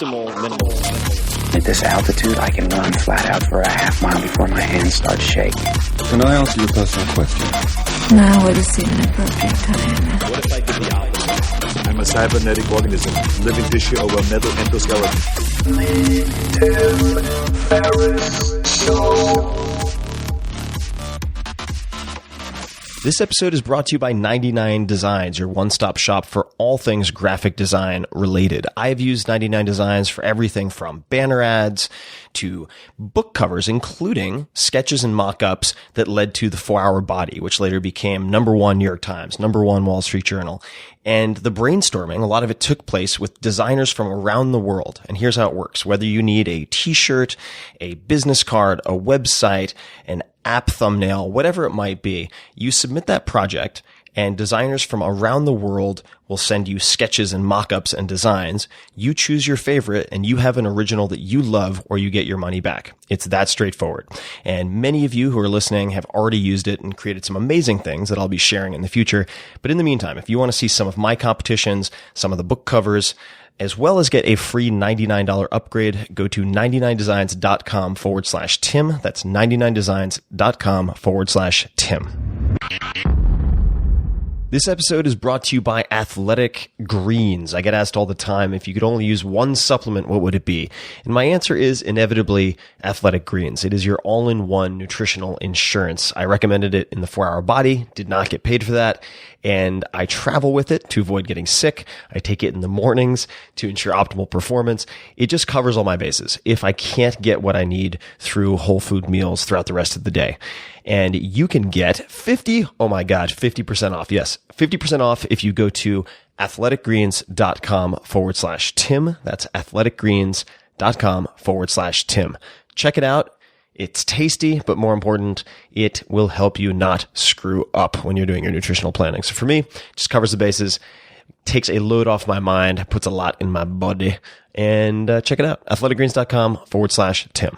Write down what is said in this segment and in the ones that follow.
optimal minimal. At this altitude, I can run flat out for a half mile before my hands start shaking. Can I ask you a personal question? Now would seem an appropriate time. What if I did the opposite? I'm a cybernetic organism, living tissue over metal endoskeleton. Ferriss Show. This episode is brought to you by 99 Designs, your one-stop shop for all things graphic design related. I've used 99 Designs for everything from banner ads to book covers, including sketches and mock-ups that led to The 4-Hour Body, which later became #1 New York Times, #1 Wall Street Journal. And the brainstorming, a lot of it took place with designers from around the world. And here's how it works. Whether you need a t-shirt, a business card, a website, an app thumbnail, whatever it might be, you submit that project and designers from around the world will send you sketches and mock-ups and designs. You choose your favorite and you have an original that you love or you get your money back. It's that straightforward. And many of you who are listening have already used it and created some amazing things that I'll be sharing in the future. But in the meantime, if you want to see some of my competitions, some of the book covers, as well as get a free $99 upgrade, go to 99designs.com/Tim. That's 99designs.com/Tim. This episode is brought to you by Athletic Greens. I get asked all the time, if you could only use one supplement, what would it be? And my answer is inevitably Athletic Greens. It is your all-in-one nutritional insurance. I recommended it in the 4-Hour Body, did not get paid for that, and I travel with it to avoid getting sick. I take it in the mornings to ensure optimal performance. It just covers all my bases if I can't get what I need through whole food meals throughout the rest of the day. And you can get 50% off. Yes, 50% off if you go to athleticgreens.com/Tim. That's athleticgreens.com/Tim. Check it out. It's tasty, but more important, it will help you not screw up when you're doing your nutritional planning. So for me, it just covers the bases, takes a load off my mind, puts a lot in my body, and check it out. athleticgreens.com/Tim.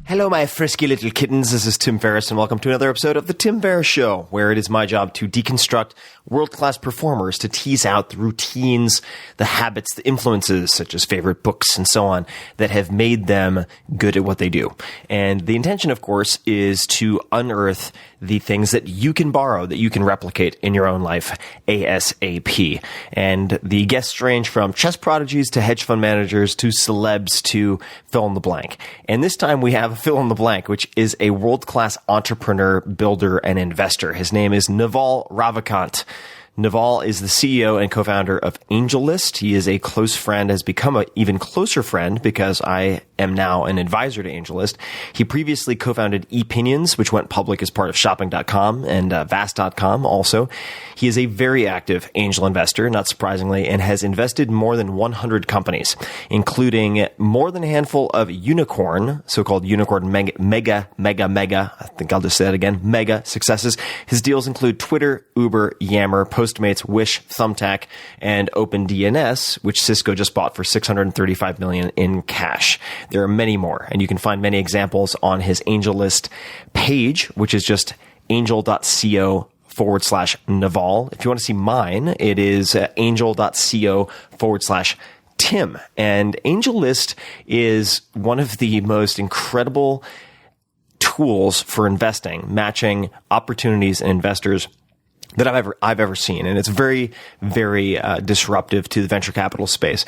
Hello, my frisky little kittens. This is Tim Ferriss, and welcome to another episode of The Tim Ferriss Show, where it is my job to deconstruct world-class performers, to tease out the routines, the habits, the influences, such as favorite books and so on, that have made them good at what they do. And the intention, of course, is to unearth the things that you can borrow, that you can replicate in your own life ASAP. And the guests range from chess prodigies to hedge fund managers to celebs to fill in the blank. And this time we have a fill in the blank, which is a world-class entrepreneur, builder, and investor. His name is Naval Ravikant. Naval is the CEO and co-founder of AngelList. He is a close friend, has become an even closer friend because I am now an advisor to AngelList. He previously co-founded Epinions, which went public as part of shopping.com and vast.com also. He is a very active angel investor, not surprisingly, and has invested more than 100 companies, including more than a handful of unicorn, so-called unicorn mega, I think I'll just say that again, mega successes. His deals include Twitter, Uber, Yammer, Postmates, Wish, Thumbtack, and OpenDNS, which Cisco just bought for $635 million in cash. There are many more, and you can find many examples on his AngelList page, which is just angel.co/Naval. If you want to see mine, it is angel.co/Tim. And AngelList is one of the most incredible tools for investing, matching opportunities and investors that I've ever seen. And it's very, very disruptive to the venture capital space.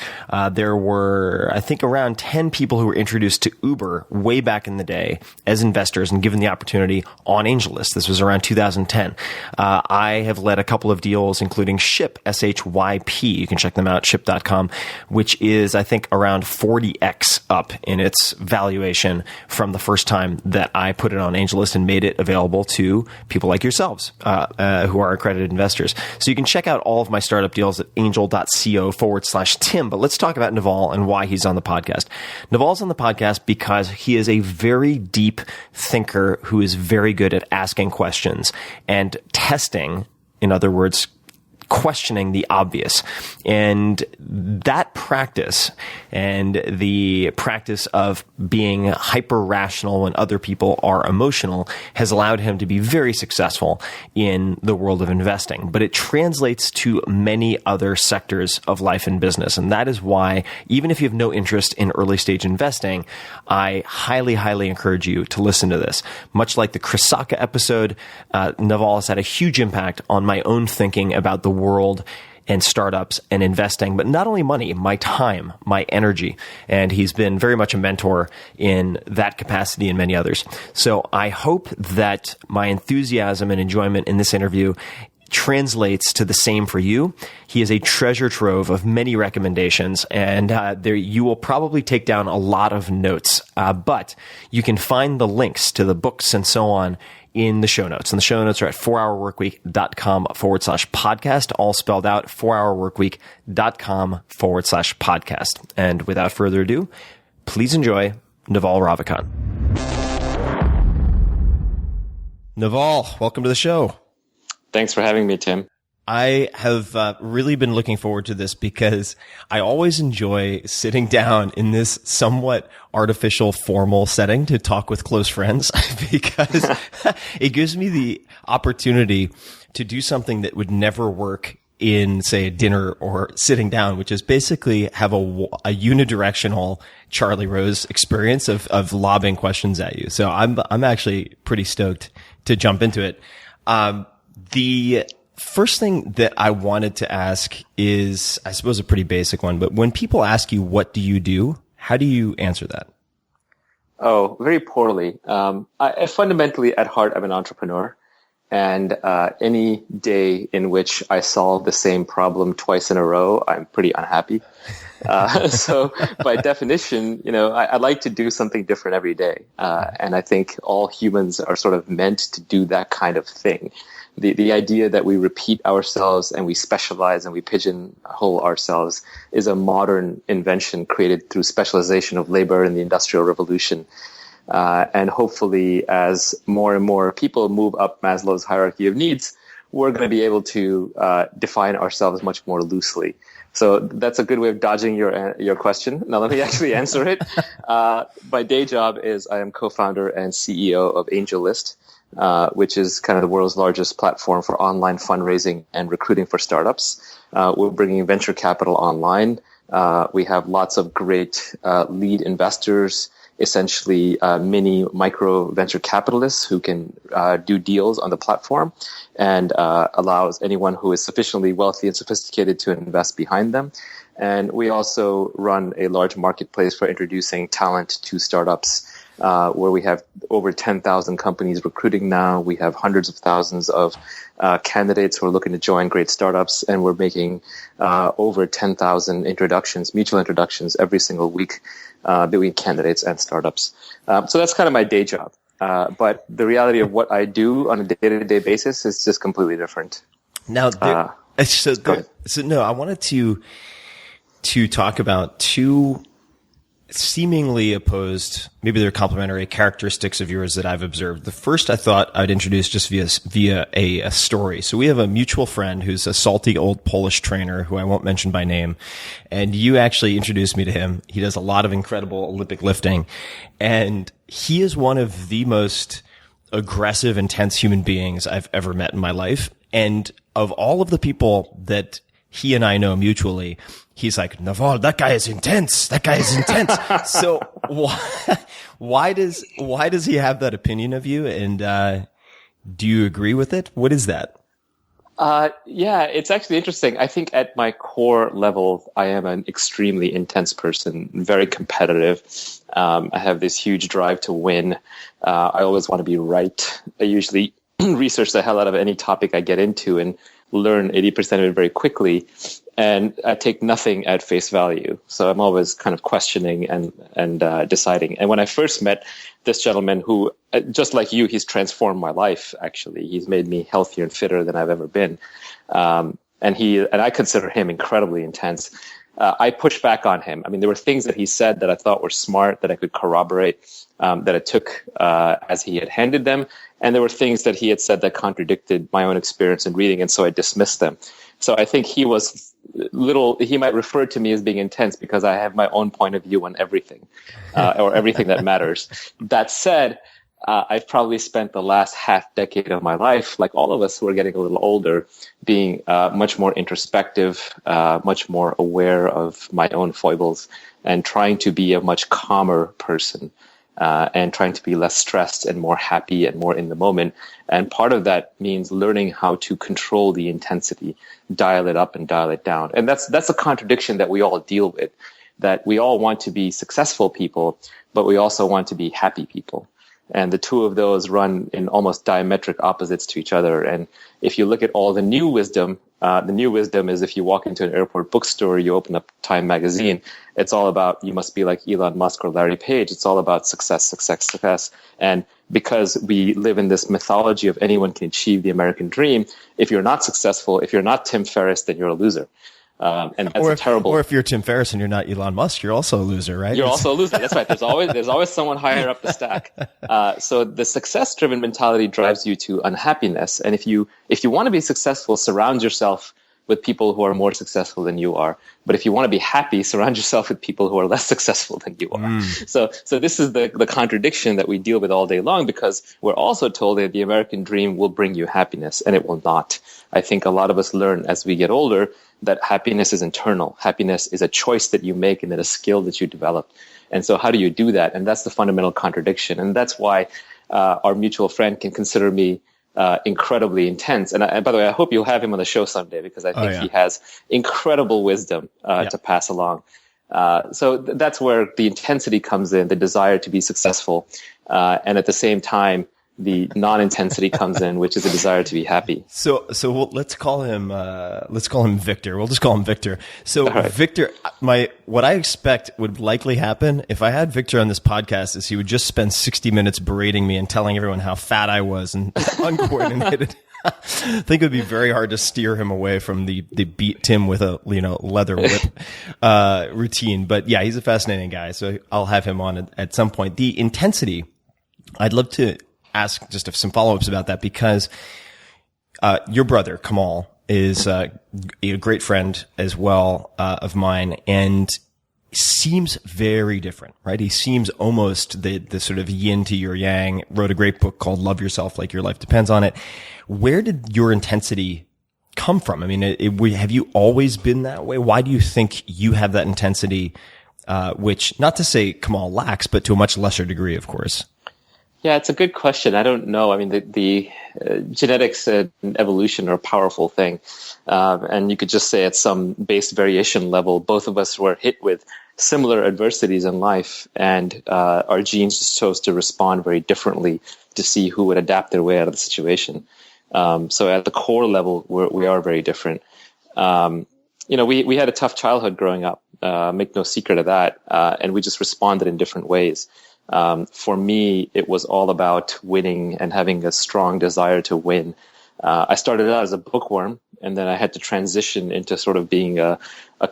There were, I think, around 10 people who were introduced to Uber way back in the day as investors and given the opportunity on AngelList. This was around 2010. I have led a couple of deals, including Ship, SHYP. You can check them out, ship.com, which is, I think, around 40x up in its valuation from the first time that I put it on AngelList and made it available to people like yourselves, who are accredited investors. So you can check out all of my startup deals at angel.co/Tim. But let's talk about Naval and why he's on the podcast. Naval's on the podcast because he is a very deep thinker who is very good at asking questions and testing, in other words, questioning the obvious. And that practice and the practice of being hyper rational when other people are emotional has allowed him to be very successful in the world of investing. But it translates to many other sectors of life and business. And that is why, even if you have no interest in early stage investing, I highly, highly encourage you to listen to this. Much like the Chris Sacca episode, Naval has had a huge impact on my own thinking about the world and startups and investing, but not only money, my time, my energy. And he's been very much a mentor in that capacity and many others. So I hope that my enthusiasm and enjoyment in this interview translates to the same for you. He is a treasure trove of many recommendations, and you will probably take down a lot of notes. But you can find the links to the books and so on in the show notes. And the show notes are at 4hourworkweek.com/podcast, all spelled out, 4hourworkweek.com/podcast. And without further ado, please enjoy Naval Ravikant. Naval, welcome to the show. Thanks for having me, Tim. I have really been looking forward to this because I always enjoy sitting down in this somewhat artificial, formal setting to talk with close friends because it gives me the opportunity to do something that would never work in, say, a dinner or sitting down, which is basically have a unidirectional Charlie Rose experience of lobbing questions at you. So I'm actually pretty stoked to jump into it. The first thing that I wanted to ask is, I suppose, a pretty basic one, but when people ask you, what do you do? How do you answer that? Oh, very poorly. I fundamentally, at heart, I'm an entrepreneur. And any day in which I solve the same problem twice in a row, I'm pretty unhappy. So by definition, I like to do something different every day. And I think all humans are sort of meant to do that kind of thing. The idea that we repeat ourselves and we specialize and we pigeonhole ourselves is a modern invention created through specialization of labor in the Industrial Revolution. And hopefully, as more and more people move up Maslow's hierarchy of needs, we're going to be able to define ourselves much more loosely. So that's a good way of dodging your question. Now let me actually answer it. My day job is I am co-founder and CEO of AngelList, which is kind of the world's largest platform for online fundraising and recruiting for startups. We're bringing venture capital online. We have lots of great lead investors, essentially mini micro venture capitalists who can do deals on the platform and allows anyone who is sufficiently wealthy and sophisticated to invest behind them. And we also run a large marketplace for introducing talent to startups, where we have over 10,000 companies recruiting now. We have hundreds of thousands of candidates who are looking to join great startups, and we're making over 10,000 mutual introductions every single week between candidates and startups. So that's kind of my day job. But the reality of what I do on a day-to-day basis is just completely different. Now, I wanted to talk about two seemingly opposed, maybe they're complementary characteristics of yours that I've observed. The first I thought I'd introduce just via a story. So we have a mutual friend who's a salty old Polish trainer who I won't mention by name. And you actually introduced me to him. He does a lot of incredible Olympic lifting. And he is one of the most aggressive, intense human beings I've ever met in my life. And of all of the people that he and I know mutually, he's like, Naval, that guy is intense. That guy is intense. So why does he have that opinion of you? And do you agree with it? What is that? Yeah, it's actually interesting. I think at my core level, I am an extremely intense person, very competitive. I have this huge drive to win. I always want to be right. I usually research the hell out of any topic I get into and learn 80% of it very quickly. And I take nothing at face value. So I'm always kind of questioning and deciding. And when I first met this gentleman who, just like you, he's transformed my life, actually. He's made me healthier and fitter than I've ever been. And I consider him incredibly intense. I pushed back on him. I mean, there were things that he said that I thought were smart, that I could corroborate, that I took as he had handed them. And there were things that he had said that contradicted my own experience in reading, and so I dismissed them. So I think he might refer to me as being intense because I have my own point of view on everything, or everything that matters. That said, I've probably spent the last half decade of my life, like all of us who are getting a little older, being much more introspective, much more aware of my own foibles, and trying to be a much calmer person, and trying to be less stressed and more happy and more in the moment. And part of that means learning how to control the intensity, dial it up and dial it down. And that's a contradiction that we all deal with, that we all want to be successful people, but we also want to be happy people. And the two of those run in almost diametric opposites to each other. And if you look at all the new wisdom is if you walk into an airport bookstore, you open up Time magazine, it's all about, you must be like Elon Musk or Larry Page. It's all about success, success, success. And because we live in this mythology of anyone can achieve the American dream, if you're not successful, if you're not Tim Ferriss, then you're a loser. And that's terrible. Or if you're Tim Ferriss and you're not Elon Musk, you're also a loser, right? You're also a loser. That's right. There's always someone higher up the stack. So the success-driven mentality drives you to unhappiness. And if you want to be successful, surround yourself with people who are more successful than you are. But if you want to be happy, surround yourself with people who are less successful than you are. So this is the contradiction that we deal with all day long, because we're also told that the American dream will bring you happiness, and it will not. I think a lot of us learn as we get older that happiness is internal. Happiness is a choice that you make and then a skill that you develop. And so how do you do that? And that's the fundamental contradiction. And that's why our mutual friend can consider me incredibly intense. And by the way, I hope you'll have him on the show someday, because I think he has incredible wisdom to pass along. So that's where the intensity comes in, the desire to be successful. And at the same time, the non-intensity comes in, which is a desire to be happy. So let's call him Victor. We'll just call him Victor. So right. Victor, what I expect would likely happen if I had Victor on this podcast is he would just spend 60 minutes berating me and telling everyone how fat I was and uncoordinated. I think it would be very hard to steer him away from the beat Tim with a leather whip routine. But yeah, he's a fascinating guy. So I'll have him on at some point. The intensity, I'd love to ask just some follow-ups about that, because your brother Kamal is a great friend as well of mine, and seems very different, right? He seems almost the sort of yin to your yang. Wrote a great book called Love Yourself Like Your Life Depends on It. Where did your intensity come from? I mean, have you always been that way? Why do you think you have that intensity, which, not to say Kamal lacks, but to a much lesser degree, of course? Yeah, it's a good question. I don't know. I mean, the genetics and evolution are a powerful thing. And you could just say at some base variation level, both of us were hit with similar adversities in life, and our genes just chose to respond very differently to see who would adapt their way out of the situation. So at the core level, we are very different. We had a tough childhood growing up, make no secret of that. And we just responded in different ways. For me, it was all about winning and having a strong desire to win. I started out as a bookworm, and then I had to transition into sort of being a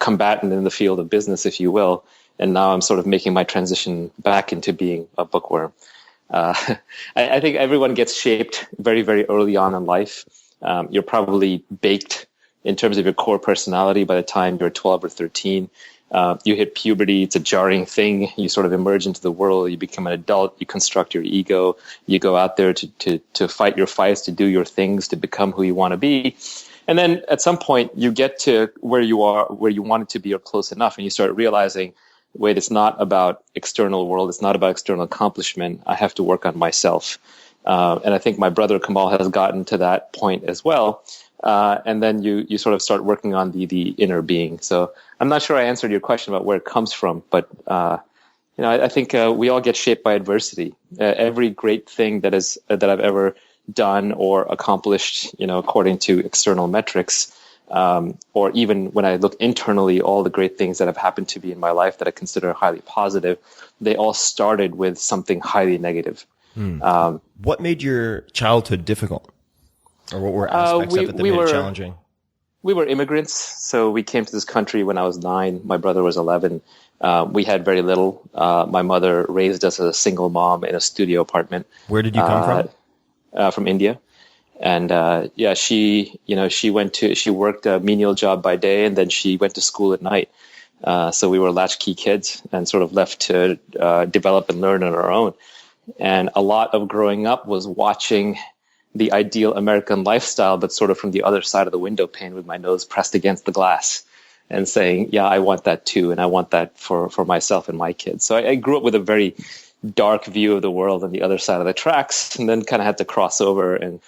combatant in the field of business, if you will. And now I'm sort of making my transition back into being a bookworm. I think everyone gets shaped very, very early on in life. You're probably baked in terms of your core personality by the time you're 12 or 13. You hit puberty, it's a jarring thing. You sort of emerge into the world, you become an adult, you construct your ego, you go out there to fight your fights, to do your things, to become who you want to be. And then at some point you get to where you are, where you want it to be, or close enough, and you start realizing, wait, it's not about external world, it's not about external accomplishment, I have to work on myself. And I think my brother Kamal has gotten to that point as well. And then you sort of start working on the inner being. So I'm not sure I answered your question about where it comes from, but I think we all get shaped by adversity. Every great thing that I've ever done or accomplished, according to external metrics, or even when I look internally, all the great things that have happened to me in my life that I consider highly positive, they all started with something highly negative. What made your childhood difficult? Or what were aspects of it that made it challenging? We were immigrants, so we came to this country when I was 9. My brother was 11. We had very little. My mother raised us as a single mom in a studio apartment. Where did you come from? From India. And she worked a menial job by day, and then she went to school at night. So we were latchkey kids and sort of left to develop and learn on our own. And a lot of growing up was watching the ideal American lifestyle, but sort of from the other side of the window pane with my nose pressed against the glass and saying, yeah, I want that too. And I want that for myself and my kids. So I grew up with a very dark view of the world on the other side of the tracks, and then kind of had to cross over and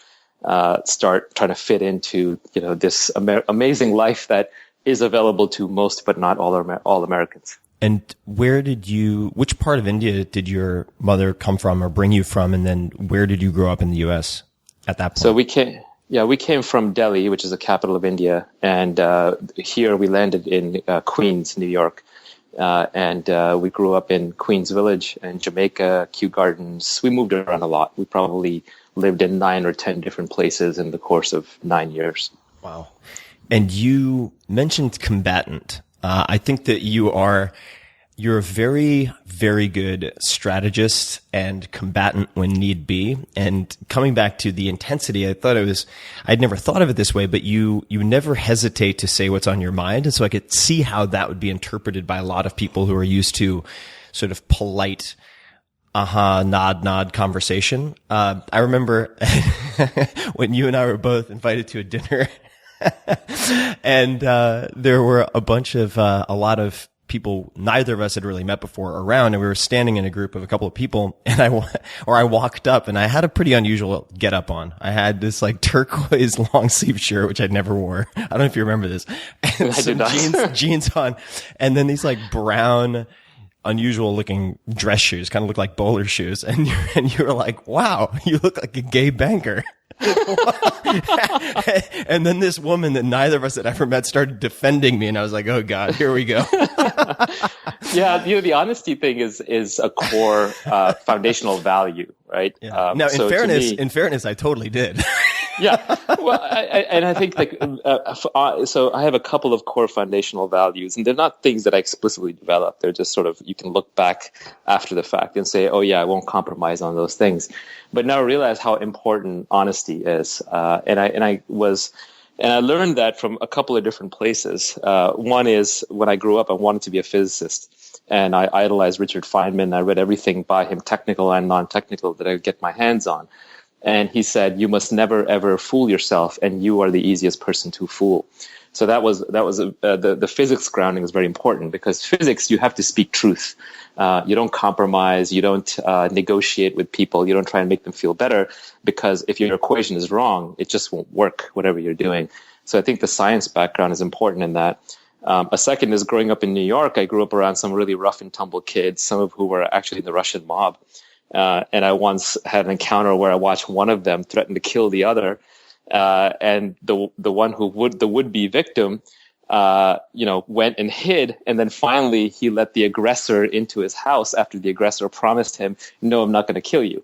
start trying to fit into, this amazing life that is available to most, but not all Americans. And which part of India did your mother come from or bring you from? And then where did you grow up in the U.S. at that point? So we came from Delhi, which is the capital of India. And here we landed in Queens, New York. And we grew up in Queens Village and Jamaica, Kew Gardens. We moved around a lot. We probably lived in 9 or 10 different places in the course of 9 years. Wow. And you mentioned combatant. I think that you're a very, very good strategist and combatant when need be. And coming back to the intensity, I'd never thought of it this way, but you never hesitate to say what's on your mind. And so I could see how that would be interpreted by a lot of people who are used to sort of polite, nod conversation. I remember when you and I were both invited to a dinner and there were a lot of people neither of us had really met before around, and we were standing in a group of a couple of people, and I walked up and I had a pretty unusual get up on. I had this like turquoise long sleeve shirt, which I'd never wore. I don't know if you remember this. And some jeans on, and then these like brown, unusual looking dress shoes, kind of look like bowler shoes. And you were like, wow, you look like a gay banker. And then this woman that neither of us had ever met started defending me, and I was like, oh God, here we go. Yeah, the honesty thing is a core foundational value, right? Yeah. Now, in fairness, I totally did. Yeah. Well, I think so I have a couple of core foundational values, and they're not things that I explicitly developed. They're just sort of, you can look back after the fact and say, oh yeah, I won't compromise on those things. But now I realize how important honesty is. And I learned that from a couple of different places. One is when I grew up, I wanted to be a physicist. And I idolized Richard Feynman. I read everything by him, technical and non-technical, that I could get my hands on. And he said, you must never, ever fool yourself, and you are the easiest person to fool. So that was the physics grounding is very important, because physics, you have to speak truth. You don't compromise. You don't negotiate with people. You don't try and make them feel better, because if your equation is wrong, it just won't work, whatever you're doing. So I think the science background is important in that. A second is growing up in New York. I grew up around some really rough and tumble kids, some of who were actually in the Russian mob. And I once had an encounter where I watched one of them threaten to kill the other. And the would-be victim, went and hid. And then finally he let the aggressor into his house after the aggressor promised him, no, I'm not going to kill you.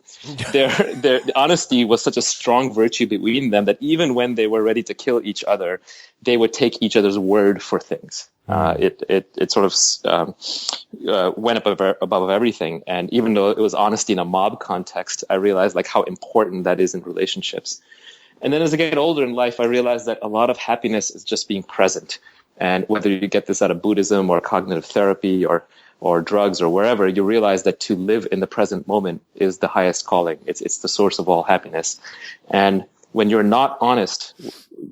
Their honesty was such a strong virtue between them that even when they were ready to kill each other, they would take each other's word for things. It sort of went above everything. And even though it was honesty in a mob context, I realized like how important that is in relationships. And then as I get older in life, I realized that a lot of happiness is just being present. And whether you get this out of Buddhism or cognitive therapy or drugs or wherever, you realize that to live in the present moment is the highest calling. It's the source of all happiness. And when you're not honest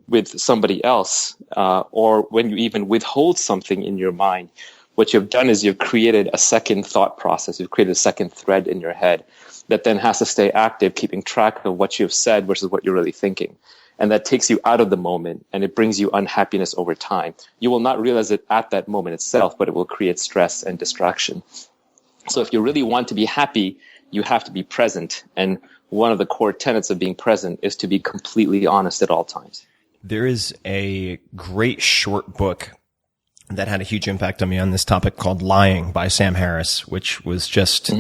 with somebody else, or when you even withhold something in your mind, what you've done is you've created a second thought process. You've created a second thread in your head that then has to stay active, keeping track of what you've said versus what you're really thinking. And that takes you out of the moment, and it brings you unhappiness over time. You will not realize it at that moment itself, but it will create stress and distraction. So if you really want to be happy, you have to be present. And one of the core tenets of being present is to be completely honest at all times. There is a great short book that had a huge impact on me on this topic called Lying by Sam Harris, which was just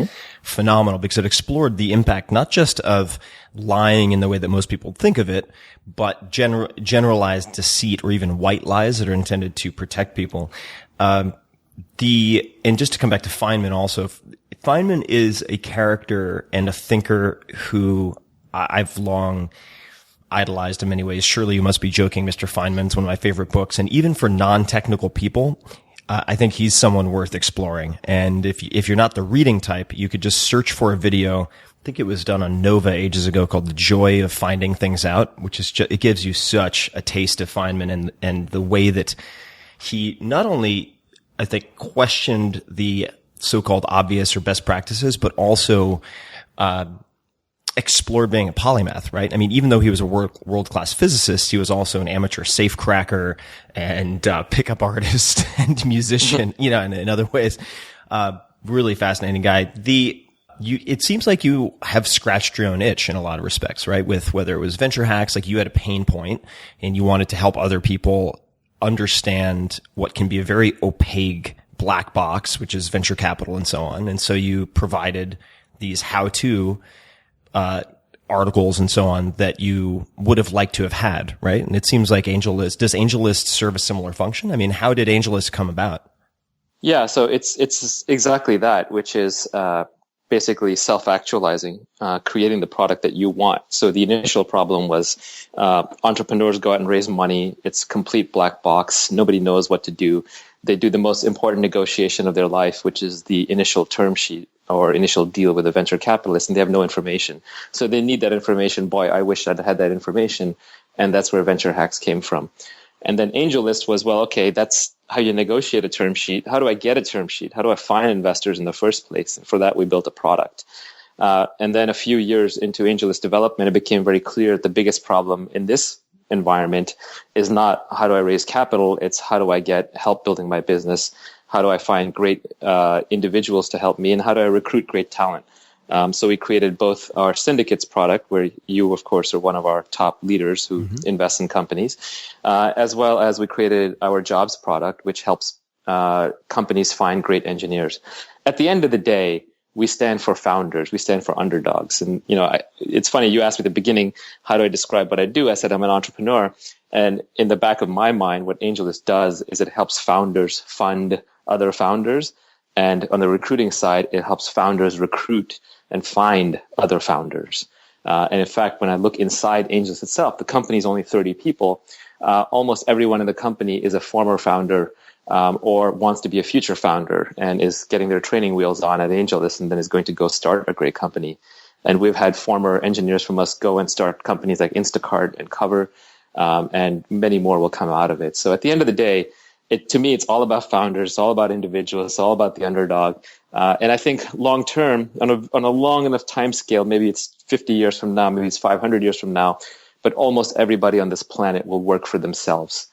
phenomenal because it explored the impact not just of lying in the way that most people think of it, but generalized deceit or even white lies that are intended to protect people. And just to come back to Feynman also, Feynman is a character and a thinker who I've long idolized in many ways. Surely You Must Be Joking, Mr. Feynman, is one of my favorite books. And even for non-technical people, I think he's someone worth exploring. And if you're not the reading type, you could just search for a video. I think it was done on Nova ages ago called The Joy of Finding Things Out, which is it gives you such a taste of Feynman and the way that he not only, I think, questioned the so-called obvious or best practices, but also explored being a polymath, right? I mean, even though he was a world-class physicist, he was also an amateur safecracker and pickup artist and musician, in other ways. Really fascinating guy. It seems like you have scratched your own itch in a lot of respects, right? With whether it was venture hacks, like you had a pain point and you wanted to help other people understand what can be a very opaque black box, which is venture capital and so on. And so you provided these how-to articles and so on that you would have liked to have had, right? And it seems like does AngelList serve a similar function? I mean, how did AngelList come about? Yeah, so it's exactly that, which is basically self-actualizing, creating the product that you want. So the initial problem was entrepreneurs go out and raise money. It's complete black box. Nobody knows what to do. They do the most important negotiation of their life, which is the initial term sheet or initial deal with a venture capitalist, and they have no information. So they need that information. Boy, I wish I'd had that information. And that's where venture hacks came from. And then AngelList was, well, okay, that's how you negotiate a term sheet. How do I get a term sheet? How do I find investors in the first place? And for that, we built a product. And then a few years into AngelList development, it became very clear that the biggest problem in this environment is not how do I raise capital? It's how do I get help building my business? How do I find great individuals to help me? And how do I recruit great talent? So we created both our syndicates product, where you, of course, are one of our top leaders who invest in companies, as well as we created our jobs product, which helps companies find great engineers. At the end of the day, we stand for founders. We stand for underdogs. And, it's funny, you asked me at the beginning, how do I describe what I do? I said, I'm an entrepreneur. And in the back of my mind, what AngelList does is it helps founders fund other founders. And on the recruiting side, it helps founders recruit and find other founders. And in fact, when I look inside AngelList itself, the company is only 30 people. Almost everyone in the company is a former founder or wants to be a future founder and is getting their training wheels on at AngelList and then is going to go start a great company. And we've had former engineers from us go and start companies like Instacart and Cover, and many more will come out of it. So at the end of the day, to me, it's all about founders. It's all about individuals. It's all about the underdog. And I think long term, on a long enough time scale, maybe it's 50 years from now, maybe it's 500 years from now, but almost everybody on this planet will work for themselves.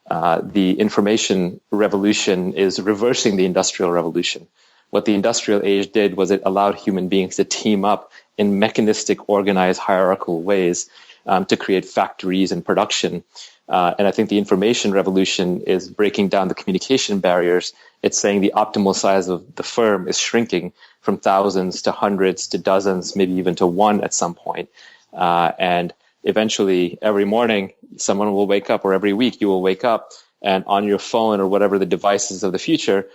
The information revolution is reversing the industrial revolution. What the industrial age did was it allowed human beings to team up in mechanistic, organized, hierarchical ways to create factories and production. And I think the information revolution is breaking down the communication barriers. It's saying the optimal size of the firm is shrinking from thousands to hundreds to dozens, maybe even to one at some point. And eventually, every morning, someone will wake up, or every week you will wake up, and on your phone or whatever the devices of the future,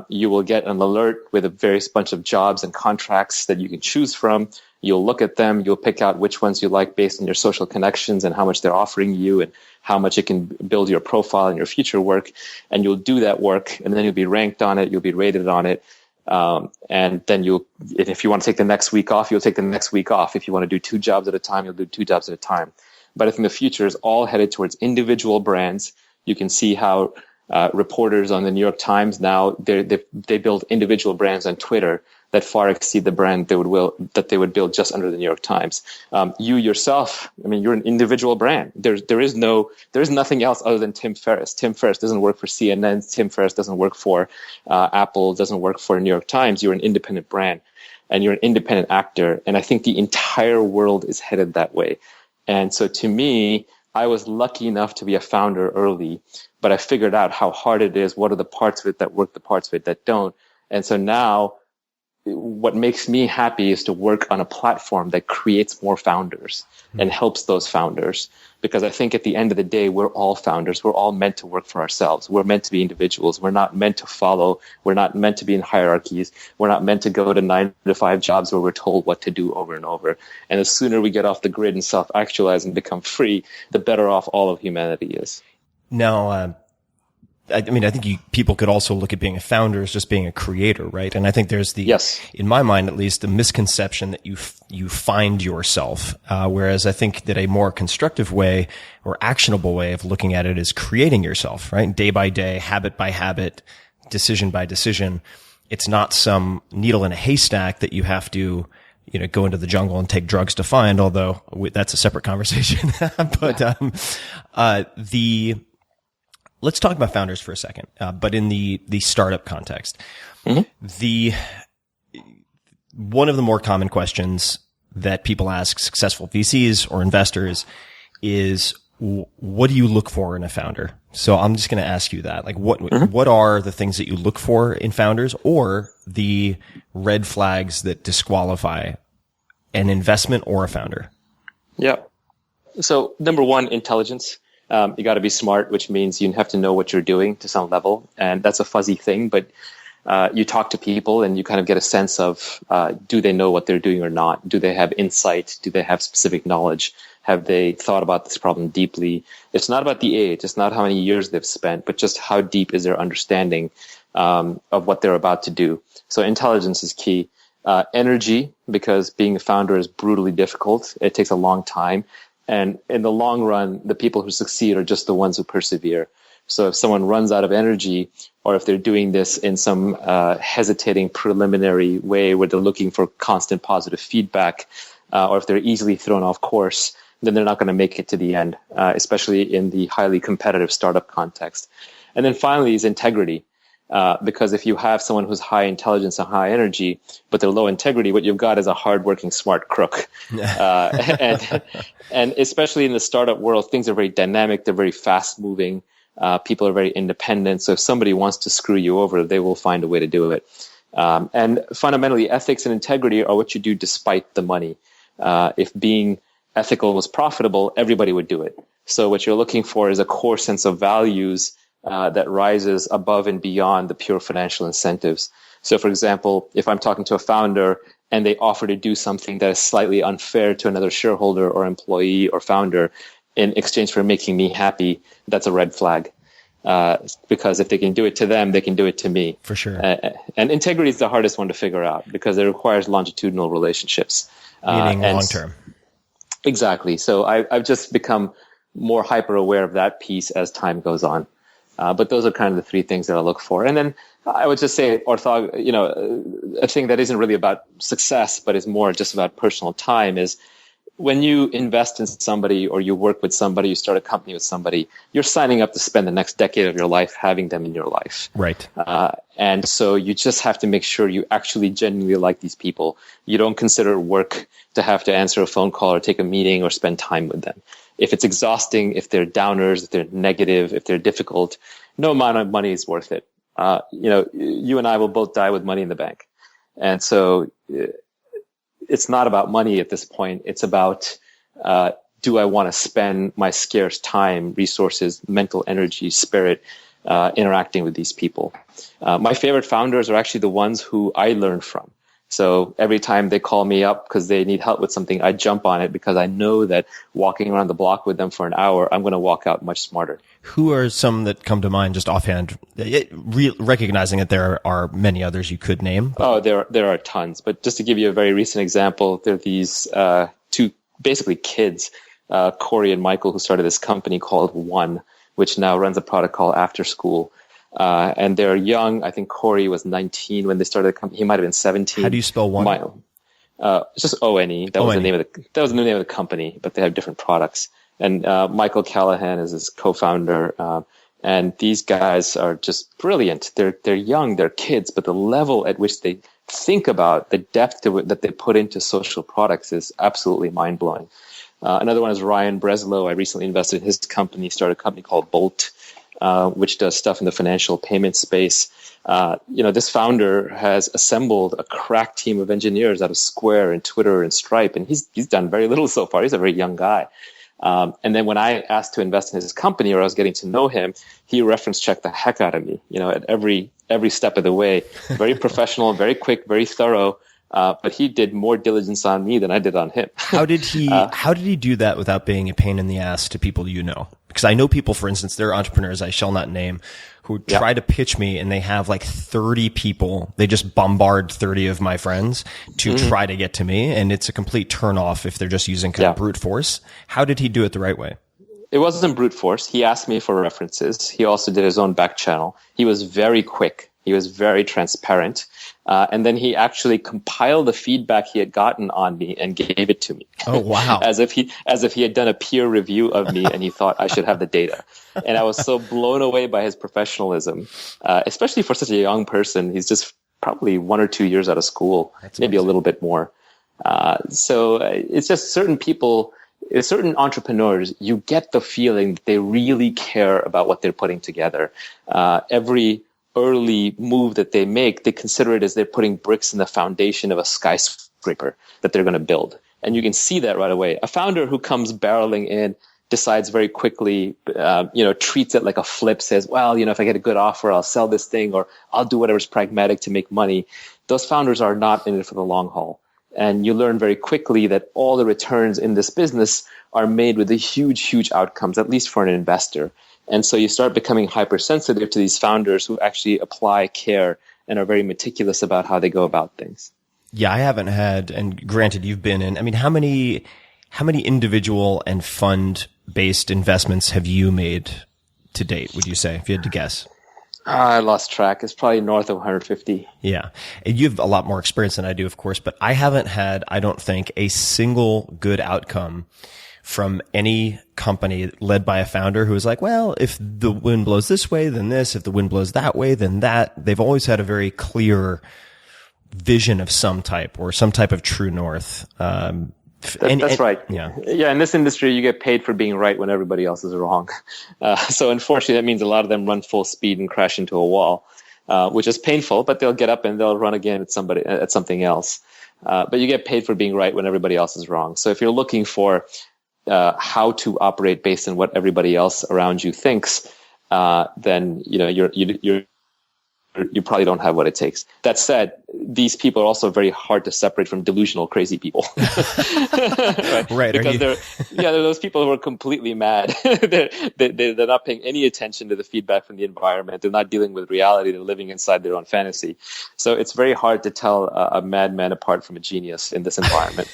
you will get an alert with a various bunch of jobs and contracts that you can choose from. You'll look at them. You'll pick out which ones you like based on your social connections and how much they're offering you and how much it can build your profile and your future work. And you'll do that work, and then you'll be ranked on it. You'll be rated on it. And then if you want to take the next week off, you'll take the next week off. If you want to do 2 jobs at a time, you'll do 2 jobs at a time. But I think the future is all headed towards individual brands. You can see how reporters on the New York Times now, they build individual brands on Twitter that far exceed the brand they would build just under the New York Times. You yourself, you're an individual brand. There is nothing else other than Tim Ferriss. Tim Ferriss doesn't work for CNN. Tim Ferriss doesn't work for Apple, doesn't work for New York Times. You're an independent brand and you're an independent actor. And I think the entire world is headed that way. And so to me, I was lucky enough to be a founder early, but I figured out how hard it is. What are the parts of it that work, the parts of it that don't? And so now what makes me happy is to work on a platform that creates more founders and helps those founders. Because I think at the end of the day, we're all founders. We're all meant to work for ourselves. We're meant to be individuals. We're not meant to follow. We're not meant to be in hierarchies. We're not meant to go to 9-to-5 jobs where we're told what to do over and over. And the sooner we get off the grid and self-actualize and become free, the better off all of humanity is. Now, I think people could also look at being a founder as just being a creator, right? And I think there's in my mind at least, the misconception that you find yourself, whereas I think that a more constructive way or actionable way of looking at it is creating yourself, right? Day by day, habit by habit, decision by decision. It's not some needle in a haystack that you have to, go into the jungle and take drugs to find, although that's a separate conversation. But, let's talk about founders for a second, but in the startup context. Mm-hmm. One of the more common questions that people ask successful VCs or investors is, what do you look for in a founder? So I'm just going to ask you that. Like, what are the things that you look for in founders, or the red flags that disqualify an investment or a founder? Yeah. So number one, intelligence. You got to be smart, which means you have to know what you're doing to some level. And that's a fuzzy thing, but you talk to people and you kind of get a sense of, do they know what they're doing or not? Do they have insight? Do they have specific knowledge? Have they thought about this problem deeply? It's not about the age. It's not how many years they've spent, but just how deep is their understanding of what they're about to do. So intelligence is key. Energy, because being a founder is brutally difficult. It takes a long time. And in the long run, the people who succeed are just the ones who persevere. So if someone runs out of energy, or if they're doing this in some hesitating preliminary way where they're looking for constant positive feedback, or if they're easily thrown off course, then they're not going to make it to the end, especially in the highly competitive startup context. And then finally is integrity. Because if you have someone who's high intelligence and high energy, but they're low integrity, what you've got is a hardworking, smart crook. And especially in the startup world, things are very dynamic. They're very fast moving. People are very independent. So if somebody wants to screw you over, they will find a way to do it. And fundamentally, ethics and integrity are what you do despite the money. If being ethical was profitable, everybody would do it. So what you're looking for is a core sense of values that rises above and beyond the pure financial incentives. So, for example, if I'm talking to a founder and they offer to do something that is slightly unfair to another shareholder or employee or founder in exchange for making me happy, that's a red flag. Because if they can do it to them, they can do it to me. For sure. And integrity is the hardest one to figure out because it requires longitudinal relationships. Meaning long term. Exactly. So I've just become more hyper aware of that piece as time goes on. But those are kind of the three things that I look for. And then I would just say a thing that isn't really about success, but is more just about personal time is when you invest in somebody or you work with somebody, you start a company with somebody, you're signing up to spend the next decade of your life having them in your life. Right. And so you just have to make sure you actually genuinely like these people. You don't consider work to have to answer a phone call or take a meeting or spend time with them. If it's exhausting, if they're downers, if they're negative, if they're difficult, no amount of money is worth it. You and I will both die with money in the bank. And so it's not about money at this point. It's about, do I want to spend my scarce time, resources, mental energy, spirit, interacting with these people? My favorite founders are actually the ones who I learn from. So every time they call me up because they need help with something, I jump on it because I know that walking around the block with them for an hour, I'm going to walk out much smarter. Who are some that come to mind just offhand, recognizing that there are many others you could name? Oh, there are tons. But just to give you a very recent example, there are these two basically kids, Corey and Michael, who started this company called One, which now runs a product called After School. And they're young. I think Corey was 19 when they started the company. He might have been 17. How do you spell One? It's just O-N-E. That was the name of the company, but they have different products. And Michael Callahan is his co-founder. And these guys are just brilliant. They're young, they're kids, but the level at which they think about the depth that they put into social products is absolutely mind-blowing. Another one is Ryan Breslow. I recently invested in his company, started a company called Bolt. which does stuff in the financial payment space. This founder has assembled a crack team of engineers out of Square and Twitter and Stripe, and he's done very little so far. He's a very young guy. And then when I asked to invest in his company, or I was getting to know him, he reference checked the heck out of me, at every step of the way. Very professional, very quick, very thorough. But he did more diligence on me than I did on him. How did he do that without being a pain in the ass to people you know? Because I know people, for instance, there are entrepreneurs I shall not name who try to pitch me, and they have like 30 people. They just bombard 30 of my friends to try to get to me, and it's a complete turnoff if they're just using kind of brute force. How did he do it the right way? It wasn't brute force. He asked me for references. He also did his own back channel. He was very quick. He was very transparent. And then he actually compiled the feedback he had gotten on me and gave it to me. Oh, wow. as if he had done a peer review of me and he thought I should have the data. And I was so blown away by his professionalism, especially for such a young person. He's just probably 1 or 2 years out of school, maybe a little bit more. So it's just certain people, certain entrepreneurs, you get the feeling that they really care about what they're putting together. Every early move that they make, they consider it as they're putting bricks in the foundation of a skyscraper that they're going to build. And you can see that right away. A founder who comes barreling in, decides very quickly, treats it like a flip, says, well, if I get a good offer, I'll sell this thing, or I'll do whatever's pragmatic to make money. Those founders are not in it for the long haul. And you learn very quickly that all the returns in this business are made with the huge, huge outcomes, at least for an investor. And so you start becoming hypersensitive to these founders who actually apply care and are very meticulous about how they go about things. Yeah, I haven't had, and granted you've been in, how many individual and fund-based investments have you made to date, would you say, if you had to guess? I lost track. It's probably north of 150. Yeah. And you have a lot more experience than I do, of course, but I haven't had, I don't think, a single good outcome from any company led by a founder who was like, well, if the wind blows this way, then this. If the wind blows that way, then that. They've always had a very clear vision of some type or some type of true north. That's right. Yeah. Yeah. In this industry, you get paid for being right when everybody else is wrong. So unfortunately, that means a lot of them run full speed and crash into a wall, which is painful, but they'll get up and they'll run again at something else. But you get paid for being right when everybody else is wrong. So if you're looking for how to operate based on what everybody else around you thinks, then you probably don't have what it takes. That said, these people are also very hard to separate from delusional, crazy people. Right. Because they're those people who are completely mad. they're not paying any attention to the feedback from the environment. They're not dealing with reality. They're living inside their own fantasy. So it's very hard to tell a madman apart from a genius in this environment.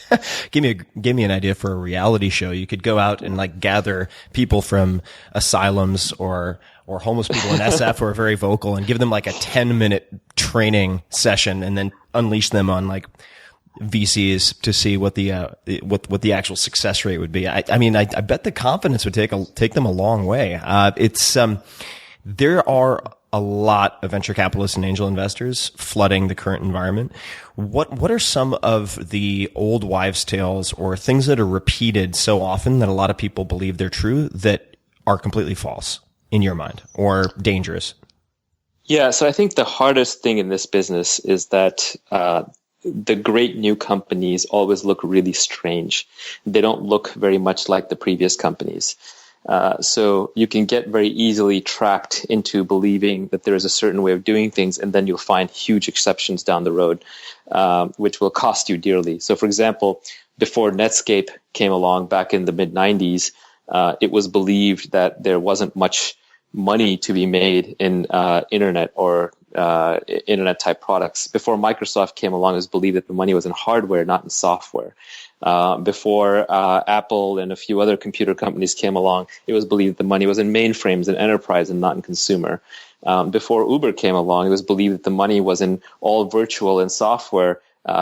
Give me an idea for a reality show. You could go out and gather people from asylums or homeless people in SF who are very vocal and give them a 10-minute training session and then unleash them on VCs to see what the actual success rate would be. I bet the confidence would take them a long way. There are a lot of venture capitalists and angel investors flooding the current environment. What are some of the old wives' tales or things that are repeated so often that a lot of people believe they're true that are completely false in your mind or dangerous? Yeah, so I think the hardest thing in this business is that the great new companies always look really strange. They don't look very much like the previous companies. So you can get very easily trapped into believing that there is a certain way of doing things, and then you'll find huge exceptions down the road, which will cost you dearly. So, for example, before Netscape came along back in the mid-90s, it was believed that there wasn't much money to be made in internet or internet type products. Before Microsoft came along, it was believed that the money was in hardware, not in software. Before Apple and a few other computer companies came along, it was believed that the money was in mainframes and enterprise and not in consumer. Before Uber came along, it was believed that the money was in all virtual and software,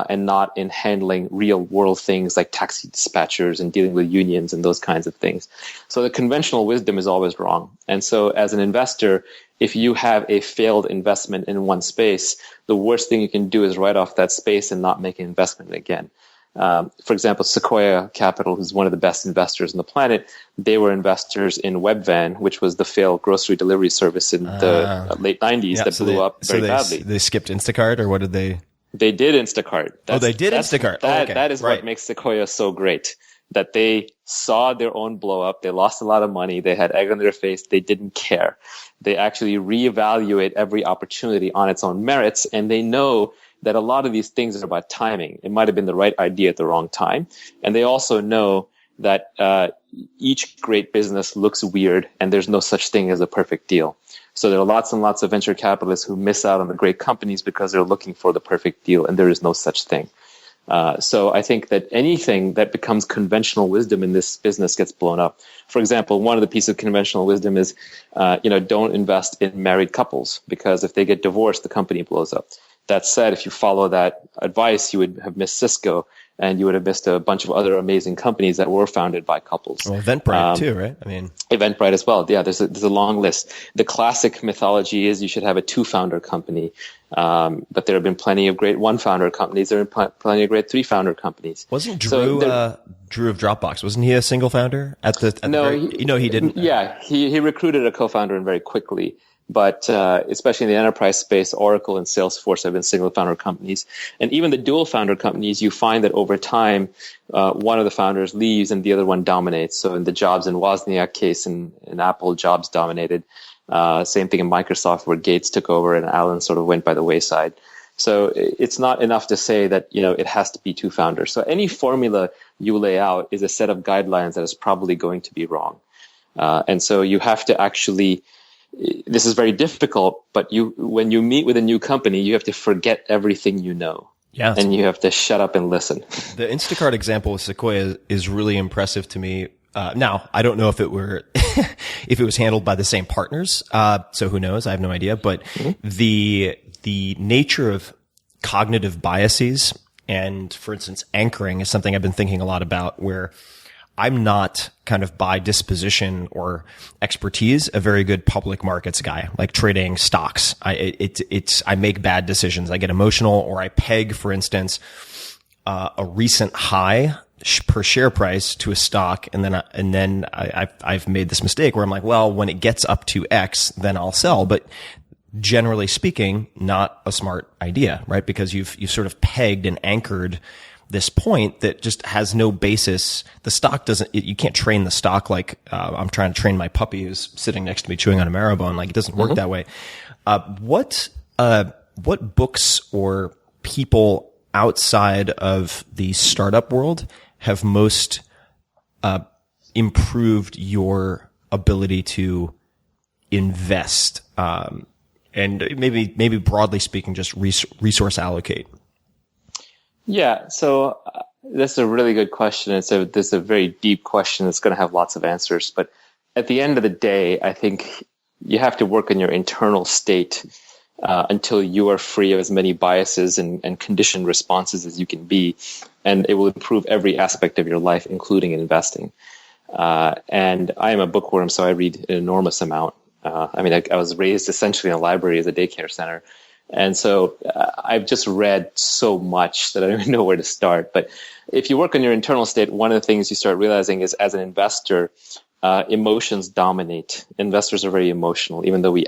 and not in handling real world things like taxi dispatchers and dealing with unions and those kinds of things. So the conventional wisdom is always wrong. And so as an investor, if you have a failed investment in one space, the worst thing you can do is write off that space and not make an investment again. For example, Sequoia Capital, who's one of the best investors on the planet, they were investors in Webvan, which was the failed grocery delivery service in the late 90s that blew up very badly. They skipped Instacart, or what did they? They did Instacart. They did Instacart. That is what makes Sequoia so great, that they saw their own blow up. They lost a lot of money. They had egg on their face. They didn't care. They actually reevaluate every opportunity on its own merits, and they know that a lot of these things are about timing. It might have been the right idea at the wrong time. And they also know that each great business looks weird, and there's no such thing as a perfect deal. So there are lots and lots of venture capitalists who miss out on the great companies because they're looking for the perfect deal, and there is no such thing. So I think that anything that becomes conventional wisdom in this business gets blown up. For example, one of the pieces of conventional wisdom is, don't invest in married couples, because if they get divorced, the company blows up. That said, if you follow that advice, you would have missed Cisco, and you would have missed a bunch of other amazing companies that were founded by couples. Well, Eventbrite too, right? Eventbrite as well. Yeah, there's a long list. The classic mythology is you should have a 2-founder company. But there have been plenty of great 1-founder companies. There have been plenty of great 3-founder companies. Wasn't Drew Drew of Dropbox? Wasn't he a single founder he didn't. Yeah, he recruited a co-founder and very quickly. But especially in the enterprise space, Oracle and Salesforce have been single founder companies. And even the dual founder companies, you find that over time, one of the founders leaves and the other one dominates. So in the Jobs and Wozniak case in Apple, Jobs dominated. Same thing in Microsoft, where Gates took over and Allen sort of went by the wayside. So it's not enough to say that, it has to be 2 founders. So any formula you lay out is a set of guidelines that is probably going to be wrong. And so you have to actually, this is very difficult, but when you meet with a new company, you have to forget everything you know. Yeah. And you have to shut up and listen. The Instacart example with Sequoia is really impressive to me. Now, I don't know if it was handled by the same partners. So who knows? I have no idea. But the nature of cognitive biases and, for instance, anchoring is something I've been thinking a lot about, where I'm not kind of by disposition or expertise a very good public markets guy, like trading stocks. I make bad decisions. I get emotional, or I peg, for instance, a recent high per share price to a stock, and then I've made this mistake where I'm like, well, when it gets up to X, then I'll sell. But generally speaking, not a smart idea, right? Because you've sort of pegged and anchored this point that just has no basis. The stock you can't train the stock like I'm trying to train my puppy who's sitting next to me chewing on a marrow bone. Like, it doesn't work that way. What books or people outside of the startup world have most improved your ability to invest, and maybe broadly speaking, just resource allocate? Yeah, so that's a really good question. This is a very deep question that's going to have lots of answers. But at the end of the day, I think you have to work on your internal state until you are free of as many biases and conditioned responses as you can be. And it will improve every aspect of your life, including in investing. And I am a bookworm, so I read an enormous amount. I was raised essentially in a library as a daycare center. And so I've just read so much that I don't even know where to start. But if you work on your internal state, one of the things you start realizing is, as an investor, emotions dominate. Investors are very emotional, even though we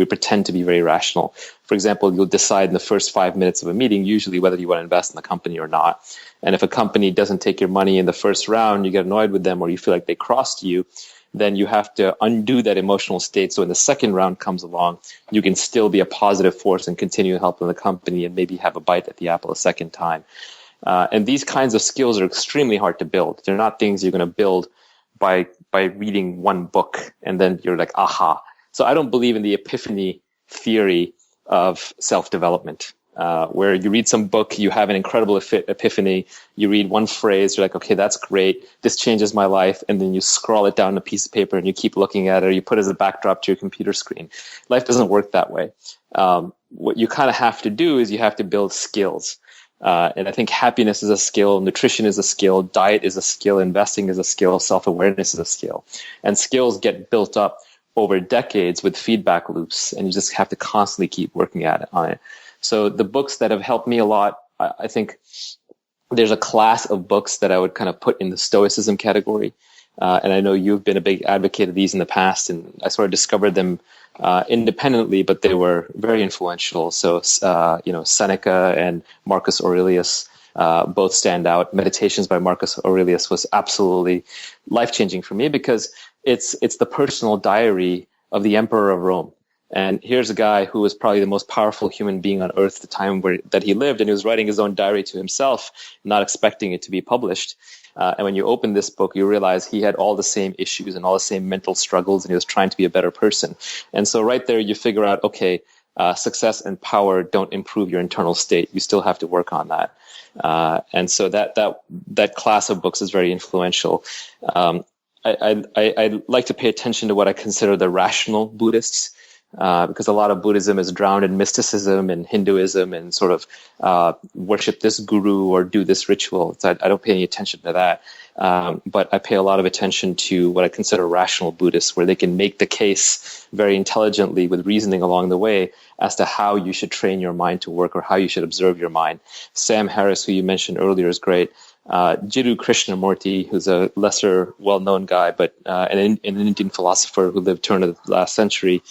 pretend to be very rational. For example, you'll decide in the first 5 minutes of a meeting, usually, whether you want to invest in the company or not. And if a company doesn't take your money in the first round, you get annoyed with them, or you feel like they crossed you, then you have to undo that emotional state. So when the second round comes along, you can still be a positive force and continue helping the company and maybe have a bite at the apple a second time. And these kinds of skills are extremely hard to build. They're not things you're going to build by reading one book and then you're like, aha. So I don't believe in the epiphany theory of self-development. Where you read some book, you have an incredible epiphany, you read one phrase, you're like, okay, that's great, this changes my life, and then you scroll it down on a piece of paper and you keep looking at it, or you put it as a backdrop to your computer screen. Life doesn't work that way. What you kind of have to do is you have to build skills. And I think happiness is a skill, nutrition is a skill, diet is a skill, investing is a skill, self-awareness is a skill. And skills get built up over decades with feedback loops, and you just have to constantly keep working on it. So the books that have helped me a lot, I think there's a class of books that I would kind of put in the Stoicism category. And I know you've been a big advocate of these in the past, and I sort of discovered them independently, but they were very influential. So, Seneca and Marcus Aurelius both stand out. Meditations by Marcus Aurelius was absolutely life-changing for me because it's the personal diary of the Emperor of Rome. And here's a guy who was probably the most powerful human being on earth at the time that he lived, and he was writing his own diary to himself, not expecting it to be published. And when you open this book, you realize he had all the same issues and all the same mental struggles, and he was trying to be a better person. And so right there, you figure out, okay, success and power don't improve your internal state. You still have to work on that. And so that class of books is very influential. I like to pay attention to what I consider the rational Buddhists. Because a lot of Buddhism is drowned in mysticism and Hinduism and sort of worship this guru or do this ritual. So I don't pay any attention to that. But I pay a lot of attention to what I consider rational Buddhists, where they can make the case very intelligently with reasoning along the way as to how you should train your mind to work or how you should observe your mind. Sam Harris, who you mentioned earlier, is great. Jiddu Krishnamurti, who's a lesser well-known guy, but an Indian philosopher who lived turn of the last century,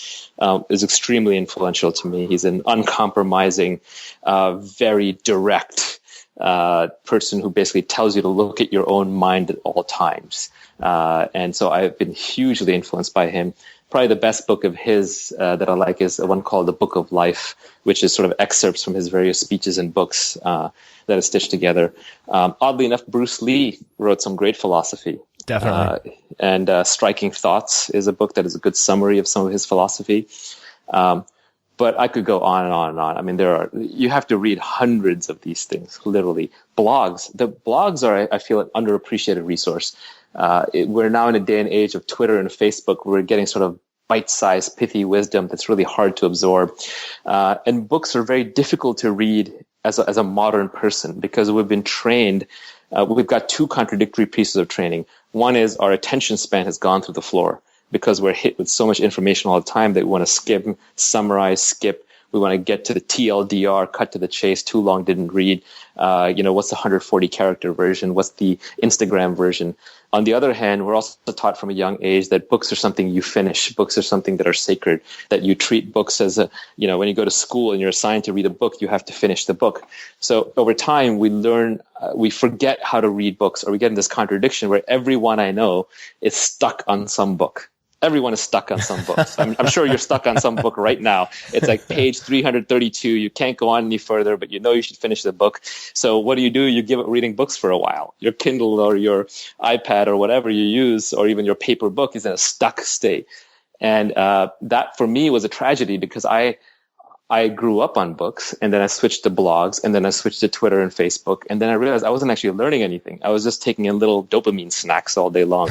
is extremely influential to me. He's an uncompromising, very direct person who basically tells you to look at your own mind at all times. And so I've been hugely influenced by him. Probably the best book of his that I like is one called The Book of Life, which is sort of excerpts from his various speeches and books that are stitched together. Oddly enough, Bruce Lee wrote some great philosophy. Definitely. And Striking Thoughts is a book that is a good summary of some of his philosophy. But I could go on and on and on. I mean, you have to read hundreds of these things, literally. Blogs. The blogs are, I feel, an underappreciated resource. We're now in a day and age of Twitter and Facebook. We're getting sort of bite-sized, pithy wisdom that's really hard to absorb. And books are very difficult to read as a modern person because we've been trained. We've got two contradictory pieces of training. One is our attention span has gone through the floor because we're hit with so much information all the time that we want to skip, summarize, skip. We want to get to the TLDR, cut to the chase, too long, didn't read. What's the 140 character version? What's the Instagram version? On the other hand, we're also taught from a young age that books are something you finish. Books are something that are sacred, that you treat books as when you go to school and you're assigned to read a book, you have to finish the book. So over time, we forget how to read books, or we get in this contradiction where everyone I know is stuck on some book. Everyone is stuck on some books. I'm sure you're stuck on some book right now. It's like page 332. You can't go on any further, but you know you should finish the book. So what do? You give up reading books for a while. Your Kindle or your iPad or whatever you use, or even your paper book, is in a stuck state. And that for me was a tragedy because I grew up on books, and then I switched to blogs, and then I switched to Twitter and Facebook, and then I realized I wasn't actually learning anything. I was just taking in little dopamine snacks all day long.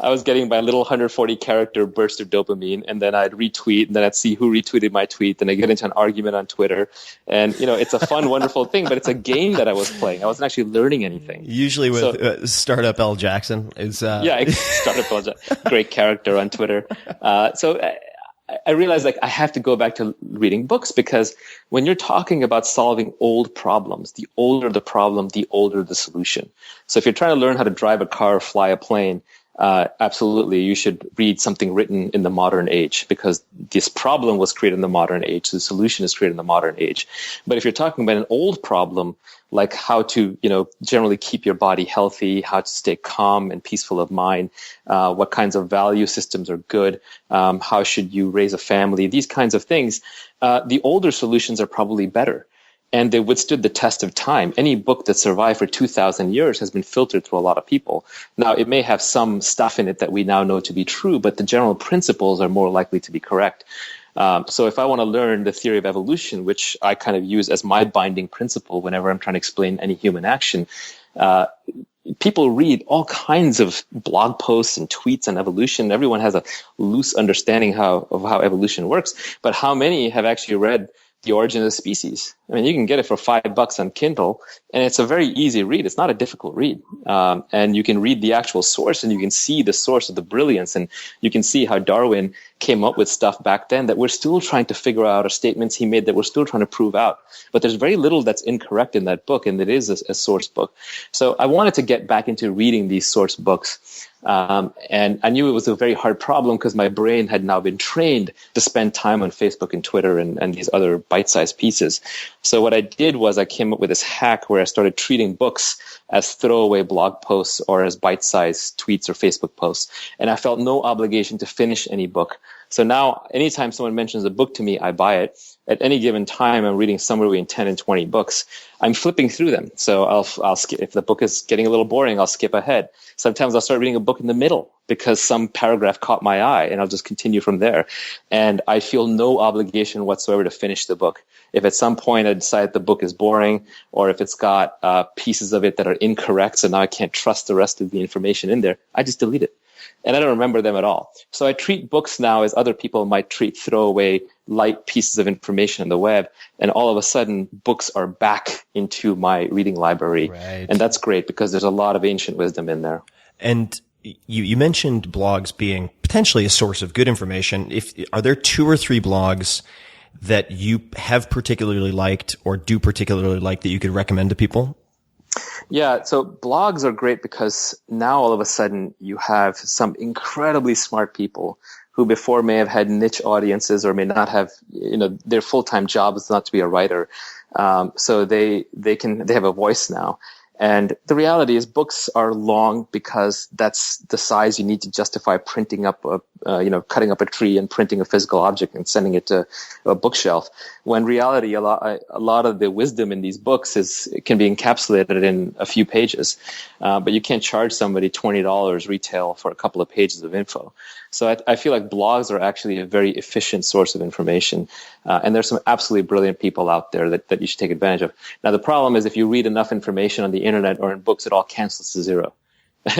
I was getting my little 140 character burst of dopamine, and then I'd retweet, and then I'd see who retweeted my tweet, then I get into an argument on Twitter, and it's a fun, wonderful thing, but it's a game that I was playing. I wasn't actually learning anything. Usually with Startup L. Jackson is Startup L. Jackson, great character on Twitter. I realized I have to go back to reading books because when you're talking about solving old problems, the older the problem, the older the solution. So if you're trying to learn how to drive a car or fly a plane, absolutely, you should read something written in the modern age because this problem was created in the modern age. The solution is created in the modern age. But if you're talking about an old problem, like how to, generally keep your body healthy, how to stay calm and peaceful of mind, what kinds of value systems are good, how should you raise a family, these kinds of things, the older solutions are probably better. And they withstood the test of time. Any book that survived for 2,000 years has been filtered through a lot of people. Now, it may have some stuff in it that we now know to be true, but the general principles are more likely to be correct. So if I want to learn the theory of evolution, which I kind of use as my binding principle whenever I'm trying to explain any human action, people read all kinds of blog posts and tweets on evolution. Everyone has a loose understanding of how evolution works, but how many have actually read The Origin of the Species. I mean, you can get it for $5 on Kindle, and it's a very easy read. It's not a difficult read. And you can read the actual source, and you can see the source of the brilliance, and you can see how Darwin came up with stuff back then that we're still trying to figure out, or statements he made that we're still trying to prove out. But there's very little that's incorrect in that book, and it is a source book. So I wanted to get back into reading these source books. And I knew it was a very hard problem because my brain had now been trained to spend time on Facebook and Twitter and these other bite-sized pieces. So what I did was I came up with this hack where I started treating books as throwaway blog posts or as bite-sized tweets or Facebook posts. And I felt no obligation to finish any book. So now anytime someone mentions a book to me, I buy it. At any given time, I'm reading somewhere between 10 and 20 books. I'm flipping through them. So I'll skip. If the book is getting a little boring, I'll skip ahead. Sometimes I'll start reading a book in the middle because some paragraph caught my eye, and I'll just continue from there. And I feel no obligation whatsoever to finish the book. If at some point I decide the book is boring, or if it's got pieces of it that are incorrect, so now I can't trust the rest of the information in there, I just delete it. And I don't remember them at all. So I treat books now as other people might treat throwaway light pieces of information on the web. And all of a sudden, books are back into my reading library. Right. And that's great because there's a lot of ancient wisdom in there. And you mentioned blogs being potentially a source of good information. Are there 2 or 3 blogs that you have particularly liked or do particularly like that you could recommend to people? Yeah, so blogs are great because now all of a sudden you have some incredibly smart people who before may have had niche audiences or may not have, their full-time job is not to be a writer. So they have a voice now. And the reality is books are long because that's the size you need to justify printing up cutting up a tree and printing a physical object and sending it to a bookshelf. When reality, a lot of the wisdom in these books can be encapsulated in a few pages. But you can't charge somebody $20 retail for a couple of pages of info. So I feel like blogs are actually a very efficient source of information. And there's some absolutely brilliant people out there that you should take advantage of. Now, the problem is if you read enough information on the internet or in books, it all cancels to zero.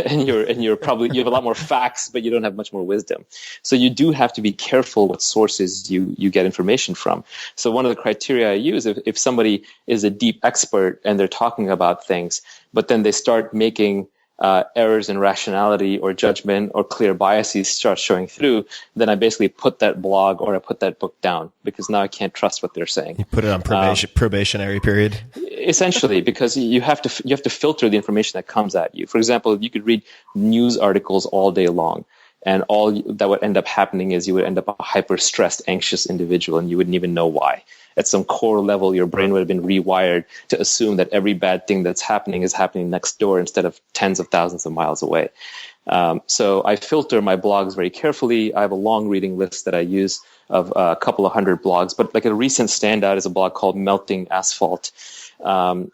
and you have a lot more facts, but you don't have much more wisdom. So you do have to be careful what sources you get information from. So one of the criteria I use, if somebody is a deep expert and they're talking about things, but then they start making errors in rationality or judgment or clear biases start showing through, then I basically put that blog or I put that book down because now I can't trust what they're saying. You put it on probationary period. Essentially, because you have to filter the information that comes at you. For example, you could read news articles all day long, and all that would end up happening is you would end up a hyper-stressed, anxious individual, and you wouldn't even know why. At some core level, your brain would have been rewired to assume that every bad thing that's happening is happening next door instead of tens of thousands of miles away. So I filter my blogs very carefully. I have a long reading list that I use of a couple of hundred blogs, but like a recent standout is a blog called Melting Asphalt.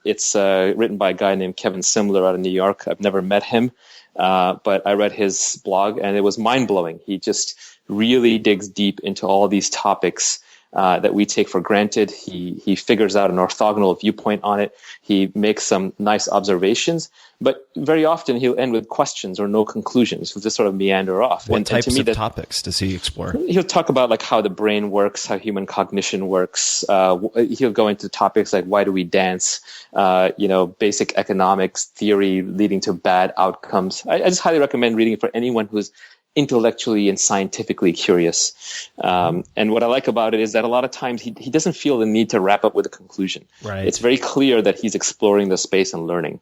It's written by a guy named Kevin Simler out of New York. I've never met him, but I read his blog and it was mind-blowing. He just really digs deep into all these topics that we take for granted. He figures out an orthogonal viewpoint on it. He makes some nice observations, but very often he'll end with questions or no conclusions. He'll just sort of meander off. What types of topics does he explore? He'll talk about like how the brain works, how human cognition works. He'll go into topics like why do we dance? Basic economics theory leading to bad outcomes. I just highly recommend reading it for anyone who's intellectually and scientifically curious. And what I like about it is that a lot of times he doesn't feel the need to wrap up with a conclusion. Right. It's very clear that he's exploring the space and learning.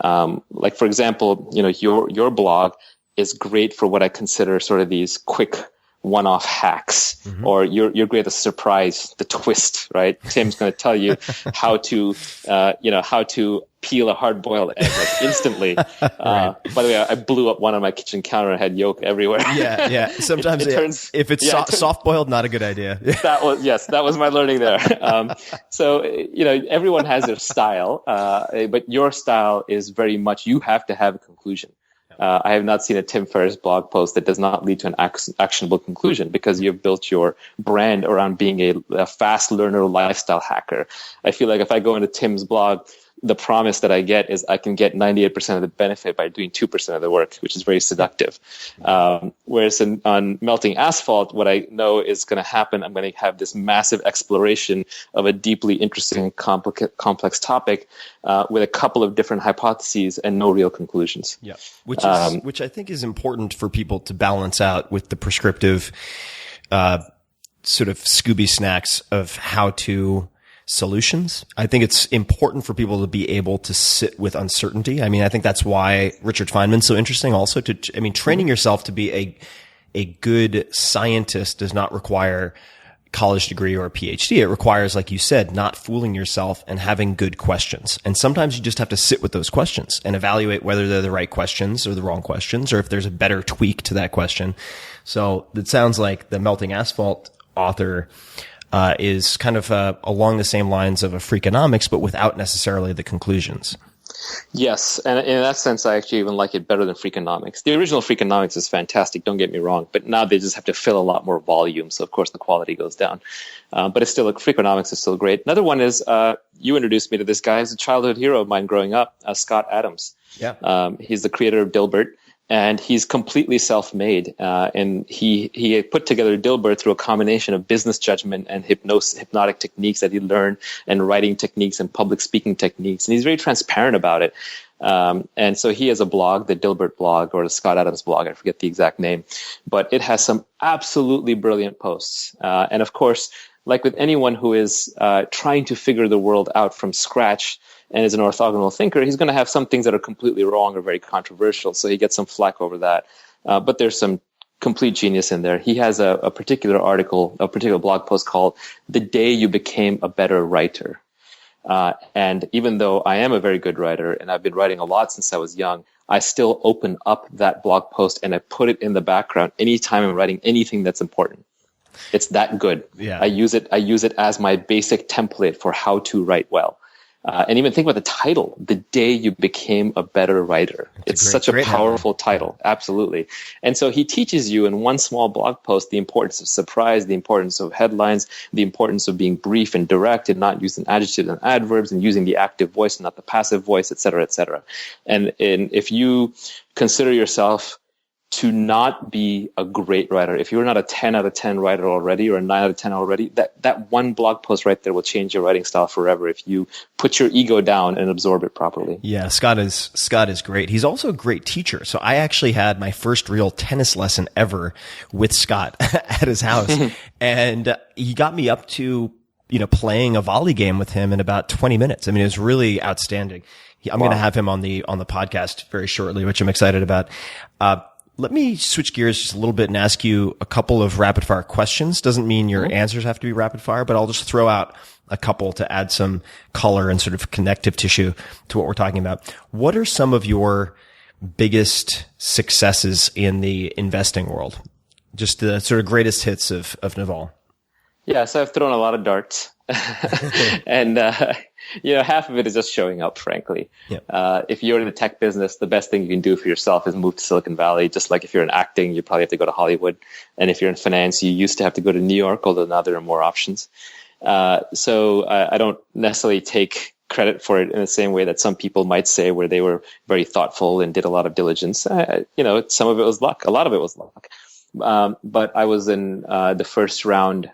Like for example, your blog is great for what I consider sort of these quick one-off hacks, or you're great at the surprise, the twist, right? Tim's going to tell you how to peel a hard-boiled egg like instantly. Right. By the way, I blew up one on my kitchen counter and had yolk everywhere. Yeah. Sometimes if it's soft-boiled, not a good idea. That was my learning there. So everyone has their style, but your style is very much you have to have a conclusion. I have not seen a Tim Ferriss blog post that does not lead to an actionable conclusion because you've built your brand around being a fast learner lifestyle hacker. I feel like if I go into Tim's blog, the promise that I get is I can get 98% of the benefit by doing 2% of the work, which is very seductive. Whereas on melting asphalt, what I know is going to happen, I'm going to have this massive exploration of a deeply interesting, complex topic with a couple of different hypotheses and no real conclusions. Yeah, which I think is important for people to balance out with the prescriptive sort of Scooby snacks of how-to solutions. I think it's important for people to be able to sit with uncertainty. I mean, I think that's why Richard Feynman's so interesting also training yourself to be a good scientist does not require college degree or a PhD. It requires, like you said, not fooling yourself and having good questions. And sometimes you just have to sit with those questions and evaluate whether they're the right questions or the wrong questions, or if there's a better tweak to that question. So it sounds like the melting asphalt author is kind of along the same lines of a Freakonomics, but without necessarily the conclusions. Yes, and in that sense, I actually even like it better than Freakonomics. The original Freakonomics is fantastic, don't get me wrong, but now they just have to fill a lot more volume, so of course the quality goes down. But it's still, Freakonomics is still great. Another one is, you introduced me to this guy. He's a childhood hero of mine growing up, Scott Adams. Yeah. He's the creator of Dilbert. And he's completely self-made. And he put together Dilbert through a combination of business judgment and hypnotic techniques that he learned, and writing techniques and public speaking techniques. And he's very transparent about it. And so he has a blog, the Dilbert blog, or the Scott Adams blog. I forget the exact name, but it has some absolutely brilliant posts. And of course, like with anyone who is trying to figure the world out from scratch, and is an orthogonal thinker, he's going to have some things that are completely wrong or very controversial. So he gets some flack over that. But there's some complete genius in there. He has a particular article, a particular blog post called "The Day You Became a Better Writer." And even though I am a very good writer and I've been writing a lot since I was young, I still open up that blog post and I put it in the background anytime I'm writing anything that's important. It's that good. Yeah. I use it as my basic template for how to write well. And even think about the title, "The Day You Became a Better Writer." It's such a powerful title. Absolutely. And so he teaches you in one small blog post the importance of surprise, the importance of headlines, the importance of being brief and direct and not using adjectives and adverbs, and using the active voice and not the passive voice, et cetera, et cetera. And if you consider yourself to not be a great writer, if you're not a 10 out of 10 writer already, or a 9 out of 10 already, that one blog post right there will change your writing style forever if you put your ego down and absorb it properly. Yeah, Scott is great. He's also a great teacher. So I actually had my first real tennis lesson ever with Scott at his house. And he got me up to, playing a volley game with him in about 20 minutes. I mean, it was really outstanding. I'm going to have him on the podcast very shortly, which I'm excited about. Let me switch gears just a little bit and ask you a couple of rapid fire questions. Doesn't mean your answers have to be rapid fire, but I'll just throw out a couple to add some color and sort of connective tissue to what we're talking about. What are some of your biggest successes in the investing world? Just the sort of greatest hits of Naval. Yeah, so I've thrown a lot of darts. And, half of it is just showing up, frankly. Yep. If you're in the tech business, the best thing you can do for yourself is move to Silicon Valley. Just like if you're in acting, you probably have to go to Hollywood. And if you're in finance, you used to have to go to New York, although now there are more options. So I don't necessarily take credit for it in the same way that some people might say, where they were very thoughtful and did a lot of diligence. Some of it was luck. A lot of it was luck. But I was in the first round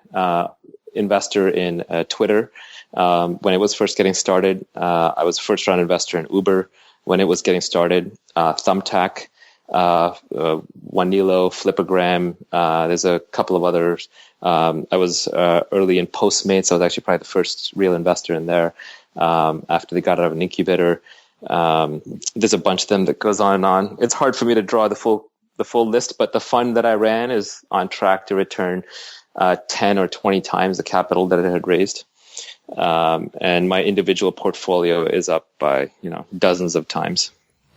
investor in Twitter when it was first getting started. I was a first round investor in Uber when it was getting started. Thumbtack, Wanilo, Flipagram. There's a couple of others. I was early in Postmates. I was actually probably the first real investor in there after they got out of an incubator. There's a bunch of them that goes on and on. It's hard for me to draw the full list, but the fund that I ran is on track to return 10 or 20 times the capital that it had raised. And my individual portfolio is up by, dozens of times.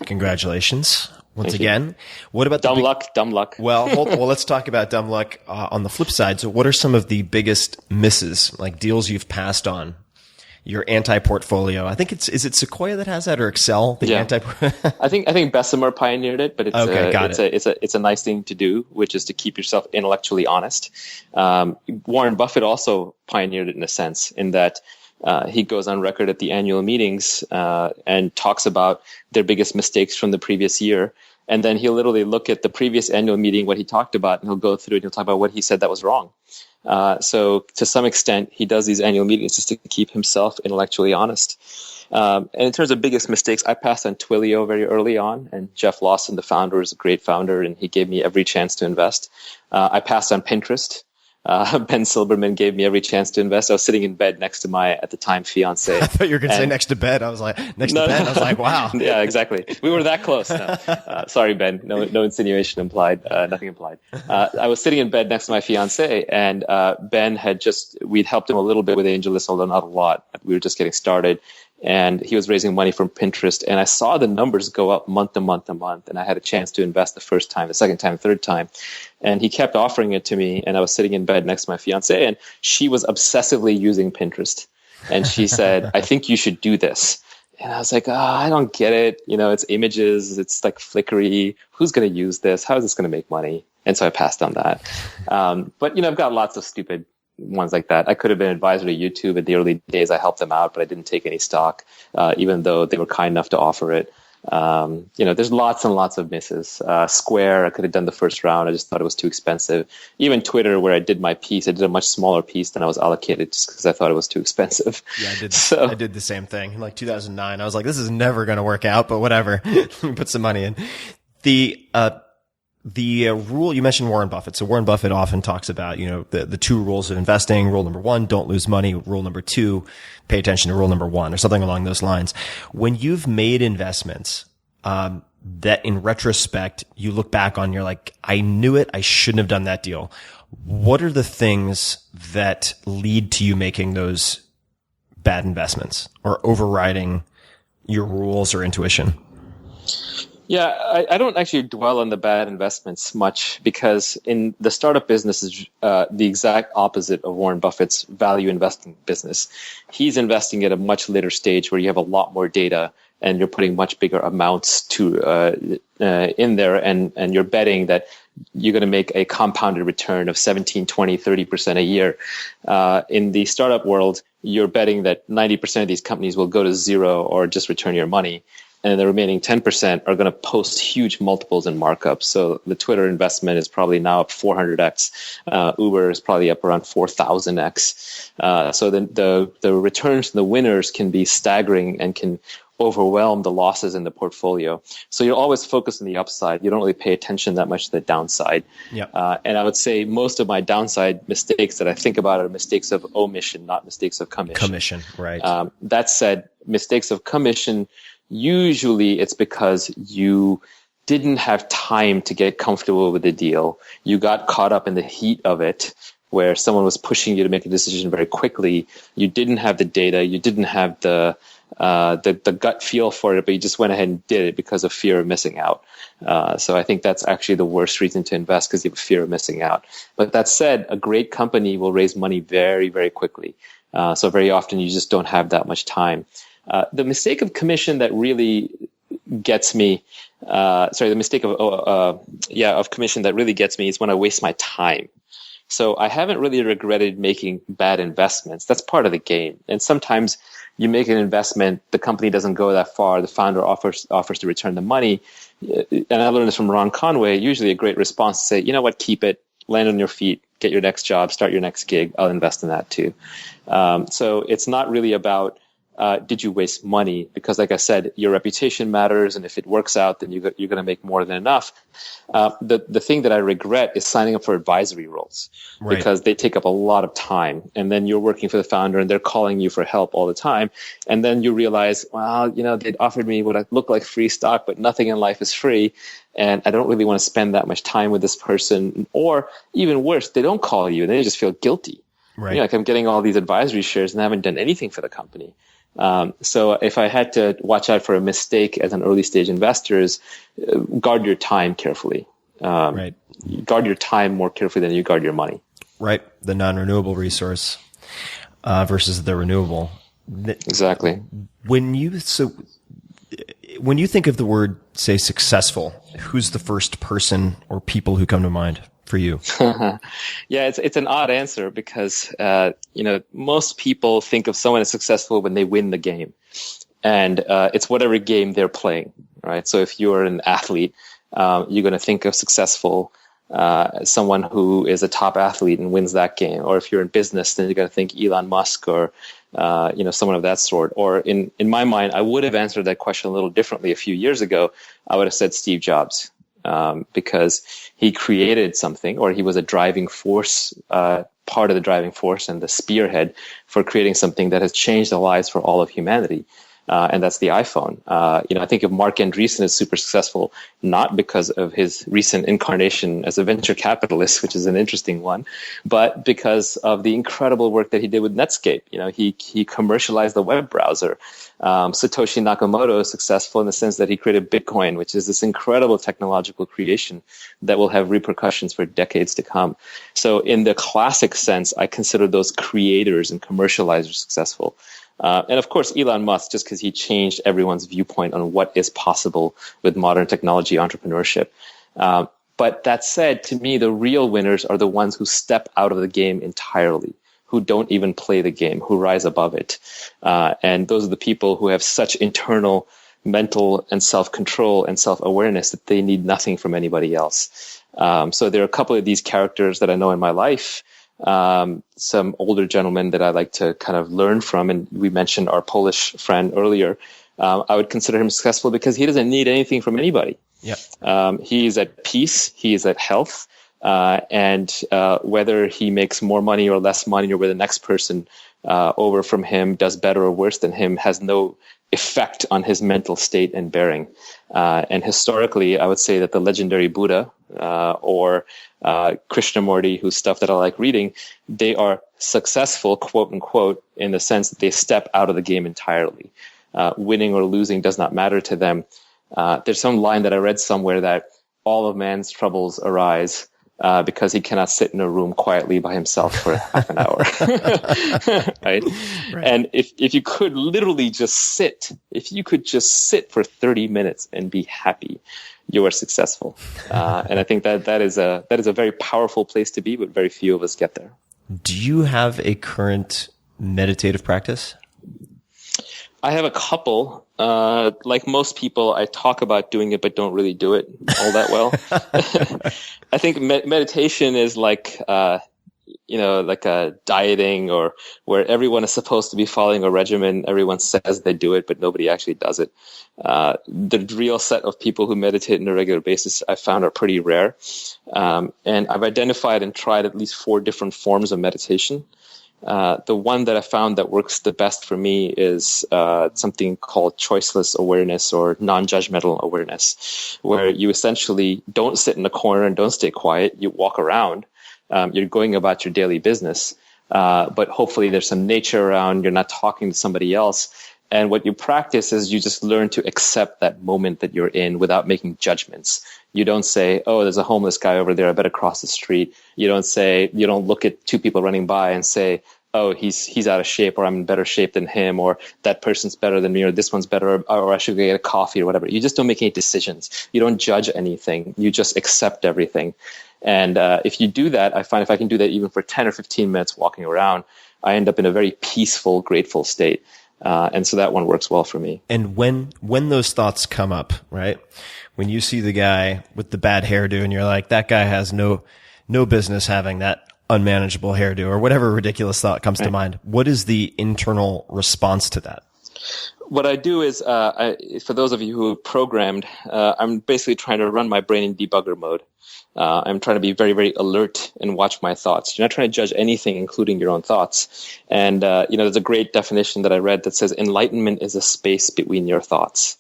Congratulations. Once again, what about dumb luck? Well, let's talk about dumb luck on the flip side. So what are some of the biggest misses, like deals you've passed on? Your anti-portfolio. I think is it Sequoia that has that, or Excel? I think Bessemer pioneered it, but it's a nice thing to do, which is to keep yourself intellectually honest. Warren Buffett also pioneered it in a sense, in that he goes on record at the annual meetings and talks about their biggest mistakes from the previous year. And then he'll literally look at the previous annual meeting, what he talked about, and he'll go through and he'll talk about what he said that was wrong. So to some extent, he does these annual meetings just to keep himself intellectually honest. And in terms of biggest mistakes, I passed on Twilio very early on, and Jeff Lawson, the founder, is a great founder, and he gave me every chance to invest. I passed on Pinterest. Ben Silberman gave me every chance to invest. I was sitting in bed next to my, at the time, fiance. I thought you were going to say next to bed. I was like, next to bed. I was like, wow. Yeah, exactly. We were that close. No. Sorry, Ben. No insinuation implied. Nothing implied. I was sitting in bed next to my fiance, and Ben we'd helped him a little bit with AngelList, although not a lot. We were just getting started. And he was raising money from Pinterest, and I saw the numbers go up month to month to month, and I had a chance to invest the first time, the second time, third time. And he kept offering it to me, and I was sitting in bed next to my fiance, and she was obsessively using Pinterest. And she said, I think you should do this. And I was like, I don't get it. It's images, it's like flickery. Who's going to use this? How is this going to make money? And so I passed on that. But I've got lots of stupid ones like that. I could have been an advisor to YouTube in the early days. I helped them out, but I didn't take any stock, even though they were kind enough to offer it. There's lots and lots of misses. Square, I could have done the first round. I just thought it was too expensive. Even Twitter, where I did my piece, I did a much smaller piece than I was allocated just because I thought it was too expensive. Yeah, I did the same thing. In like 2009, I was like, this is never going to work out, but whatever. Put some money in. The rule, you mentioned Warren Buffett. So Warren Buffett often talks about, the two rules of investing. Rule number 1, don't lose money. Rule number 2, pay attention to rule number 1, or something along those lines. When you've made investments, that in retrospect, you look back on, you're like, I knew it. I shouldn't have done that deal. What are the things that lead to you making those bad investments or overriding your rules or intuition? Yeah, I don't actually dwell on the bad investments much because in the startup business is the exact opposite of Warren Buffett's value investing business. He's investing at a much later stage where you have a lot more data and you're putting much bigger amounts in there and you're betting that you're going to make a compounded return of 17, 20, 30% a year. In the startup world, you're betting that 90% of these companies will go to zero or just return your money. And the remaining 10% are going to post huge multiples and markups. So the Twitter investment is probably now up 400x. Uber is probably up around 4,000x. So the returns to the winners can be staggering and can overwhelm the losses in the portfolio. So you're always focused on the upside. You don't really pay attention that much to the downside. Yep. And I would say most of my downside mistakes that I think about are mistakes of omission, not mistakes of commission. Commission, right. That said, mistakes of commission, usually it's because you didn't have time to get comfortable with the deal. You got caught up in the heat of it where someone was pushing you to make a decision very quickly. You didn't have the data. You didn't have the gut feel for it, but you just went ahead and did it because of fear of missing out. So I think that's actually the worst reason to invest because you have a fear of missing out. But that said, a great company will raise money very, very quickly. So very often you just don't have that much time. The mistake of commission that really gets me, the mistake of commission that really gets me is when I waste my time. So I haven't really regretted making bad investments. That's part of the game. And sometimes you make an investment, the company doesn't go that far, the founder offers to return the money. And I learned this from Ron Conway, usually a great response to say, you know what, keep it, land on your feet, get your next job, start your next gig, I'll invest in that too. So it's not really about did you waste money? Because like I said, your reputation matters. And if it works out, then you're going to make more than enough. The thing that I regret is signing up for advisory roles because they take up a lot of time. And then you're working for the founder and they're calling you for help all the time. And then you realize, well, they'd offered me what looked like free stock, but nothing in life is free. And I don't really want to spend that much time with this person. Or even worse, they don't call you and they just feel guilty. Right. Like I'm getting all these advisory shares and I haven't done anything for the company. So if I had to watch out for a mistake as an early stage investor, guard your time carefully. Guard your time more carefully than you guard your money. Right. The non-renewable resource, versus the renewable. Exactly. When you think of the word, say, successful, who's the first person or people who come to mind for you? Yeah, it's an odd answer because, most people think of someone as successful when they win the game. And it's whatever game they're playing, right? So if you're an athlete, you're going to think of successful as someone who is a top athlete and wins that game. Or if you're in business, then you're going to think Elon Musk or someone of that sort. Or in my mind, I would have answered that question a little differently a few years ago. I would have said Steve Jobs, because he created something, or he was a driving force, part of the driving force and the spearhead for creating something that has changed the lives for all of humanity. And that's the iPhone. I think of Mark Andreessen as super successful, not because of his recent incarnation as a venture capitalist, which is an interesting one, but because of the incredible work that he did with Netscape. He commercialized the web browser. Satoshi Nakamoto is successful in the sense that he created Bitcoin, which is this incredible technological creation that will have repercussions for decades to come. So in the classic sense, I consider those creators and commercializers successful. And of course, Elon Musk, just because he changed everyone's viewpoint on what is possible with modern technology entrepreneurship. But that said, to me, the real winners are the ones who step out of the game entirely, who don't even play the game, who rise above it. And those are the people who have such internal mental and self-control and self-awareness that they need nothing from anybody else. So there are a couple of these characters that I know in my life. Some older gentlemen that I like to kind of learn from, and we mentioned our Polish friend earlier. I would consider him successful because he doesn't need anything from anybody. Yeah. He is at peace. He is at health. And whether he makes more money or less money, or whether the next person over from him does better or worse than him, has no effect on his mental state and bearing. And historically, I would say that the legendary Buddha or Krishnamurti, whose stuff that I like reading, they are successful, quote unquote, in the sense that they step out of the game entirely. Winning or losing does not matter to them. There's some line that I read somewhere that all of man's troubles arise because he cannot sit in a room quietly by himself for half an hour. Right? And if you could literally just sit, if you could just sit for 30 minutes and be happy, you are successful. And I think that is a very powerful place to be, but very few of us get there. Do you have a current meditative practice? I have a couple. Like most people, I talk about doing it, but don't really do it all that well. I think meditation is like a dieting, or where everyone is supposed to be following a regimen. Everyone says they do it, but nobody actually does it. The real set of people who meditate on a regular basis, I found, are pretty rare. And I've identified and tried at least 4 different forms of meditation. The one that I found that works the best for me is something called choiceless awareness, or non-judgmental awareness, where you essentially don't sit in a corner and don't stay quiet. You walk around. You're going about your daily business, but hopefully there's some nature around. You're not talking to somebody else. And what you practice is you just learn to accept that moment that you're in without making judgments. You don't say, oh, there's a homeless guy over there, I better cross the street. You don't look at 2 people running by and say, oh, he's out of shape, or I'm in better shape than him, or that person's better than me, or this one's better, or I should go get a coffee or whatever. You just don't make any decisions. You don't judge anything. You just accept everything. And if you do that, I find if I can do that even for 10 or 15 minutes walking around, I end up in a very peaceful, grateful state. And so that one works well for me. And when those thoughts come up, right? When you see the guy with the bad hairdo and you're like, that guy has no business having that unmanageable hairdo, or whatever ridiculous thought comes to mind, what is the internal response to that? What I do is, for those of you who have programmed, I'm basically trying to run my brain in debugger mode. I'm trying to be very, very alert and watch my thoughts. You're not trying to judge anything, including your own thoughts. And, there's a great definition that I read that says enlightenment is a space between your thoughts.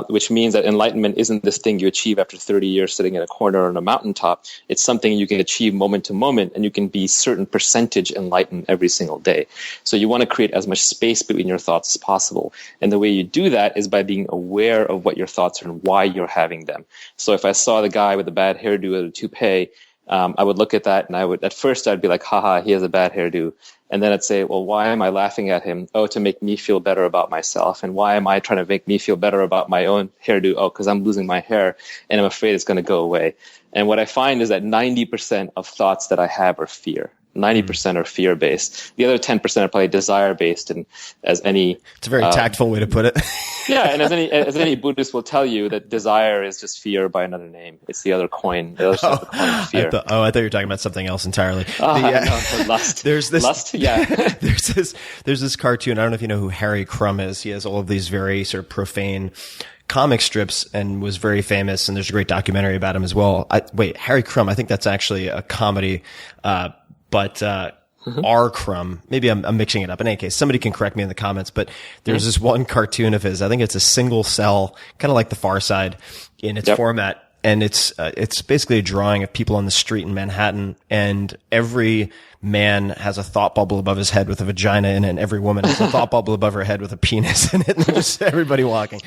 Which means that enlightenment isn't this thing you achieve after 30 years sitting in a corner on a mountaintop. It's something you can achieve moment to moment, and you can be certain percentage enlightened every single day. So you want to create as much space between your thoughts as possible. And the way you do that is by being aware of what your thoughts are and why you're having them. So if I saw the guy with the bad hairdo or the toupee, I would look at that and I'd be like, haha, he has a bad hairdo. And then I'd say, well, why am I laughing at him? Oh, to make me feel better about myself. And why am I trying to make me feel better about my own hairdo? Oh, because I'm losing my hair and I'm afraid it's going to go away. And what I find is that 90% of thoughts that I have are fear. 90% are fear-based. The other 10% are probably desire-based. And as any... It's a very tactful way to put it. Yeah, and as any Buddhist will tell you, that desire is just fear by another name. It's the other coin. The other side of the coin of fear. I thought you were talking about something else entirely. No, lust. There's this, lust, yeah. there's this cartoon. I don't know if you know who Harry Crumb is. He has all of these very sort of profane comic strips and was very famous. And there's a great documentary about him as well. Harry Crumb, I think that's actually a comedy. But R. Crumb, maybe I'm mixing it up. In any case, somebody can correct me in the comments, but there's this one cartoon of his. I think it's a single cell, kind of like the Far Side in its format. And it's basically a drawing of people on the street in Manhattan, and every man has a thought bubble above his head with a vagina in it, and every woman has a thought bubble above her head with a penis in it, and just everybody walking.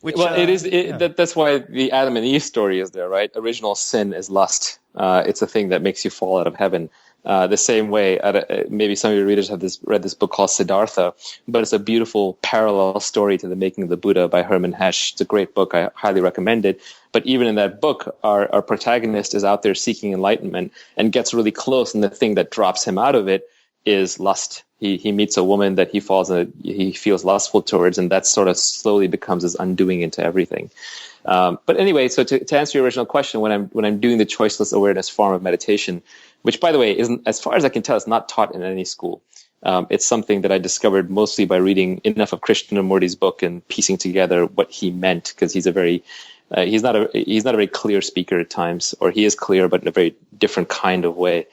Which, that's why the Adam and Eve story is there, right? Original sin is lust. It's a thing that makes you fall out of heaven. The same way, maybe some of your readers have read this book called Siddhartha, but it's a beautiful parallel story to The Making of the Buddha by Hermann Hesse. It's a great book. I highly recommend it. But even in that book, our protagonist is out there seeking enlightenment and gets really close, and the thing that drops him out of it is lust. He meets a woman that he feels lustful towards, and that sort of slowly becomes his undoing into everything. But anyway, so to answer your original question, when I'm doing the choiceless awareness form of meditation, which, by the way, isn't, as far as I can tell, it's not taught in any school. It's something that I discovered mostly by reading enough of Krishnamurti's book and piecing together what he meant, because he's not a very clear speaker at times, or he is clear, but in a very different kind of way.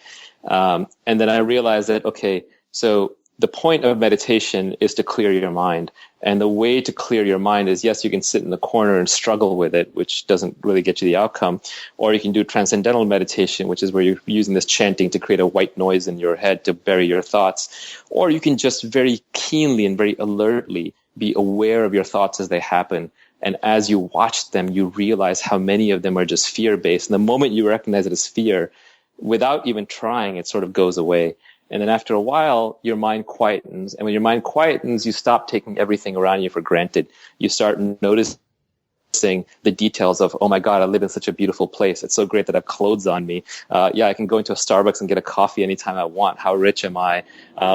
And then I realized that, okay, so the point of meditation is to clear your mind. And the way to clear your mind is, yes, you can sit in the corner and struggle with it, which doesn't really get you the outcome. Or you can do transcendental meditation, which is where you're using this chanting to create a white noise in your head to bury your thoughts. Or you can just very keenly and very alertly be aware of your thoughts as they happen. And as you watch them, you realize how many of them are just fear-based. And the moment you recognize it as fear, without even trying, it sort of goes away. And then after a while, your mind quietens. And when your mind quietens, you stop taking everything around you for granted. You start noticing the details of, oh my God, I live in such a beautiful place. It's so great that I have clothes on me. I can go into a Starbucks and get a coffee anytime I want. How rich am I?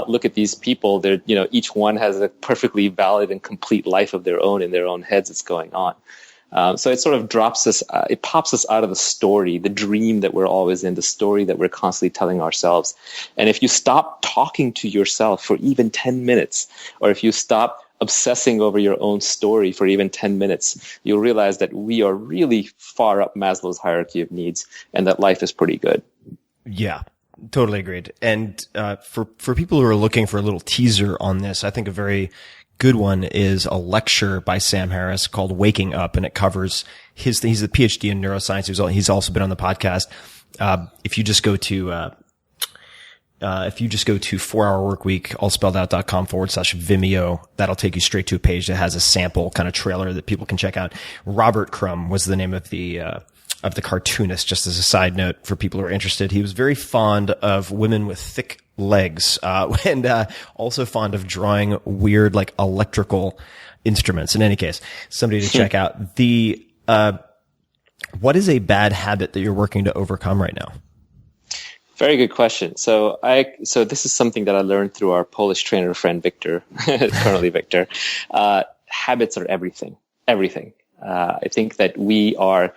Look at these people. They're, each one has a perfectly valid and complete life of their own in their own heads that's going on. So it sort of drops us, it pops us out of the story, the dream that we're always in, the story that we're constantly telling ourselves. And if you stop talking to yourself for even 10 minutes, or if you stop obsessing over your own story for even 10 minutes, you'll realize that we are really far up Maslow's hierarchy of needs, and that life is pretty good. Yeah. Totally agreed. And for people who are looking for a little teaser on this, I think a very good one is a lecture by Sam Harris called Waking Up, and it covers he's a PhD in neuroscience. He's also been on the podcast. If you just go to 4hourworkweek, all spelled out.com/Vimeo, that'll take you straight to a page that has a sample kind of trailer that people can check out. Robert Crumb was the name of the cartoonist, just as a side note for people who are interested. He was very fond of women with thick legs, and also fond of drawing weird, like, electrical instruments. In any case, somebody to check out. What is a bad habit that you're working to overcome right now? Very good question. So this is something that I learned through our Polish trainer friend, Victor, currently Victor. Habits are everything. Everything. I think that we are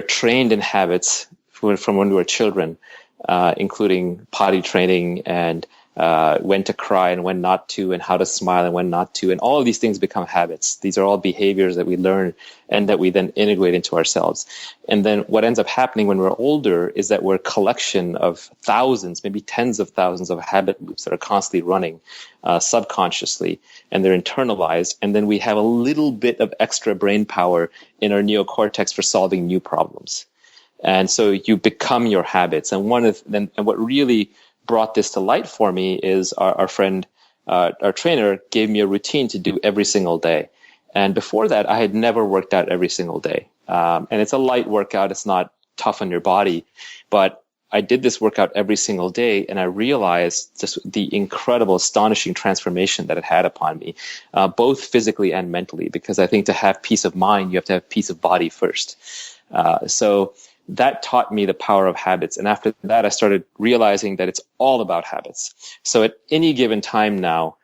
trained in habits from when we were children, including potty training and when to cry and when not to, and how to smile and when not to. And all of these things become habits. These are all behaviors that we learn and that we then integrate into ourselves. And then what ends up happening when we're older is that we're a collection of thousands, maybe tens of thousands of habit loops that are constantly running subconsciously, and they're internalized. And then we have a little bit of extra brain power in our neocortex for solving new problems. And so you become your habits. And what really brought this to light for me is our friend, our trainer gave me a routine to do every single day. And before that, I had never worked out every single day. And it's a light workout. It's not tough on your body, but I did this workout every single day, and I realized just the incredible, astonishing transformation that it had upon me, both physically and mentally, because I think to have peace of mind, you have to have peace of body first. So that taught me the power of habits. And after that, I started realizing that it's all about habits. So at any given time now,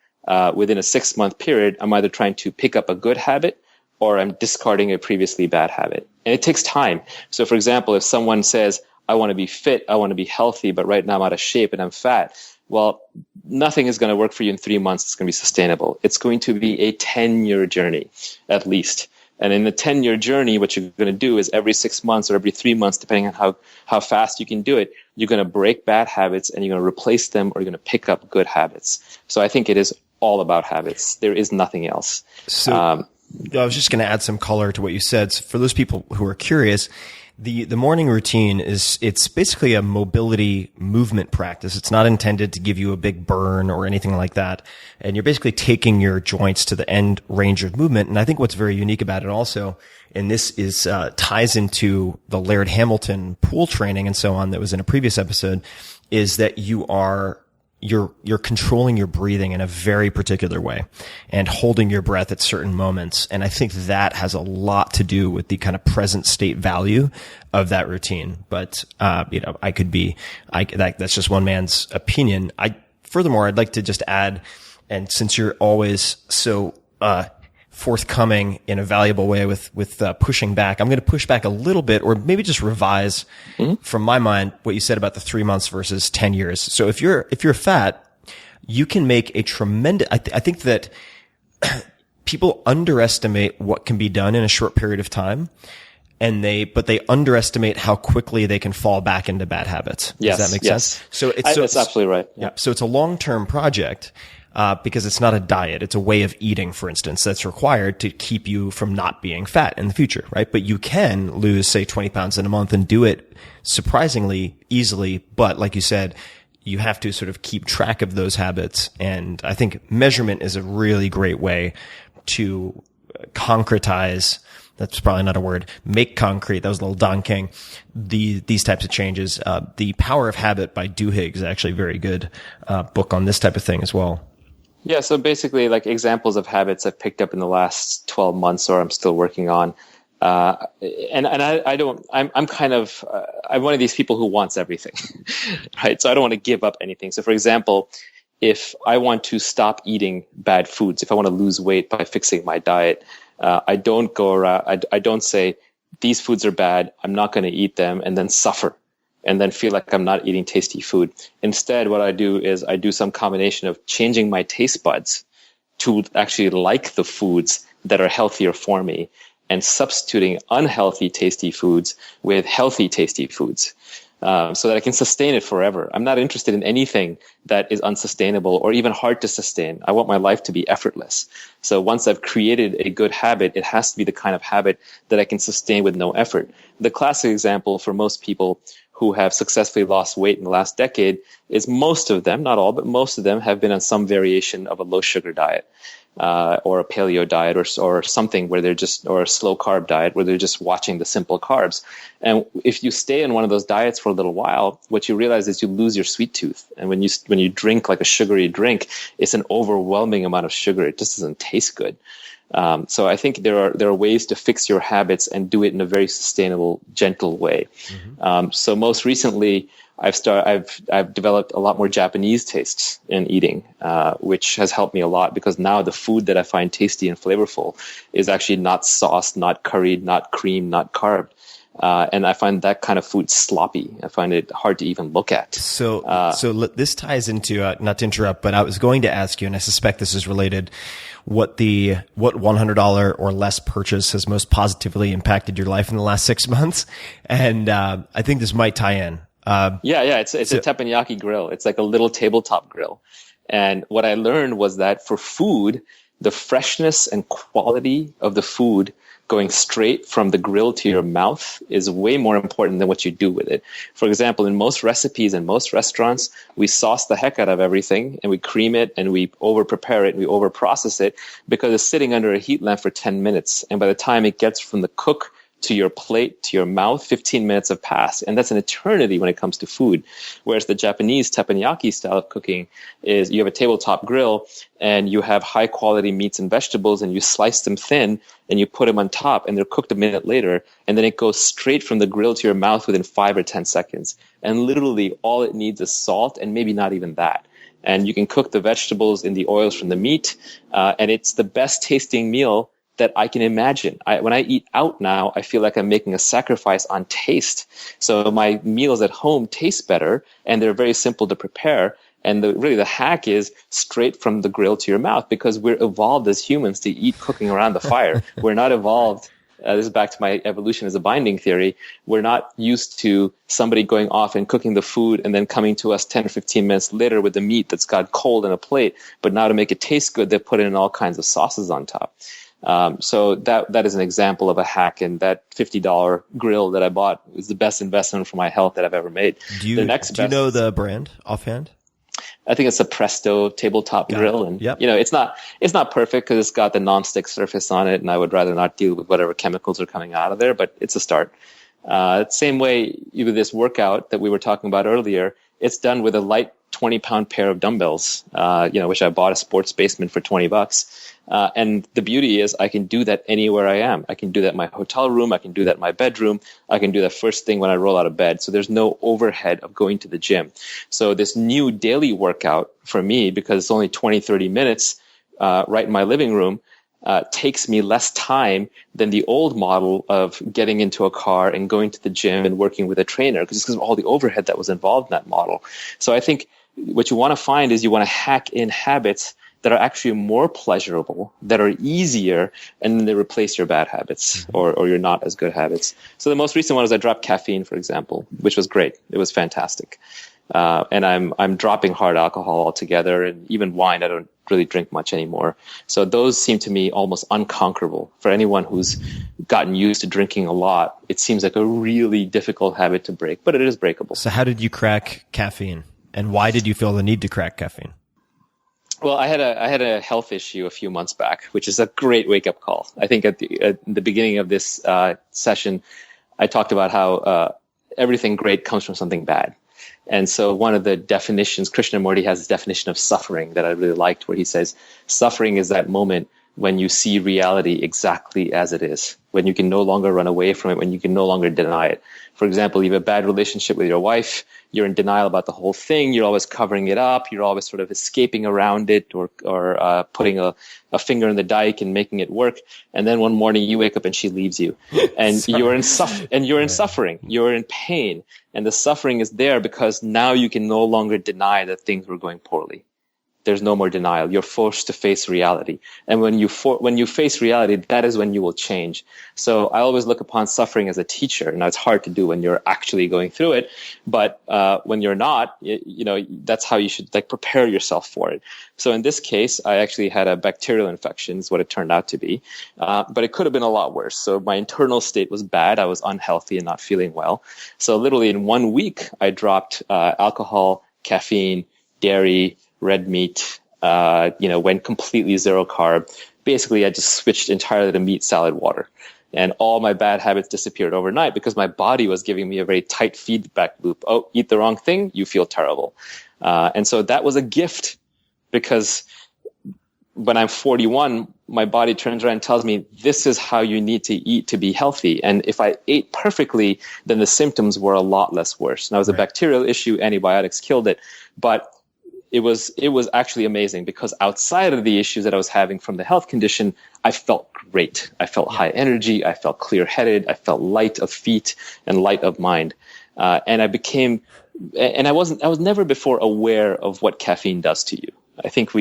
within a 6-month period, I'm either trying to pick up a good habit or I'm discarding a previously bad habit. And it takes time. So for example, if someone says, I want to be fit, I want to be healthy, but right now I'm out of shape and I'm fat. Well, nothing is going to work for you in 3 months. It's going to be sustainable. It's going to be a 10-year journey, at least. And in the 10-year journey, what you're going to do is every 6 months or every 3 months, depending on how fast you can do it, you're going to break bad habits and you're going to replace them, or you're going to pick up good habits. So I think it is all about habits. There is nothing else. So I was just going to add some color to what you said. So for those people who are curious, the morning routine it's basically a mobility movement practice. It's not intended to give you a big burn or anything like that. And you're basically taking your joints to the end range of movement. And I think what's very unique about it also, and this is ties into the Laird Hamilton pool training and so on that was in a previous episode, is that you're controlling your breathing in a very particular way and holding your breath at certain moments. And I think that has a lot to do with the kind of present state value of that routine. But, that's just one man's opinion. Furthermore, I'd like to just add, and since you're always so, forthcoming in a valuable way with pushing back, I'm going to push back a little bit, or maybe just revise from my mind what you said about the 3 months versus 10 years. So if you're fat, you can make a tremendous, I think that people underestimate what can be done in a short period of time. But they underestimate how quickly they can fall back into bad habits. Yes, Does that make sense? That's absolutely right. Yeah. So it's a long-term project. Because it's not a diet. It's a way of eating, for instance, that's required to keep you from not being fat in the future, right? But you can lose, say, 20 pounds in a month and do it surprisingly easily. But like you said, you have to sort of keep track of those habits. And I think measurement is a really great way to concretize. That's probably not a word. Make concrete. That was a little Don King. These types of changes. The Power of Habit by Duhigg is actually a very good book on this type of thing as well. Yeah, so basically, like examples of habits I've picked up in the last 12 months, or I'm still working on. I'm one of these people who wants everything, right? So I don't want to give up anything. So for example, if I want to stop eating bad foods, if I want to lose weight by fixing my diet, I don't go around, I don't say these foods are bad, I'm not going to eat them, and then suffer and then feel like I'm not eating tasty food. Instead, what I do is I do some combination of changing my taste buds to actually like the foods that are healthier for me, and substituting unhealthy tasty foods with healthy tasty foods. So that I can sustain it forever. I'm not interested in anything that is unsustainable or even hard to sustain. I want my life to be effortless. So once I've created a good habit, it has to be the kind of habit that I can sustain with no effort. The classic example for most people who have successfully lost weight in the last decade is most of them, not all, but most of them have been on some variation of a low sugar diet. Or a paleo diet, or something where they're just, or a slow carb diet where they're just watching the simple carbs. And if you stay in one of those diets for a little while, what you realize is you lose your sweet tooth. And when you drink like a sugary drink, it's an overwhelming amount of sugar. It just doesn't taste good. So I think there are ways to fix your habits and do it in a very sustainable, gentle way. Mm-hmm. So most recently, I've developed a lot more Japanese tastes in eating, which has helped me a lot, because now the food that I find tasty and flavorful is actually not sauced, not curried, not creamed, not carved. And I find that kind of food sloppy. I find it hard to even look at. So this ties into, not to interrupt, but I was going to ask you, and I suspect this is related, what $100 or less purchase has most positively impacted your life in the last 6 months. And, I think this might tie in. It's a teppanyaki grill. It's like a little tabletop grill. And what I learned was that for food, the freshness and quality of the food going straight from the grill to your mouth is way more important than what you do with it. For example, in most recipes and most restaurants, we sauce the heck out of everything, and we cream it, and we over prepare it, and we over process it, because it's sitting under a heat lamp for 10 minutes. And by the time it gets from the cook to your plate, to your mouth, 15 minutes have passed. And that's an eternity when it comes to food. Whereas the Japanese teppanyaki style of cooking is you have a tabletop grill and you have high quality meats and vegetables and you slice them thin and you put them on top and they're cooked a minute later. And then it goes straight from the grill to your mouth within 5 or 10 seconds. And literally all it needs is salt and maybe not even that. And you can cook the vegetables in the oils from the meat. And it's the best tasting meal that I can imagine. When I eat out now, I feel like I'm making a sacrifice on taste. So my meals at home taste better and they're very simple to prepare. And really the hack is straight from the grill to your mouth because we're evolved as humans to eat cooking around the fire. We're not evolved. This is back to my evolution as a binding theory. We're not used to somebody going off and cooking the food and then coming to us 10 or 15 minutes later with the meat that's got cold in a plate. But now to make it taste good, they put in all kinds of sauces on top. So that is an example of a hack, and that $50 grill that I bought was the best investment for my health that I've ever made. Do you know the brand offhand? I think it's a Presto tabletop grill, and it's not perfect because it's got the non-stick surface on it, and I would rather not deal with whatever chemicals are coming out of there, but it's a start. Same way with this workout that we were talking about earlier, it's done with a light 20-pound pair of dumbbells, which I bought at Sports Basement for $20. And the beauty is I can do that anywhere I am. I can do that in my hotel room. I can do that in my bedroom. I can do that first thing when I roll out of bed. So there's no overhead of going to the gym. So this new daily workout for me, because it's only 20, 30 minutes, right in my living room, takes me less time than the old model of getting into a car and going to the gym and working with a trainer because of all the overhead that was involved in that model. So I think what you want to find is you want to hack in habits that are actually more pleasurable, that are easier, and then they replace your bad habits or your not as good habits. So the most recent one is I dropped caffeine, for example, which was great. It was fantastic. And I'm dropping hard alcohol altogether, and even wine I don't really drink much anymore. So those seem to me almost unconquerable. For anyone who's gotten used to drinking a lot, it seems like a really difficult habit to break, but it is breakable. So how did you crack caffeine? And why did you feel the need to crack caffeine? Well, I had a health issue a few months back, which is a great wake-up call. I think at the beginning of this session, I talked about how everything great comes from something bad. And so one of the definitions, Krishnamurti has this definition of suffering that I really liked, where he says, suffering is that moment when you see reality exactly as it is, when you can no longer run away from it, when you can no longer deny it. For example, you have a bad relationship with your wife, you're in denial about the whole thing, you're always covering it up, you're always sort of escaping around it or putting a finger in the dike and making it work. And then one morning you wake up and she leaves you. And you're in suffering, you're in pain. And the suffering is there because now you can no longer deny that things were going poorly. There's no more denial. You're forced to face reality. And when you face reality, that is when you will change. So I always look upon suffering as a teacher. Now, it's hard to do when you're actually going through it. But when you're not, that's how you should prepare yourself for it. So in this case, I actually had a bacterial infection is what it turned out to be. But it could have been a lot worse. So my internal state was bad. I was unhealthy and not feeling well. So literally in 1 week, I dropped alcohol, caffeine, dairy, red meat, went completely zero carb. Basically, I just switched entirely to meat, salad, water. And all my bad habits disappeared overnight because my body was giving me a very tight feedback loop. Oh, eat the wrong thing, you feel terrible. And so that was a gift because when I'm 41, my body turns around and tells me, this is how you need to eat to be healthy. And if I ate perfectly, then the symptoms were a lot less worse. Now, it was a bacterial issue. Antibiotics killed it. But it was actually amazing because outside of the issues that I was having from the health condition, I felt great. I felt high energy. I felt clear-headed. I felt light of feet and light of mind. And I was never before aware of what caffeine does to you. I think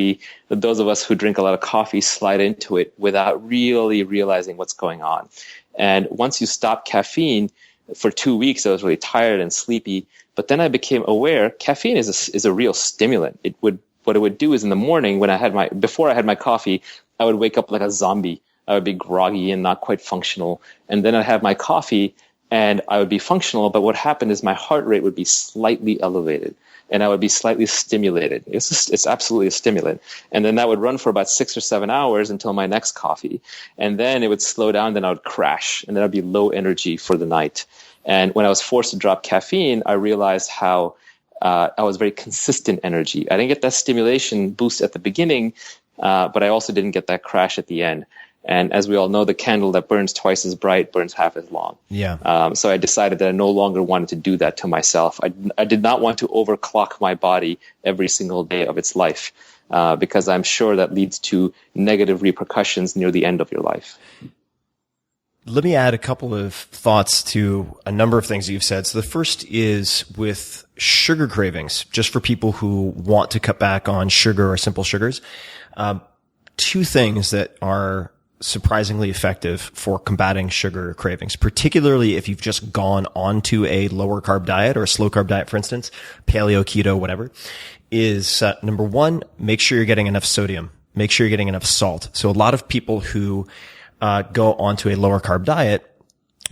those of us who drink a lot of coffee slide into it without really realizing what's going on. And once you stop caffeine, for 2 weeks, I was really tired and sleepy. But then I became aware caffeine is a real stimulant. What it would do is in the morning before I had my coffee, I would wake up like a zombie. I would be groggy and not quite functional. And then I'd have my coffee and I would be functional. But what happened is my heart rate would be slightly elevated, and I would be slightly stimulated. It's absolutely a stimulant. And then that would run for about 6 or 7 hours until my next coffee. And then it would slow down, then I would crash, and then I'd be low energy for the night. And when I was forced to drop caffeine, I realized how I was very consistent energy. I didn't get that stimulation boost at the beginning, but I also didn't get that crash at the end. And as we all know, the candle that burns twice as bright burns half as long. Yeah. So I decided that I no longer wanted to do that to myself. I did not want to overclock my body every single day of its life, because I'm sure that leads to negative repercussions near the end of your life. Let me add a couple of thoughts to a number of things that you've said. So the first is with sugar cravings, just for people who want to cut back on sugar or simple sugars. Two things that are surprisingly effective for combating sugar cravings, particularly if you've just gone onto a lower carb diet or a slow carb diet, for instance, paleo, keto, whatever, is number one, make sure you're getting enough sodium. Make sure you're getting enough salt. So a lot of people who go onto a lower carb diet,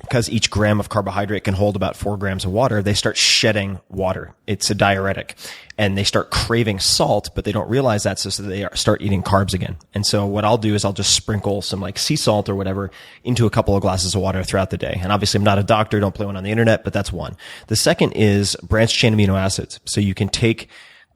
because each gram of carbohydrate can hold about 4 grams of water, they start shedding water. It's a diuretic. And they start craving salt, but they don't realize that, so they start eating carbs again. And so what I'll do is I'll just sprinkle some like sea salt or whatever into a couple of glasses of water throughout the day. And obviously I'm not a doctor, don't play one on the internet, but that's one. The second is branched chain amino acids. So you can take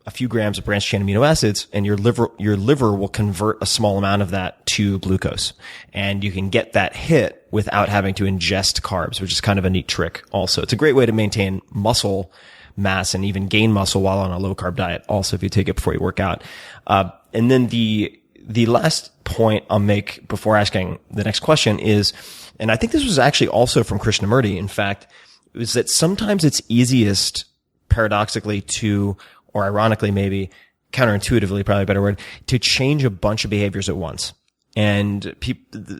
a few grams of branched chain amino acids, and your liver will convert a small amount of that to glucose. And you can get that hit without having to ingest carbs, which is kind of a neat trick also. It's a great way to maintain muscle mass and even gain muscle while on a low carb diet, also if you take it before you work out. And then the last point I'll make before asking the next question is, and I think this was actually also from Krishnamurti, in fact, is that sometimes it's easiest, paradoxically, or ironically maybe, counterintuitively, probably a better word, to change a bunch of behaviors at once. And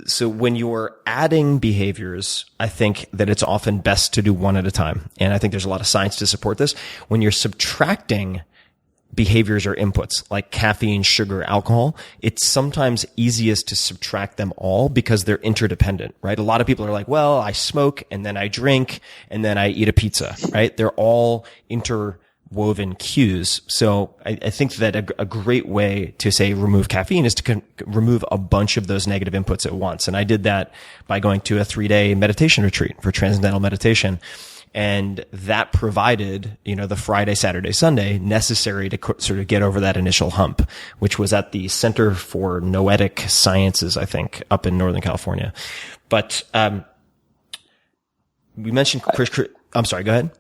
so when you're adding behaviors, I think that it's often best to do one at a time. And I think there's a lot of science to support this. When you're subtracting behaviors or inputs like caffeine, sugar, alcohol, it's sometimes easiest to subtract them all because they're interdependent, right? A lot of people are like, well, I smoke and then I drink and then I eat a pizza, right? They're all interwoven cues. So I think that a great way to say remove caffeine is to remove a bunch of those negative inputs at once. And I did that by going to a 3-day meditation retreat for transcendental meditation. And that provided, the Friday, Saturday, Sunday necessary to sort of get over that initial hump, which was at the Center for Noetic Sciences, I think, up in Northern California. But, we mentioned I'm sorry, go ahead.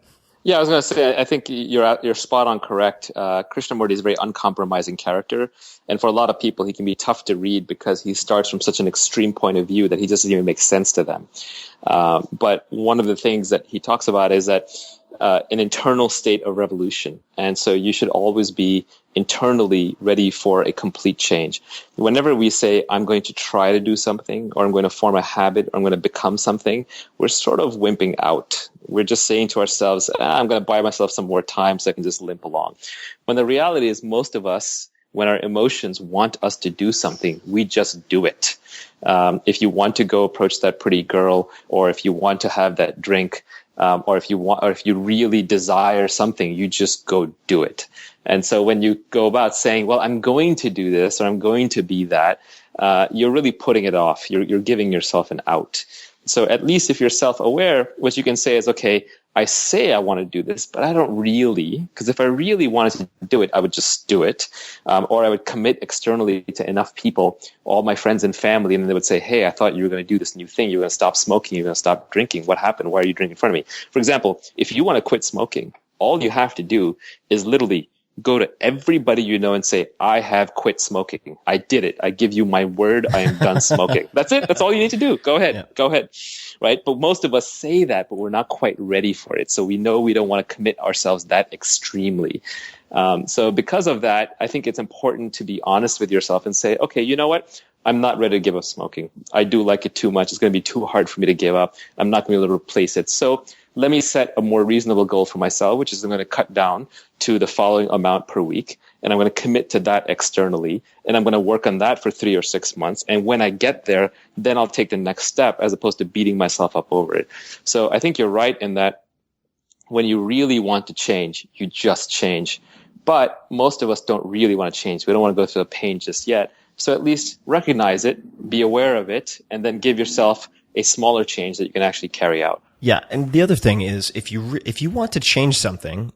Yeah, I was going to say, I think you're spot on correct. Krishnamurti is a very uncompromising character. And for a lot of people, he can be tough to read because he starts from such an extreme point of view that he doesn't even make sense to them. But one of the things that he talks about is that an internal state of revolution. And so you should always be internally ready for a complete change. Whenever we say, I'm going to try to do something, or I'm going to form a habit, or I'm going to become something, we're sort of wimping out. We're just saying to ourselves, I'm going to buy myself some more time so I can just limp along. When the reality is most of us, when our emotions want us to do something, we just do it. If you want to go approach that pretty girl, or if you want to have that drink, or if you really desire something, you just go do it. And so when you go about saying, well, I'm going to do this, or I'm going to be that, you're really putting it off. You're giving yourself an out. So at least if you're self-aware, what you can say is, okay, I say I want to do this, but I don't really, because if I really wanted to do it, I would just do it. Or I would commit externally to enough people, all my friends and family, and then they would say, hey, I thought you were going to do this new thing. You're going to stop smoking. You're going to stop drinking. What happened? Why are you drinking in front of me? For example, if you want to quit smoking, all you have to do is literally go to everybody you know and say, I have quit smoking. I did it. I give you my word. I am done smoking. That's it. That's all you need to do. Go ahead. Yeah. Go ahead. Right. But most of us say that, but we're not quite ready for it. So we know we don't want to commit ourselves that extremely. So because of that, I think it's important to be honest with yourself and say, okay, you know what? I'm not ready to give up smoking. I do like it too much. It's going to be too hard for me to give up. I'm not going to be able to replace it. So let me set a more reasonable goal for myself, which is I'm going to cut down to the following amount per week. And I'm going to commit to that externally. And I'm going to work on that for 3 or 6 months. And when I get there, then I'll take the next step as opposed to beating myself up over it. So I think you're right in that when you really want to change, you just change. But most of us don't really want to change. We don't want to go through the pain just yet. So at least recognize it, be aware of it, and then give yourself a smaller change that you can actually carry out. Yeah, and the other thing is if you want to change something,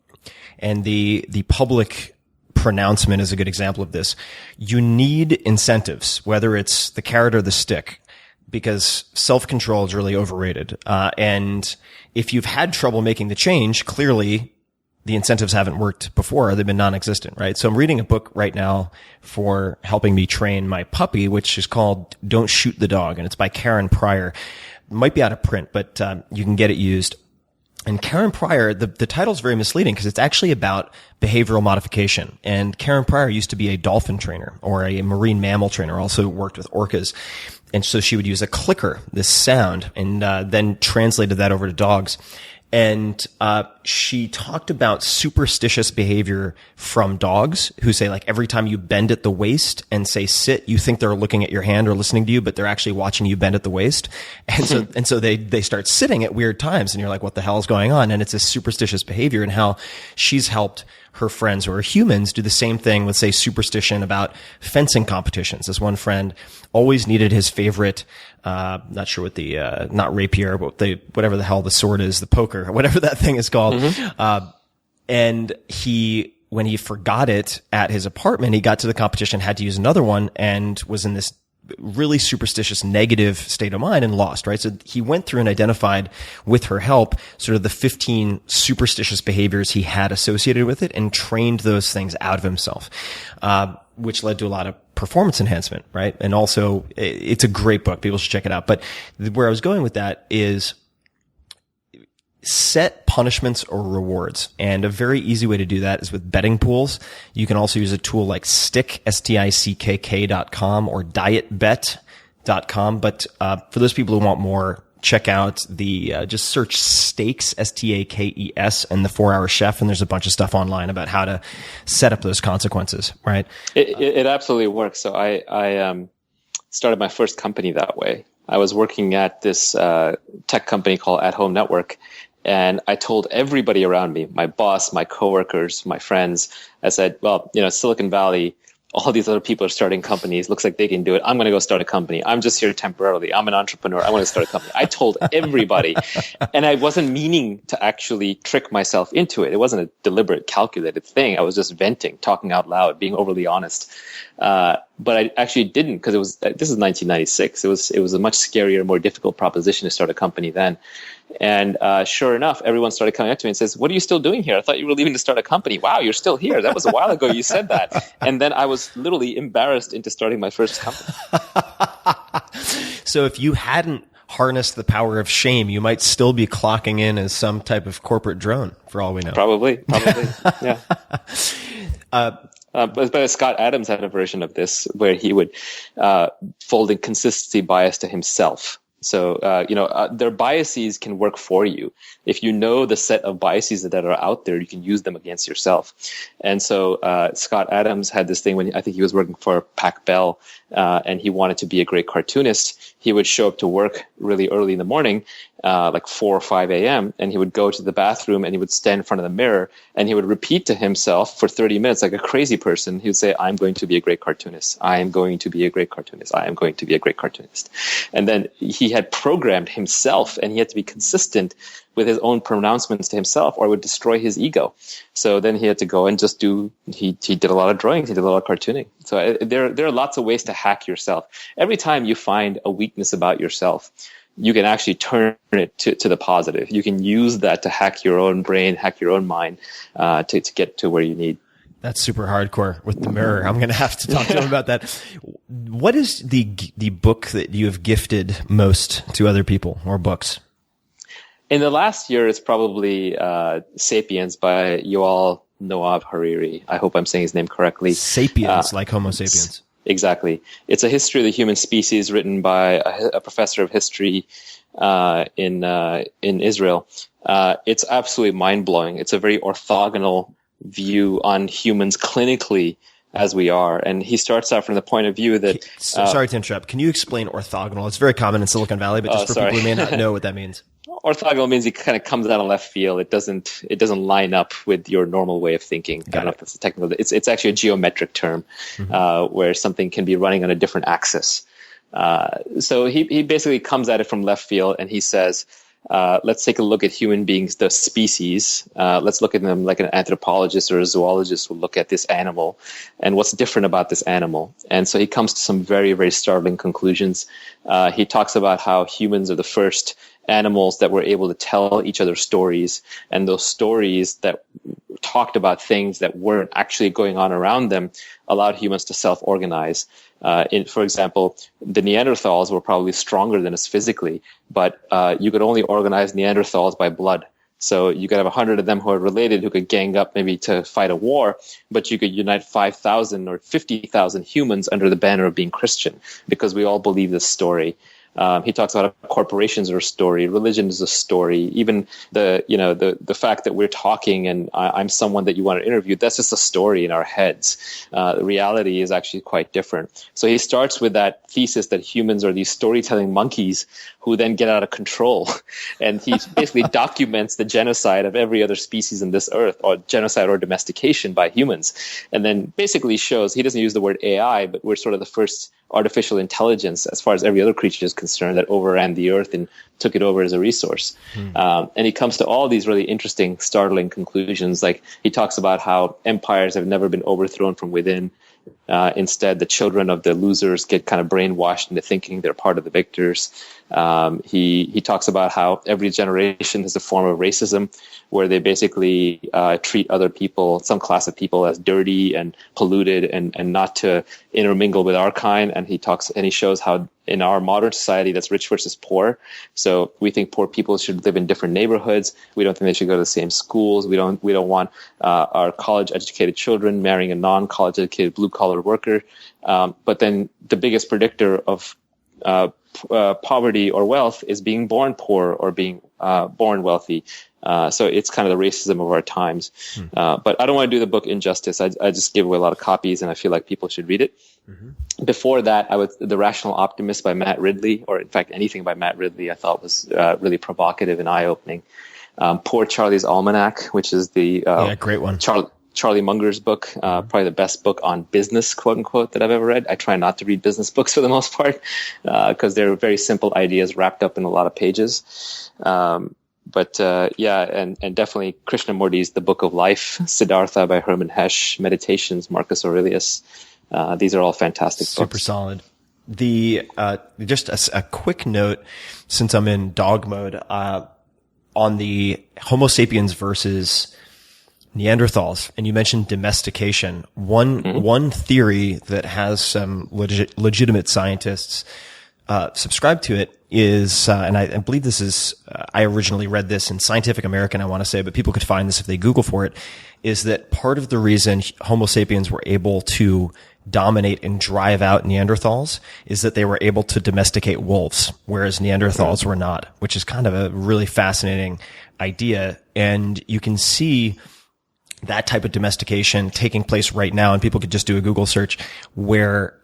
and the public pronouncement is a good example of this, you need incentives, whether it's the carrot or the stick, because self-control is really overrated. And if you've had trouble making the change, clearly the incentives haven't worked before. They've been non-existent, right? So I'm reading a book right now for helping me train my puppy, which is called Don't Shoot the Dog, and it's by Karen Pryor. It might be out of print, but you can get it used. And Karen Pryor, the title's very misleading because it's actually about behavioral modification. And Karen Pryor used to be a dolphin trainer or a marine mammal trainer, also worked with orcas. And so she would use a clicker, this sound, and then translated that over to dogs. And she talked about superstitious behavior from dogs who say, like, every time you bend at the waist and say sit, you think they're looking at your hand or listening to you, but they're actually watching you bend at the waist. And so they start sitting at weird times, and you're like, what the hell is going on? And it's a superstitious behavior, and how she's helped her friends who are humans do the same thing with, say, superstition about fencing competitions. This one friend always needed his favorite, not sure what the, not rapier, but whatever the hell the sword is, the poker, whatever that thing is called. Mm-hmm. And when he forgot it at his apartment, he got to the competition, had to use another one, and was in this really superstitious negative state of mind and lost, right? So he went through and identified with her help sort of the 15 superstitious behaviors he had associated with it and trained those things out of himself, which led to a lot of performance enhancement, right? And also it's a great book. People should check it out. But where I was going with that is set punishments or rewards. And a very easy way to do that is with betting pools. You can also use a tool like Stick, STICKK.com, or dietbet.com. But for those people who want more, check out just search Stakes, STAKES, and the 4-Hour Chef, and there's a bunch of stuff online about how to set up those consequences, right? It absolutely works. So I started my first company that way. I was working at this tech company called At Home Network, and I told everybody around me, my boss, my coworkers, my friends, I said, well, Silicon Valley, all these other people are starting companies. Looks like they can do it. I'm going to go start a company. I'm just here temporarily. I'm an entrepreneur. I want to start a company. I told everybody, and I wasn't meaning to actually trick myself into it. It wasn't a deliberate, calculated thing. I was just venting, talking out loud, being overly honest. But I actually didn't, because this is 1996. It was a much scarier, more difficult proposition to start a company then. And sure enough, everyone started coming up to me and says, what are you still doing here? I thought you were leaving to start a company. Wow, you're still here. That was a while ago you said that. And then I was literally embarrassed into starting my first company. So if you hadn't harnessed the power of shame, you might still be clocking in as some type of corporate drone, for all we know. Probably, yeah. But Scott Adams had a version of this where he would fold in consistency bias to himself. So, their biases can work for you. If you know the set of biases that are out there, you can use them against yourself. And so, Scott Adams had this thing when I think he was working for Pac Bell, and he wanted to be a great cartoonist. He would show up to work really early in the morning, like 4 or 5 a.m., and he would go to the bathroom and he would stand in front of the mirror and he would repeat to himself for 30 minutes like a crazy person. He would say, I'm going to be a great cartoonist. I am going to be a great cartoonist. I am going to be a great cartoonist. And then he had programmed himself, and he had to be consistent with his own pronouncements to himself, or it would destroy his ego. So then he had to go and just he did a lot of drawings, he did a lot of cartooning. So there are lots of ways to hack yourself. Every time you find a weakness about yourself, you can actually turn it to the positive. You can use that to hack your own brain, hack your own mind, to get to where you need. That's super hardcore with the mirror. I'm going to have to talk to him about that. What is the book that you have gifted most to other people, or books? In the last year, it's probably Sapiens by Yuval Noah Harari. I hope I'm saying his name correctly. Sapiens, like Homo sapiens. Exactly. It's a history of the human species written by a professor of history in Israel. It's absolutely mind-blowing. It's a very orthogonal view on humans clinically as we are. And he starts out from the point of view that... sorry to interrupt. Can you explain orthogonal? It's very common in Silicon Valley, but just for people who may not know what that means. Orthogonal means it kind of comes out of left field. It doesn't line up with your normal way of thinking. I don't know if that's a technical. It's actually a geometric term, where something can be running on a different axis. So he basically comes at it from left field, and he says, let's take a look at human beings, the species. Let's look at them like an anthropologist or a zoologist will look at this animal and what's different about this animal. And so he comes to some very, very startling conclusions. He talks about how humans are the first animals that were able to tell each other stories, and those stories that talked about things that weren't actually going on around them allowed humans to self-organize. For example, the Neanderthals were probably stronger than us physically, but you could only organize Neanderthals by blood. So you could have 100 of them who are related who could gang up maybe to fight a war, but you could unite 5,000 or 50,000 humans under the banner of being Christian, because we all believe this story. He talks about corporations are a story, religion is a story, even the fact that we're talking and I'm someone that you want to interview, that's just a story in our heads. The reality is actually quite different. So he starts with that thesis that humans are these storytelling monkeys who then get out of control. And he basically documents the genocide of every other species in this earth, or genocide or domestication by humans. And then basically shows, he doesn't use the word AI, but we're sort of the first artificial intelligence, as far as every other creature is concerned, that overran the earth and took it over as a resource. And he comes to all these really interesting, startling conclusions. Like he talks about how empires have never been overthrown from within. Instead, the children of the losers get kind of brainwashed into thinking they're part of the victors. He talks about how every generation is a form of racism, where they basically treat other people, some class of people, as dirty and polluted and not to intermingle with our kind. And he shows how in our modern society that's rich versus poor. So we think poor people should live in different neighborhoods. We don't think they should go to the same schools. We don't want our college educated children marrying a non-college educated blue collar worker. But then the biggest predictor of poverty or wealth is being born poor or being born wealthy. So it's kind of the racism of our times. But I don't want to do the book injustice. I just give away a lot of copies, and I feel like people should read it. Before that, The Rational Optimist by Matt Ridley, or in fact anything by Matt Ridley, I thought was really provocative and eye-opening. Poor Charlie's Almanac, which is the great one. Charlie Munger's book, probably the best book on business, quote unquote, that I've ever read. I try not to read business books for the most part, because they're very simple ideas wrapped up in a lot of pages. But definitely Krishnamurti's The Book of Life, Siddhartha by Hermann Hesse, Meditations, Marcus Aurelius. These are all fantastic books. Super solid. Just a quick note, since I'm in dog mode, on the Homo sapiens versus Neanderthals, and you mentioned domestication. One theory that has some legitimate scientists subscribe to it is, and I believe this is, I originally read this in Scientific American, I want to say, but people could find this if they Google for it, is that part of the reason Homo sapiens were able to dominate and drive out Neanderthals is that they were able to domesticate wolves, whereas Neanderthals were not, which is kind of a really fascinating idea. And you can see that type of domestication taking place right now, and people could just do a Google search, where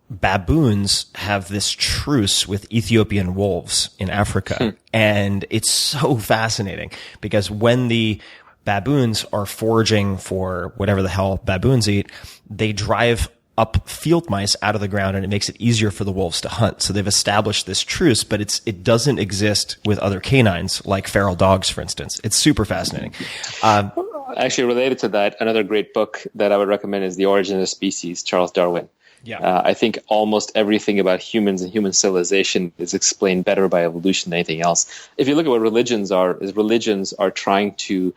baboons have this truce with Ethiopian wolves in Africa. And it's so fascinating, because when the baboons are foraging for whatever the hell baboons eat, they drive up field mice out of the ground, and it makes it easier for the wolves to hunt. So they've established this truce, but it doesn't exist with other canines, like feral dogs, for instance. It's super fascinating. Actually, related to that, another great book that I would recommend is The Origin of Species, Charles Darwin. Yeah. I think almost everything about humans and human civilization is explained better by evolution than anything else. If you look at what religions are trying to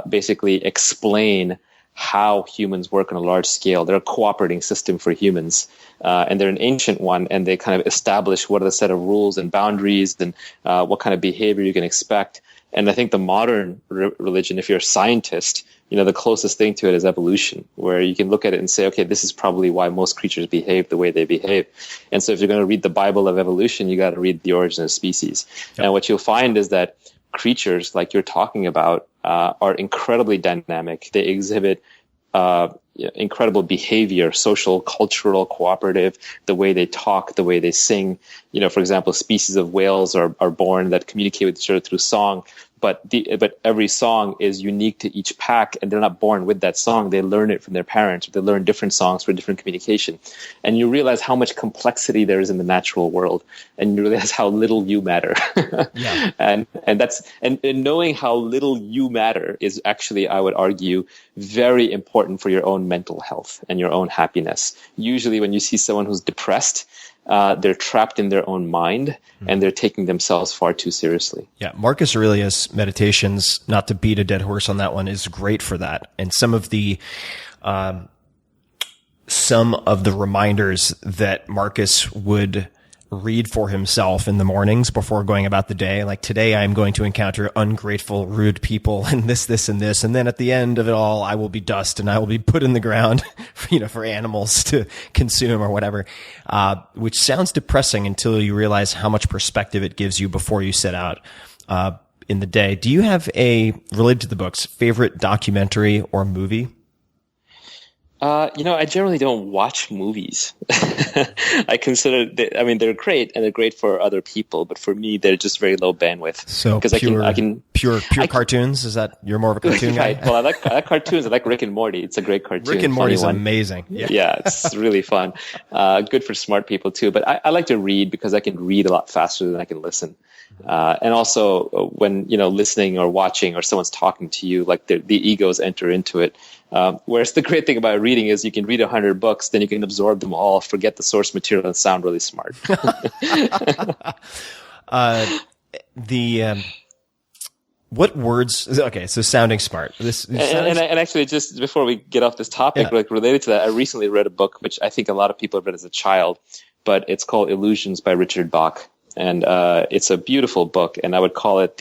basically explain how humans work on a large scale. They're a cooperating system for humans, and they're an ancient one, and they kind of establish what are the set of rules and boundaries and what kind of behavior you can expect. And I think the modern religion, if you're a scientist, the closest thing to it is evolution, where you can look at it and say, okay, this is probably why most creatures behave the way they behave. And so if you're going to read the Bible of evolution, you got to read The Origin of Species. Yep. And what you'll find is that creatures like you're talking about are incredibly dynamic. They exhibit incredible behavior, social, cultural, cooperative, the way they talk, the way they sing. For example, species of whales are born that communicate with each other through song. But every song is unique to each pack, and they're not born with that song. They learn it from their parents. They learn different songs for different communication. And you realize how much complexity there is in the natural world, and you realize how little you matter. Yeah. And knowing how little you matter is actually, I would argue, very important for your own mental health and your own happiness. Usually when you see someone who's depressed, they're trapped in their own mind, and they're taking themselves far too seriously. Yeah, Marcus Aurelius' Meditations, not to beat a dead horse on that one, is great for that. And some of the reminders that Marcus would read for himself in the mornings before going about the day, like, today I'm going to encounter ungrateful, rude people, and this, and this, and then at the end of it all, I will be dust, and I will be put in the ground, for animals to consume or whatever, which sounds depressing until you realize how much perspective it gives you before you set out in the day. Do you have related to the books, favorite documentary or movie? I generally don't watch movies. I consider they're great, and they're great for other people, but for me, they're just very low bandwidth. So pure cartoons? Is that, you're more of a cartoon guy? Right. Well, I like cartoons. I like Rick and Morty. It's a great cartoon. Rick and Morty is amazing. Yeah, it's really fun. Good for smart people too. But I like to read because I can read a lot faster than I can listen. And also when, listening or watching or someone's talking to you, like the egos enter into it. Whereas the great thing about reading is you can read 100 books, then you can absorb them all, forget the source material, and sound really smart. What words? Okay, so sounding smart. And actually, just before we get off this topic, related to that, I recently read a book which I think a lot of people have read as a child, but it's called Illusions by Richard Bach. And it's a beautiful book, and I would call it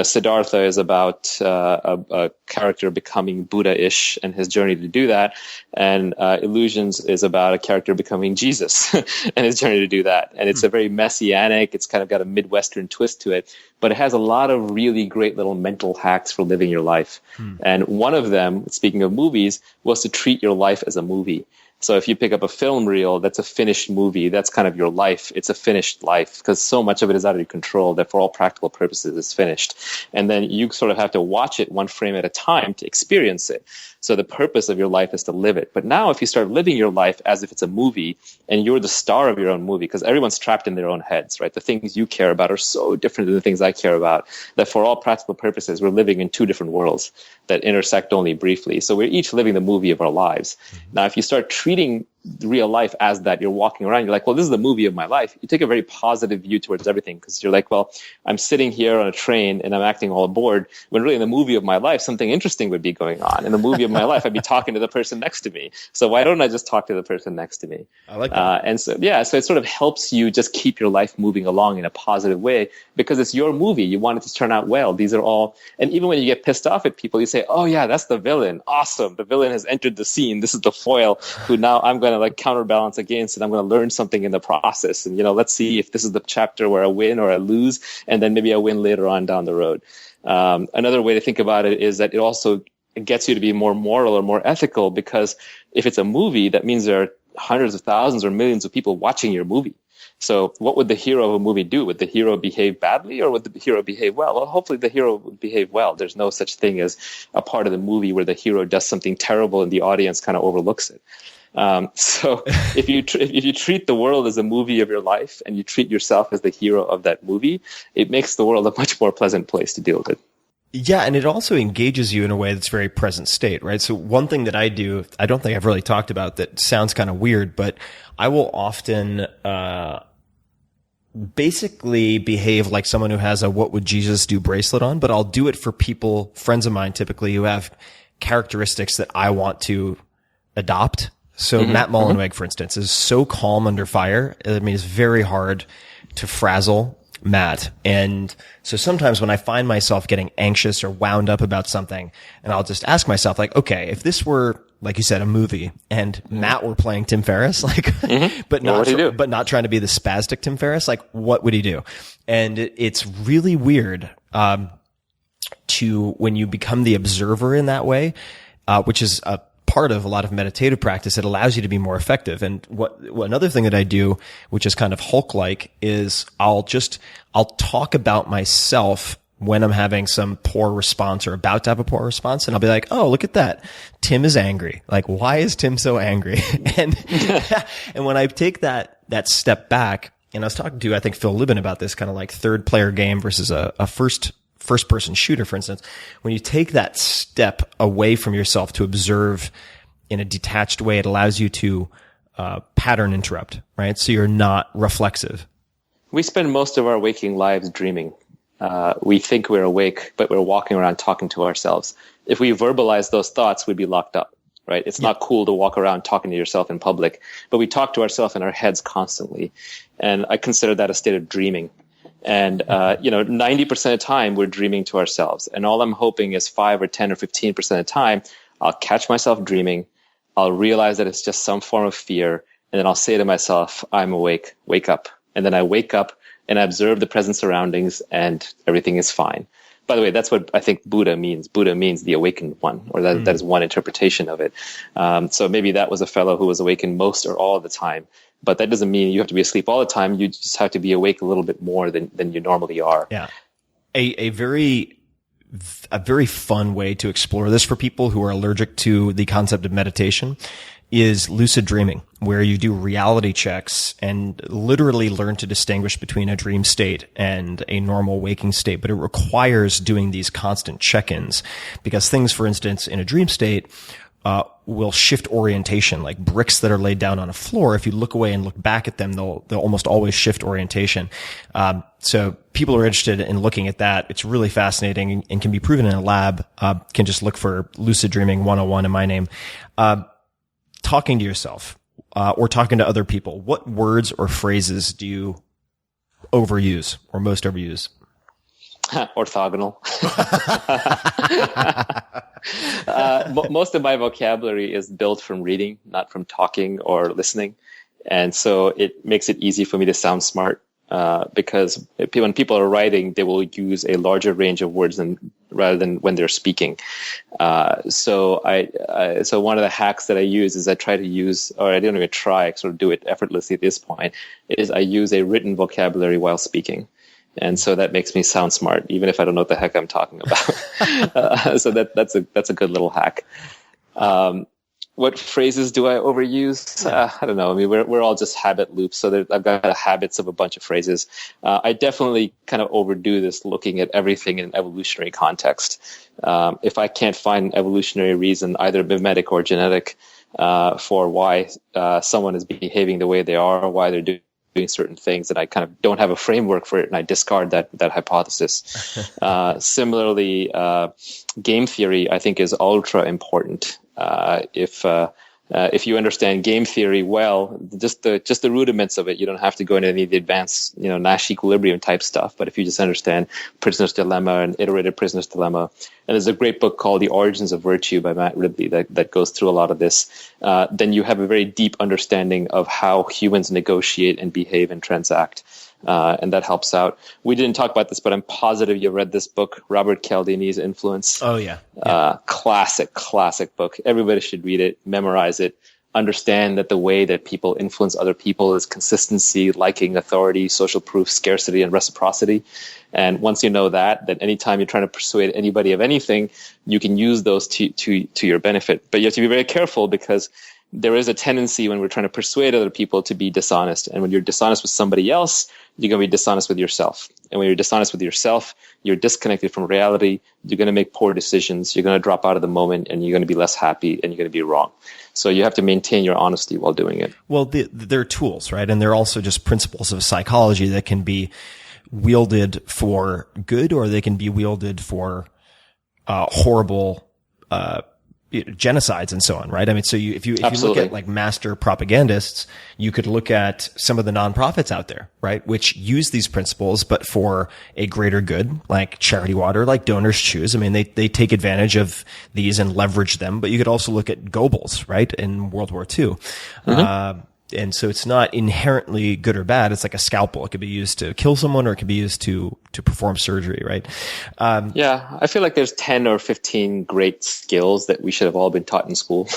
Siddhartha is about a character becoming Buddha-ish and his journey to do that, and Illusions is about a character becoming Jesus and his journey to do that. And it's a very messianic, it's kind of got a Midwestern twist to it, but it has a lot of really great little mental hacks for living your life. And one of them, speaking of movies, was to treat your life as a movie. So if you pick up a film reel, that's a finished movie. That's kind of your life. It's a finished life because so much of it is out of your control that for all practical purposes, it's finished. And then you sort of have to watch it one frame at a time to experience it. So the purpose of your life is to live it. But now if you start living your life as if it's a movie and you're the star of your own movie, because everyone's trapped in their own heads, right? The things you care about are so different than the things I care about that for all practical purposes, we're living in two different worlds that intersect only briefly. So we're each living the movie of our lives. Now, if you start treating real life as that, you're walking around, you're like, well, this is the movie of my life. You take a very positive view towards everything because you're like, well, I'm sitting here on a train and I'm acting all bored when really in the movie of my life, something interesting would be going on. In the movie of my life, I'd be talking to the person next to me. So why don't I just talk to the person next to me? I like that. So it sort of helps you just keep your life moving along in a positive way because it's your movie. You want it to turn out well. These are all, and even when you get pissed off at people, you say, oh yeah, that's the villain. Awesome. The villain has entered the scene. This is the foil who now I'm going to like counterbalance against, and I'm going to learn something in the process. And, let's see if this is the chapter where I win or I lose, and then maybe I win later on down the road. Another way to think about it is that it also gets you to be more moral or more ethical, because if it's a movie, that means there are hundreds of thousands or millions of people watching your movie. So what would the hero of a movie do? Would the hero behave badly or would the hero behave well? Well, hopefully the hero would behave well. There's no such thing as a part of the movie where the hero does something terrible and the audience kind of overlooks it. So if you treat the world as a movie of your life and you treat yourself as the hero of that movie, it makes the world a much more pleasant place to deal with it. Yeah, and it also engages you in a way that's very present state, right? So one thing that I do, I don't think I've really talked about, that sounds kind of weird, but I will often basically behave like someone who has a "What would Jesus do" bracelet on, but I'll do it for people, friends of mine typically, who have characteristics that I want to adopt. So Matt Mullenweg, for instance, is so calm under fire. I mean, it's very hard to frazzle Matt. And so sometimes when I find myself getting anxious or wound up about something, and I'll just ask myself, like, okay, if this were, like you said, a movie and Matt were playing Tim Ferriss, like, but not trying to be the spastic Tim Ferriss, like, what would he do? And it's really weird, when you become the observer in that way, which is a part of a lot of meditative practice. It allows you to be more effective. And another thing that I do, which is kind of Hulk-like, is I'll talk about myself when I'm having some poor response or about to have a poor response. And I'll be like, oh, look at that. Tim is angry. Like, why is Tim so angry? And, and when I take that step back, and I was talking to, I think, Phil Libin about this kind of like third player game versus a first person shooter, for instance. When you take that step away from yourself to observe in a detached way, it allows you to pattern interrupt, right? So you're not reflexive. We spend most of our waking lives dreaming. We think we're awake, but we're walking around talking to ourselves. If we verbalize those thoughts, we'd be locked up, right? It's not cool to walk around talking to yourself in public, but we talk to ourselves in our heads constantly. And I consider that a state of dreaming. And, 90% of the time we're dreaming to ourselves. And all I'm hoping is 5 or 10 or 15% of the time, I'll catch myself dreaming. I'll realize that it's just some form of fear. And then I'll say to myself, I'm awake, wake up. And then I wake up and I observe the present surroundings and everything is fine. By the way, that's what I think Buddha means. Buddha means the awakened one, or that is one interpretation of it. So maybe that was a fellow who was awakened most or all of the time. But that doesn't mean you have to be asleep all the time. You just have to be awake a little bit more than you normally are. Yeah. A very fun way to explore this for people who are allergic to the concept of meditation is lucid dreaming, where you do reality checks and literally learn to distinguish between a dream state and a normal waking state. But it requires doing these constant check-ins, because things, for instance, in a dream state, will shift orientation, like bricks that are laid down on a floor. If you look away and look back at them, they'll almost always shift orientation. So people are interested in looking at that. It's really fascinating and can be proven in a lab. Can just look for Lucid Dreaming 101 in my name. Talking to yourself, or talking to other people, what words or phrases do you overuse or most overuse? Orthogonal. Most of my vocabulary is built from reading, not from talking or listening. And so it makes it easy for me to sound smart, because when people are writing, they will use a larger range of words rather than when they're speaking. So one of the hacks that I use is I try to use, or I don't even try, I sort of do it effortlessly at this point, is I use a written vocabulary while speaking. And so that makes me sound smart, even if I don't know what the heck I'm talking about. So that's a good little hack. What phrases do I overuse? I don't know. I mean, we're all just habit loops. So I've got habits of a bunch of phrases. I definitely kind of overdo this looking at everything in an evolutionary context. If I can't find an evolutionary reason, either mimetic or genetic, for why someone is behaving the way they are, or why they're doing certain things, and I kind of don't have a framework for it, and I discard that hypothesis. Similarly, game theory, I think, is ultra important. If you understand game theory well, just the rudiments of it, you don't have to go into any of the advanced, Nash equilibrium type stuff. But if you just understand prisoner's dilemma and iterated prisoner's dilemma, and there's a great book called The Origins of Virtue by Matt Ridley that goes through a lot of this, then you have a very deep understanding of how humans negotiate and behave and transact. And that helps out. We didn't talk about this, but I'm positive you read this book, Robert Cialdini's Influence. Oh, yeah. Classic book. Everybody should read it, memorize it, understand that the way that people influence other people is consistency, liking, authority, social proof, scarcity, and reciprocity. And once you know that, then anytime you're trying to persuade anybody of anything, you can use those to your benefit. But you have to be very careful, because there is a tendency when we're trying to persuade other people to be dishonest. And when you're dishonest with somebody else, you're going to be dishonest with yourself. And when you're dishonest with yourself, you're disconnected from reality. You're going to make poor decisions. You're going to drop out of the moment, and you're going to be less happy, and you're going to be wrong. So you have to maintain your honesty while doing it. Well, they're tools, right? And they're also just principles of psychology that can be wielded for good, or they can be wielded for horrible genocides and so on, right? I mean, so if you look Absolutely. at like master propagandists, you could look at some of the nonprofits out there, right, which use these principles, but for a greater good, like Charity Water, like Donors Choose. I mean, they take advantage of these and leverage them, but you could also look at Goebbels, right, in World War II. And so it's not inherently good or bad. It's like a scalpel. It could be used to kill someone, or it could be used to perform surgery, right? Yeah, I feel like there's 10 or 15 great skills that we should have all been taught in school.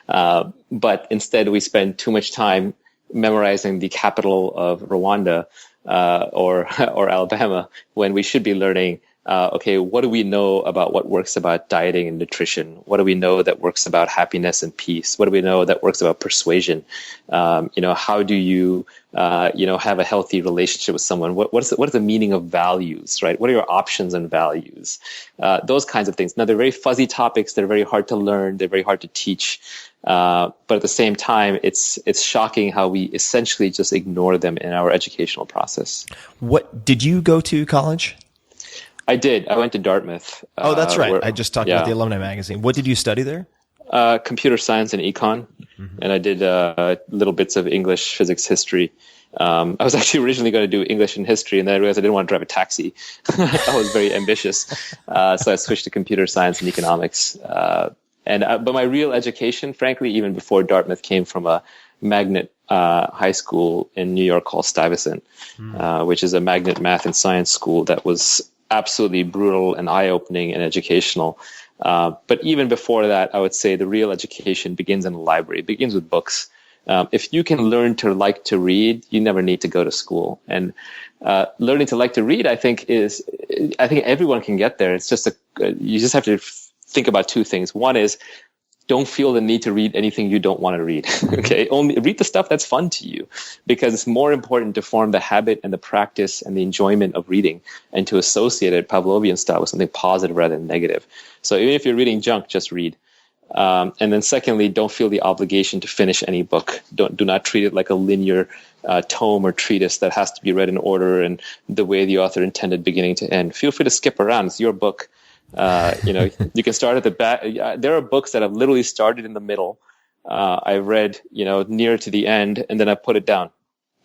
But instead we spend too much time memorizing the capital of Rwanda, or Alabama, when we should be learning, okay, what do we know about what works about dieting and nutrition? What do we know that works about happiness and peace? What do we know that works about persuasion? How do you, have a healthy relationship with someone? What is the meaning of values, right? What are your options and values? Those kinds of things. Now, they're very fuzzy topics. They're very hard to learn. They're very hard to teach. But at the same time, it's shocking how we essentially just ignore them in our educational process. What did you go to college? I did. I went to Dartmouth. Oh, that's right. I just talked about the alumni magazine. What did you study there? Computer science and econ. And I did little bits of English, physics, history. I was actually originally going to do English and history, and then I realized I didn't want to drive a taxi. I was very ambitious. So I switched to computer science and economics. But my real education, frankly, even before Dartmouth, came from a magnet high school in New York called Stuyvesant, which is a magnet math and science school that was absolutely brutal and eye-opening and educational. But even before that, I would say the real education begins in the library. It begins with books. If you can learn to like to read, you never need to go to school. And learning to like to read, I think everyone can get there. It's just you just have to think about two things. One is, don't feel the need to read anything you don't want to read. Okay. Only read the stuff that's fun to you, because it's more important to form the habit and the practice and the enjoyment of reading, and to associate it Pavlovian style with something positive rather than negative. So even if you're reading junk, just read. And then secondly, don't feel the obligation to finish any book. Do not treat it like a linear tome or treatise that has to be read in order and the way the author intended beginning to end. Feel free to skip around. It's your book. You can start at the back. There are books that have literally started in the middle. I read, near to the end, and then I put it down.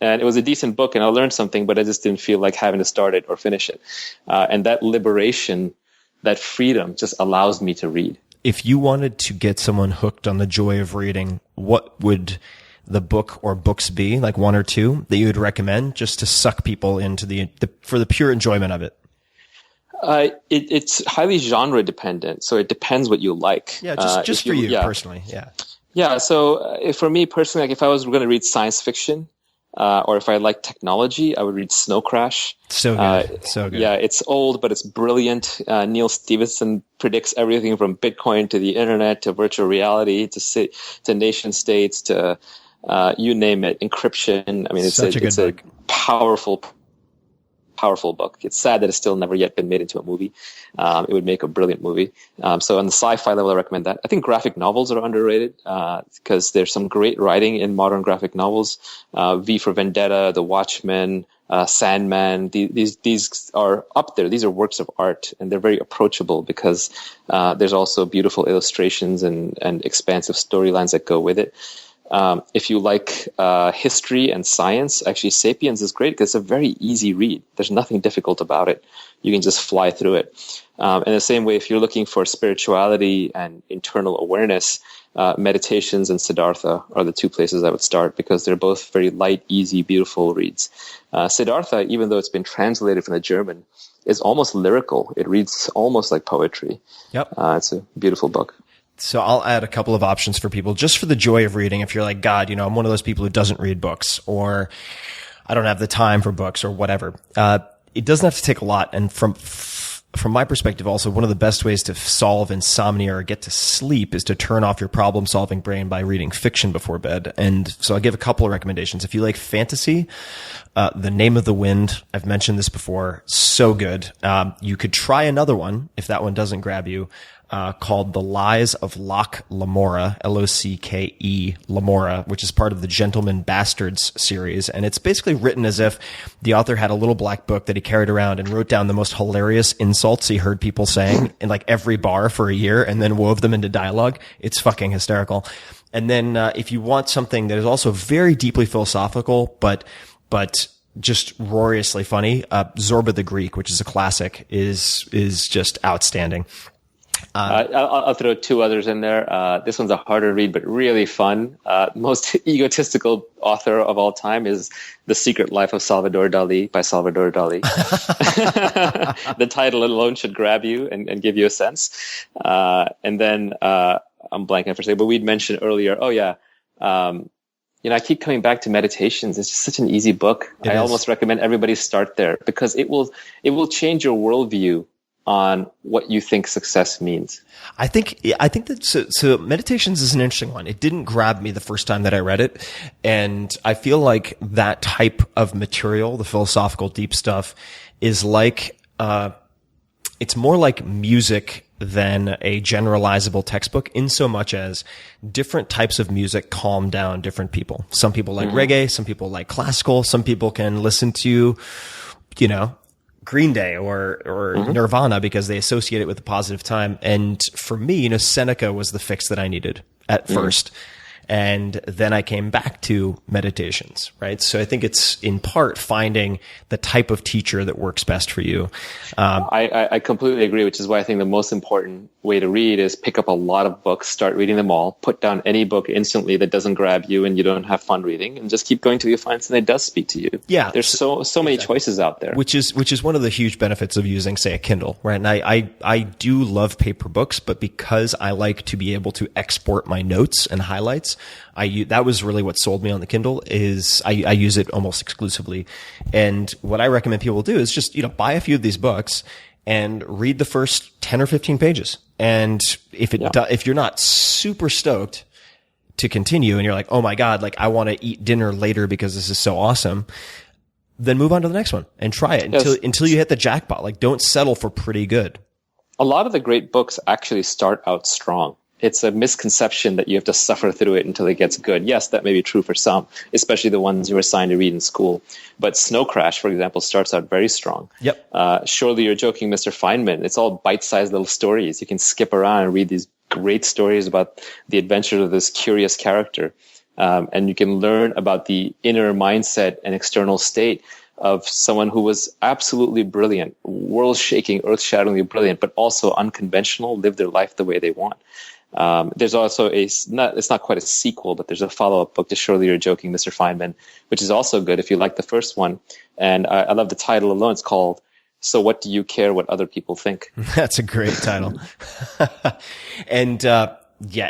And it was a decent book, and I learned something, but I just didn't feel like having to start it or finish it. And that liberation, that freedom just allows me to read. If you wanted to get someone hooked on the joy of reading, what would the book or books be, like one or two, that you would recommend just to suck people into for the pure enjoyment of it? It's highly genre dependent, so it depends what you like. Yeah, just for you personally. Yeah. Yeah. So for me personally, like if I was going to read science fiction, or if I like technology, I would read Snow Crash. So good. So good. Yeah, it's old, but it's brilliant. Neil Stephenson predicts everything from Bitcoin to the internet to virtual reality to nation states to you name it, encryption. I mean, it's a powerful book. It's sad that it's still never yet been made into a movie. It would make a brilliant movie. So on the sci-fi level, I recommend that. I think graphic novels are underrated because there's some great writing in modern graphic novels. V for Vendetta, The Watchmen, Sandman. These are up there. These are works of art, and they're very approachable because there's also beautiful illustrations and expansive storylines that go with it. If you like history and science, actually Sapiens is great because it's a very easy read. There's nothing difficult about it. You can just fly through it. In the same way, if you're looking for spirituality and internal awareness, Meditations and Siddhartha are the two places I would start because they're both very light, easy, beautiful reads. Siddhartha, even though it's been translated from the German, is almost lyrical. It reads almost like poetry. Yep. It's a beautiful book. So I'll add a couple of options for people just for the joy of reading. If you're like, God, I'm one of those people who doesn't read books, or I don't have the time for books, or whatever. It doesn't have to take a lot. And from my perspective, also one of the best ways to solve insomnia or get to sleep is to turn off your problem-solving brain by reading fiction before bed. And so I'll give a couple of recommendations. If you like fantasy, The Name of the Wind, I've mentioned this before, so good. You could try another one if that one doesn't grab you. called The Lies of Locke Lamora, Locke Lamora, which is part of the Gentleman Bastards series. And it's basically written as if the author had a little black book that he carried around and wrote down the most hilarious insults he heard people saying in like every bar for a year and then wove them into dialogue. It's fucking hysterical. And then if you want something that is also very deeply philosophical, but just roariously funny, Zorba the Greek, which is a classic, is just outstanding. I'll throw two others in there. This one's a harder read, but really fun. Most egotistical author of all time is The Secret Life of Salvador Dali by Salvador Dali. The title alone should grab you and give you a sense. And then I'm blanking for a second, but we'd mentioned earlier. Oh yeah. I keep coming back to Meditations. It's just such an easy book. I almost recommend everybody start there because it will change your worldview on what you think success means. I think that so Meditations is an interesting one. It didn't grab me the first time that I read it, and I feel like that type of material, the philosophical deep stuff, is like it's more like music than a generalizable textbook, in so much as different types of music calm down different people. Some people like reggae, some people like classical, some people can listen to, Green Day or Nirvana because they associate it with a positive time. And for me, Seneca was the fix that I needed at first. And then I came back to Meditations, right? So I think it's in part finding the type of teacher that works best for you. I completely agree, which is why I think the most important way to read is pick up a lot of books, start reading them all, put down any book instantly that doesn't grab you and you don't have fun reading, and just keep going till you find something that does speak to you. Yeah. There's so many choices out there. Which is one of the huge benefits of using, say, a Kindle, right? And I do love paper books, but because I like to be able to export my notes and highlights, that was really what sold me on the Kindle. Is I use it almost exclusively. And what I recommend people do is just, buy a few of these books and read the first 10 or 15 pages. And if you're not super stoked to continue and you're like, oh my God, like I want to eat dinner later because this is so awesome, then move on to the next one and try it until you hit the jackpot. Like, don't settle for pretty good. A lot of the great books actually start out strong. It's a misconception that you have to suffer through it until it gets good. Yes, that may be true for some, especially the ones you were assigned to read in school. But Snow Crash, for example, starts out very strong. Yep. Surely You're Joking, Mr. Feynman. It's all bite-sized little stories. You can skip around and read these great stories about the adventures of this curious character. And you can learn about the inner mindset and external state of someone who was absolutely brilliant, world-shaking, earth-shatteringly brilliant, but also unconventional, live their life the way they want. There's also it's not quite a sequel, but there's a follow-up book to Surely You're Joking, Mr. Feynman, which is also good if you like the first one. And I love the title alone. It's called So What Do You Care What Other People Think? That's a great title. And,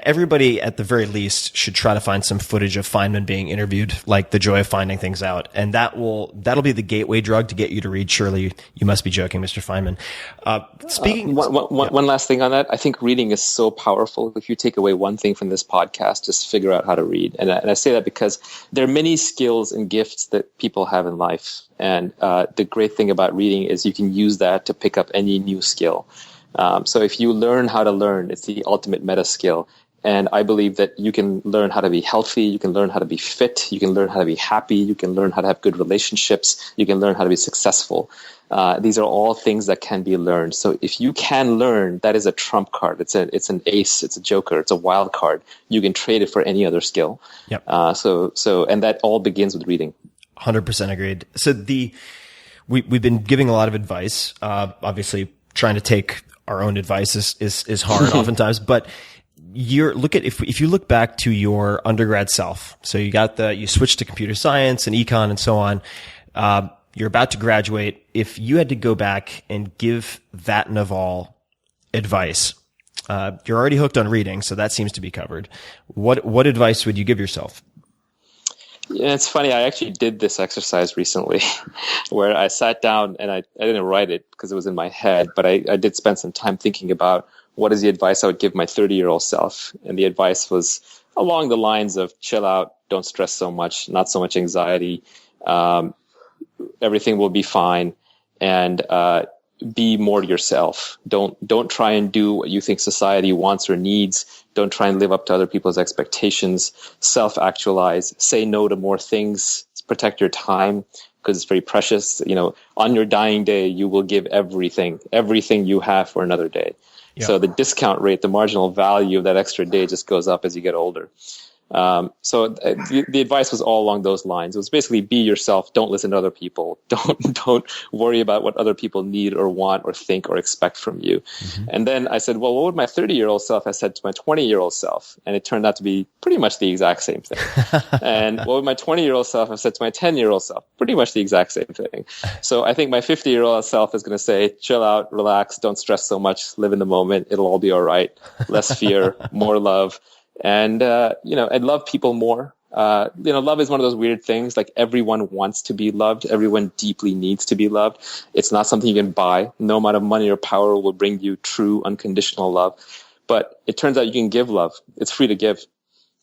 everybody at the very least should try to find some footage of Feynman being interviewed, like The Joy of Finding Things Out. And that'll be the gateway drug to get you to read Surely You Must Be Joking, Mr. Feynman. One last thing on that. I think reading is so powerful. If you take away one thing from this podcast, just figure out how to read. And I say that because there are many skills and gifts that people have in life. And the great thing about reading is you can use that to pick up any new skill. So if you learn how to learn, it's the ultimate meta skill. And I believe that you can learn how to be healthy, you can learn how to be fit, you can learn how to be happy, you can learn how to have good relationships, you can learn how to be successful. These are all things that can be learned. So if you can learn, that is a trump card. It's an ace, it's a joker, it's a wild card. You can trade it for any other skill. Yep. And that all begins with reading. 100% agreed. So we've been giving a lot of advice, obviously trying to take our own advice is hard oftentimes, but if you look back to your undergrad self, so you switched to computer science and econ and so on, you're about to graduate. If you had to go back and give that Naval advice, you're already hooked on reading, so that seems to be covered. What advice would you give yourself? Yeah, it's funny. I actually did this exercise recently where I sat down and I didn't write it because it was in my head, but I did spend some time thinking about what is the advice I would give my 30-year-old self. And the advice was along the lines of chill out, don't stress so much, not so much anxiety. Everything will be fine. And, be more yourself. Don't try and do what you think society wants or needs. Don't try and live up to other people's expectations. Self-actualize. Say no to more things. Protect your time because it's very precious. On your dying day, you will give everything you have for another day. Yeah. So the discount rate, the marginal value of that extra day just goes up as you get older. So the advice was all along those lines. It was basically be yourself. Don't listen to other people. Don't worry about what other people need or want or think or expect from you. Mm-hmm. And then I said, well, what would my 30-year-old self have said to my 20-year-old self? And it turned out to be pretty much the exact same thing. And what would my 20-year-old self have said to my 10-year-old self? Pretty much the exact same thing. So I think my 50-year-old self is going to say, chill out, relax, don't stress so much, live in the moment. It'll all be all right. Less fear, more love. And, and love people more. Love is one of those weird things. Like everyone wants to be loved. Everyone deeply needs to be loved. It's not something you can buy. No amount of money or power will bring you true unconditional love. But it turns out you can give love. It's free to give.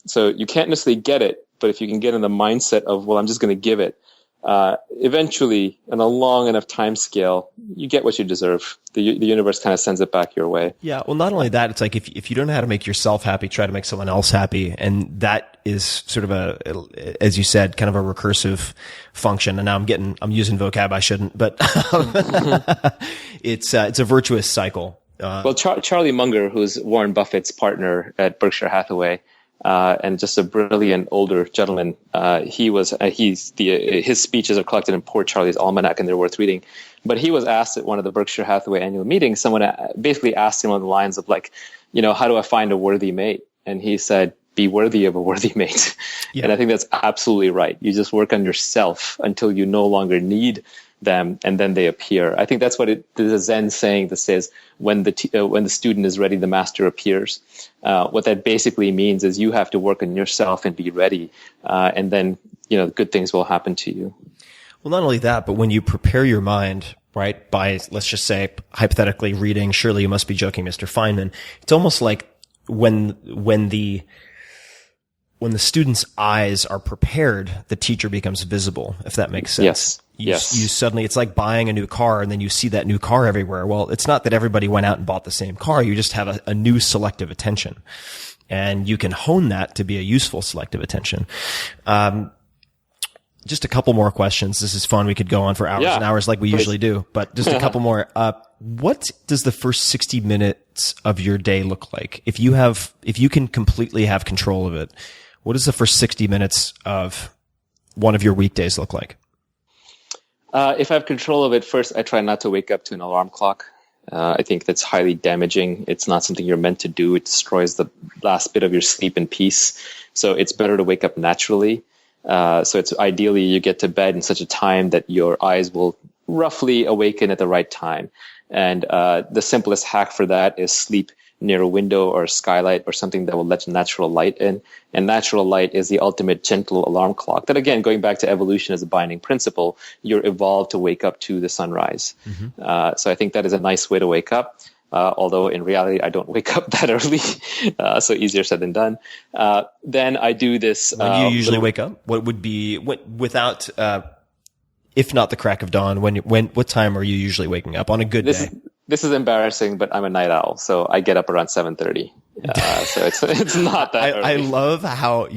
So you can't necessarily get it. But if you can get in the mindset of, well, I'm just going to give it, eventually, on a long enough time scale, you get what you deserve. The universe kind of sends it back your way. Yeah. Well, not only that, it's like if you don't know how to make yourself happy, try to make someone else happy. And that is sort of as you said, kind of a recursive function. And now I'm using vocab I shouldn't, but it's a virtuous cycle. Well, Charlie Munger, who's Warren Buffett's partner at Berkshire Hathaway, and just a brilliant older gentleman. His speeches are collected in Poor Charlie's Almanac, and they're worth reading. But he was asked at one of the Berkshire Hathaway annual meetings, someone basically asked him on the lines of like, how do I find a worthy mate? And he said, be worthy of a worthy mate. Yeah. And I think that's absolutely right. You just work on yourself until you no longer need them, and then they appear. I think that's what there's a Zen saying that says, when the student is ready, the master appears. What that basically means is you have to work on yourself and be ready, and then good things will happen to you. Well, not only that, but when you prepare your mind, right, by, let's just say, hypothetically reading Surely You Must Be Joking, Mr. Feynman, it's almost like when the student's eyes are prepared, the teacher becomes visible, if that makes sense. Yes. You suddenly, it's like buying a new car and then you see that new car everywhere. Well, it's not that everybody went out and bought the same car. You just have a new selective attention, and you can hone that to be a useful selective attention. Just a couple more questions. This is fun. We could go on for hours and hours like we usually do, but just a couple more. What does the first 60 minutes of your day look like? If you can completely have control of it, what does the first 60 minutes of one of your weekdays look like? If I have control of it, first, I try not to wake up to an alarm clock. I think that's highly damaging. It's not something you're meant to do. It destroys the last bit of your sleep and peace. So it's better to wake up naturally. So it's ideally you get to bed in such a time that your eyes will roughly awaken at the right time. And the simplest hack for that is sleep near a window or a skylight or something that will let natural light in. And natural light is the ultimate gentle alarm clock. That, again, going back to evolution as a binding principle, you're evolved to wake up to the sunrise. Mm-hmm. So I think that is a nice way to wake up. Although in reality, I don't wake up that early. So easier said than done. Then I do this. When do you usually wake up? What would be, without, if not the crack of dawn, what time are you usually waking up on a good day? This is embarrassing, but I'm a night owl, so I get up around 7:30. So it's not that early. I love how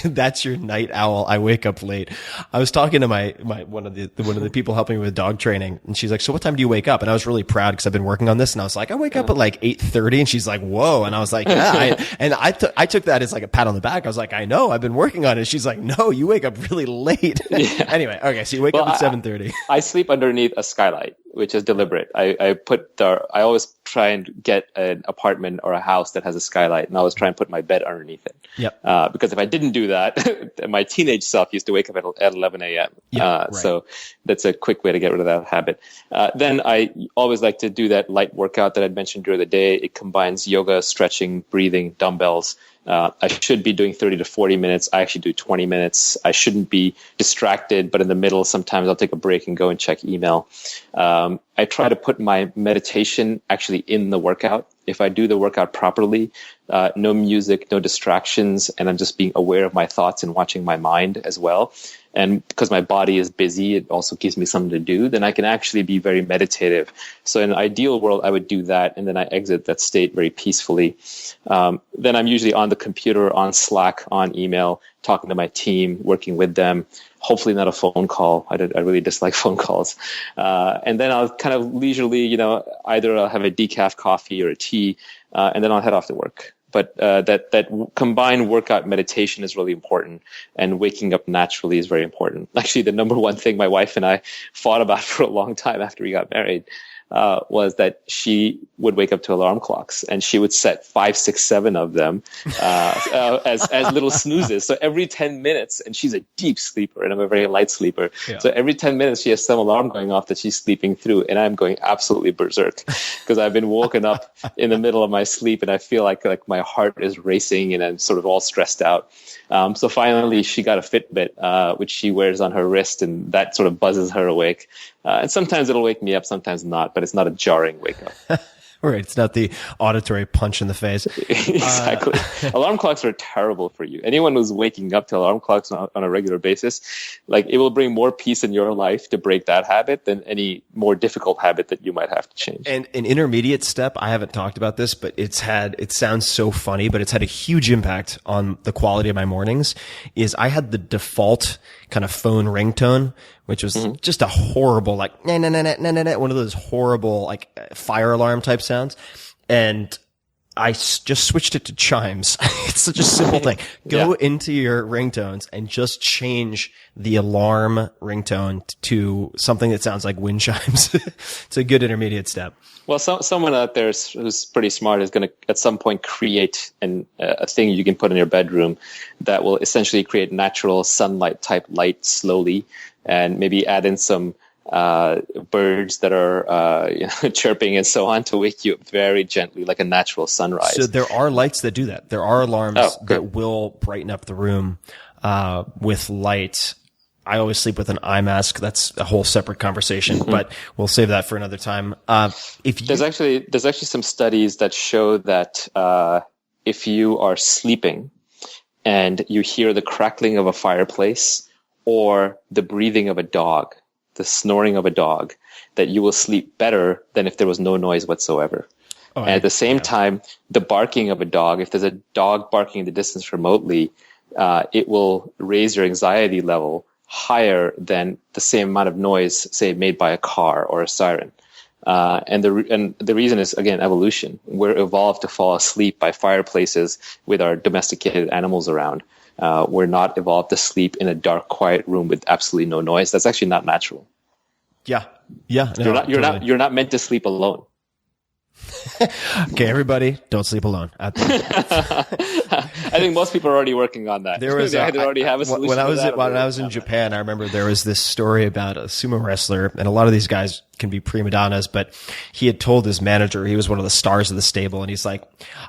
that's your night owl. I wake up late. I was talking to my one of the people helping me with dog training, and she's like, "So what time do you wake up?" And I was really proud because I've been working on this, and I was like, "I wake up at like 8:30," and she's like, "Whoa!" And I was like, "Yeah." I took that as like a pat on the back. I was like, "I know, I've been working on it." She's like, "No, you wake up really late." Yeah. Anyway, okay, so you wake up at 7:30. I sleep underneath a skylight, which is deliberate. I always try and get an apartment or a house that has a skylight, and I always try and put my bed underneath it. Yep. Because if I didn't do that, my teenage self used to wake up at 11 a.m. Right. So that's a quick way to get rid of that habit. Then I always like to do that light workout that I'd mentioned during the day. It combines yoga, stretching, breathing, dumbbells. I should be doing 30 to 40 minutes. I actually do 20 minutes. I shouldn't be distracted, but in the middle, sometimes I'll take a break and go and check email. I try to put my meditation actually in the workout. If I do the workout properly, no music, no distractions, and I'm just being aware of my thoughts and watching my mind as well. and because my body is busy, it also gives me something to do, then I can actually be very meditative. So in an ideal world, I would do that, and then I exit that state very peacefully. Then I'm usually on the computer, on Slack, on email, talking to my team, working with them. Hopefully not a phone call. I really dislike phone calls. And then I'll kind of leisurely, either I'll have a decaf coffee or a tea, and then I'll head off to work. But that combined workout meditation is really important, and waking up naturally is very important. Actually, the number one thing my wife and I fought about for a long time after we got married was that she would wake up to alarm clocks, and she would set 5, 6, 7 of them as little snoozes. So every 10 minutes, and she's a deep sleeper, and I'm a very light sleeper. Yeah. So every 10 minutes, she has some alarm going off that she's sleeping through, and I'm going absolutely berserk because I've been woken up in the middle of my sleep, and I feel like my heart is racing, and I'm sort of all stressed out. So finally, she got a Fitbit, which she wears on her wrist, and that sort of buzzes her awake. And sometimes it'll wake me up, sometimes not, but it's not a jarring wake up. Right. It's not the auditory punch in the face. Exactly. Alarm clocks are terrible for you. Anyone who's waking up to alarm clocks on a regular basis, it will bring more peace in your life to break that habit than any more difficult habit that you might have to change. And an intermediate step, I haven't talked about this, but it sounds so funny, but it's had a huge impact on the quality of my mornings, is I had the default kind of phone ringtone, which was just a horrible, one of those horrible, fire alarm type sounds. And I just switched it to chimes. It's such a simple thing. Go into your ringtones and just change the alarm ringtone to something that sounds like wind chimes. It's a good intermediate step. Well, someone out there who's pretty smart is going to at some point create a thing you can put in your bedroom that will essentially create natural sunlight type light slowly, and maybe add in some birds that are chirping and so on to wake you up very gently, like a natural sunrise. So there are lights that do that. There are alarms that will brighten up the room with light. I always sleep with an eye mask. That's a whole separate conversation, but we'll save that for another time. There's actually some studies that show that if you are sleeping and you hear the crackling of a fireplace or the breathing of a dog, the snoring of a dog, that you will sleep better than if there was no noise whatsoever. And at the same time, the barking of a dog, if there's a dog barking in the distance remotely, it will raise your anxiety level higher than the same amount of noise, say, made by a car or a siren. And the reason is, again, evolution. We're evolved to fall asleep by fireplaces with our domesticated animals around. We're not evolved to sleep in a dark, quiet room with absolutely no noise. That's actually not natural. Yeah. You're not meant to sleep alone. Okay, everybody, don't sleep alone. I think most people are already working on that. There was they already have a solution. When I was in Japan, I remember there was this story about a sumo wrestler, and a lot of these guys can be prima donnas, but he had told his manager, he was one of the stars of the stable, and he's like,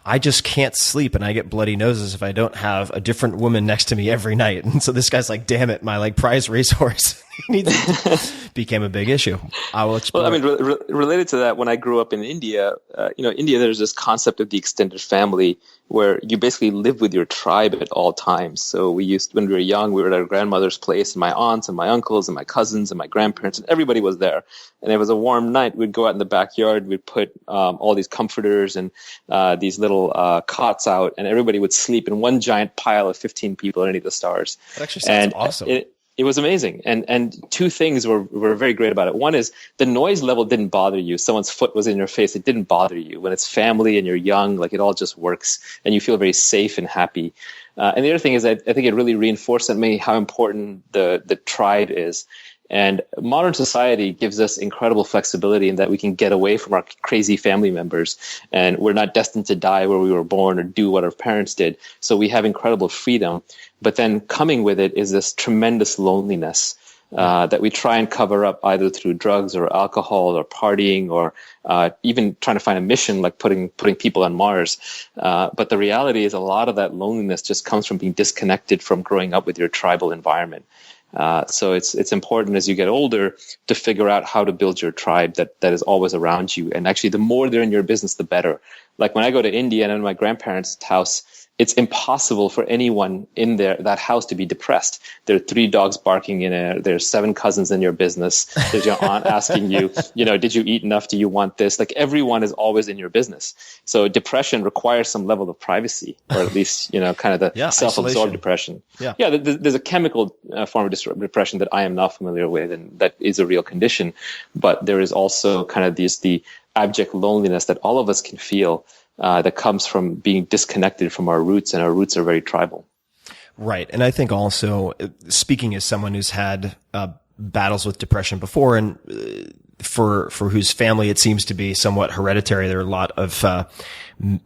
I just can't sleep and I get bloody noses if I don't have a different woman next to me every night. And so this guy's like, damn it, my prize racehorse became a big issue. I will explore. Well, I mean, related to that, when I grew up in India, India, there's this concept of the extended family where you basically live with your tribe at all times. So when we were young, we were at our grandmother's place, and my aunts and my uncles and my cousins and my grandparents, and everybody was there. And it was a warm night. We'd go out in the backyard. We'd put all these comforters and these little cots out, and everybody would sleep in one giant pile of 15 people underneath the stars. That actually sounds awesome. It was amazing. And two things were very great about it. One is the noise level didn't bother you. Someone's foot was in your face. It didn't bother you. When it's family and you're young, it all just works and you feel very safe and happy. And the other thing is I think it really reinforced at me how important the tribe is. And modern society gives us incredible flexibility in that we can get away from our crazy family members, and we're not destined to die where we were born or do what our parents did. So we have incredible freedom. But then coming with it is this tremendous loneliness that we try and cover up either through drugs or alcohol or partying or even trying to find a mission like putting people on Mars. But the reality is a lot of that loneliness just comes from being disconnected from growing up with your tribal environment. So it's important as you get older to figure out how to build your tribe that is always around you. And actually, the more they're in your business, the better. Like when I go to India and in my grandparents' house, it's impossible for anyone in that house to be depressed. There are 3 dogs barking in there. There's 7 cousins in your business. There's your aunt asking you, did you eat enough? Do you want this? Like, everyone is always in your business. So depression requires some level of privacy, or at least, kind of the self-absorbed isolation. Depression. Yeah. There's a chemical form of depression that I am not familiar with, and that is a real condition. But there is also kind of the abject loneliness that all of us can feel, that comes from being disconnected from our roots, and our roots are very tribal. Right. And I think also, speaking as someone who's had battles with depression before, and for whose family it seems to be somewhat hereditary, there are a lot of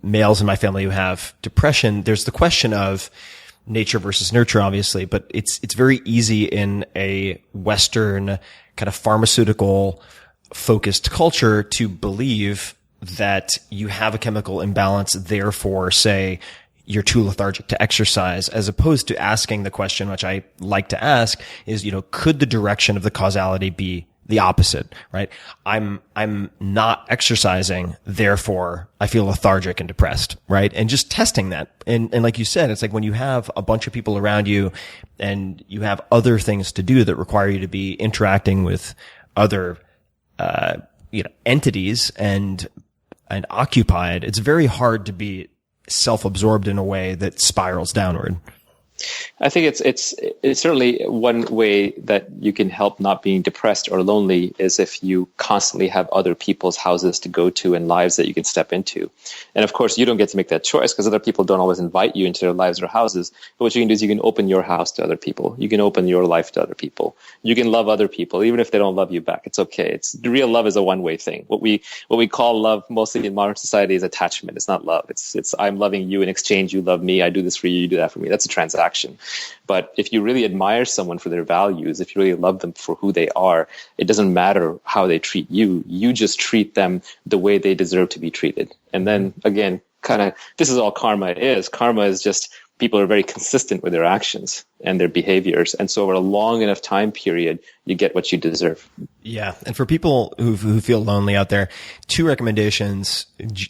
males in my family who have depression. There's the question of nature versus nurture, obviously, but it's very easy in a Western kind of pharmaceutical focused culture to believe that you have a chemical imbalance, therefore say you're too lethargic to exercise, as opposed to asking the question, which I like to ask, is, could the direction of the causality be the opposite, right? I'm not exercising, therefore I feel lethargic and depressed, right? And just testing that. And like you said, it's like when you have a bunch of people around you and you have other things to do that require you to be interacting with other, entities and occupied, it's very hard to be self-absorbed in a way that spirals downward. I think it's certainly one way that you can help not being depressed or lonely is if you constantly have other people's houses to go to and lives that you can step into. And of course, you don't get to make that choice because other people don't always invite you into their lives or houses. But what you can do is you can open your house to other people. You can open your life to other people. You can love other people, even if they don't love you back. It's okay. The real love is a one-way thing. What we call love mostly in modern society is attachment. It's not love. It's I'm loving you in exchange. You love me. I do this for you. You do that for me. That's a transaction. But if you really admire someone for their values, if you really love them for who they are, it doesn't matter how they treat you. You just treat them the way they deserve to be treated. And then again, this is all karma is. Karma is just people are very consistent with their actions and their behaviors. And so over a long enough time period, you get what you deserve. Yeah. And for people who feel lonely out there, 2 recommendations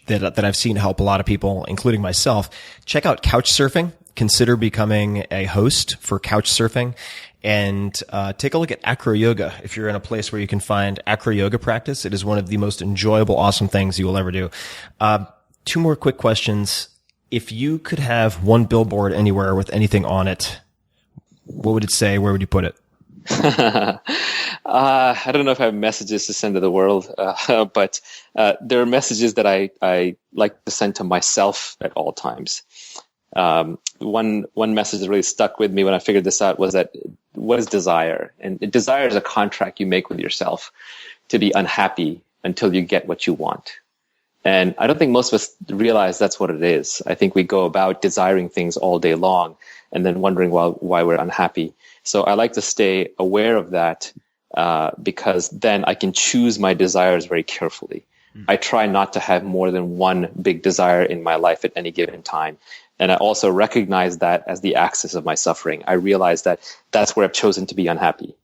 that I've seen help a lot of people, including myself. Check out couch surfing. Consider becoming a host for couch surfing, and take a look at acro yoga. If you're in a place where you can find acro yoga practice, it is one of the most enjoyable, awesome things you will ever do. 2 more quick questions. If you could have one billboard anywhere with anything on it, what would it say? Where would you put it? I don't know if I have messages to send to the world, but there are messages that I like to send to myself at all times. One message that really stuck with me when I figured this out was that what is desire? And desire is a contract you make with yourself to be unhappy until you get what you want. And I don't think most of us realize that's what it is. I think we go about desiring things all day long and then wondering why we're unhappy. So I like to stay aware of that, because then I can choose my desires very carefully. I try not to have more than one big desire in my life at any given time. And I also recognize that as the axis of my suffering. I realize that that's where I've chosen to be unhappy.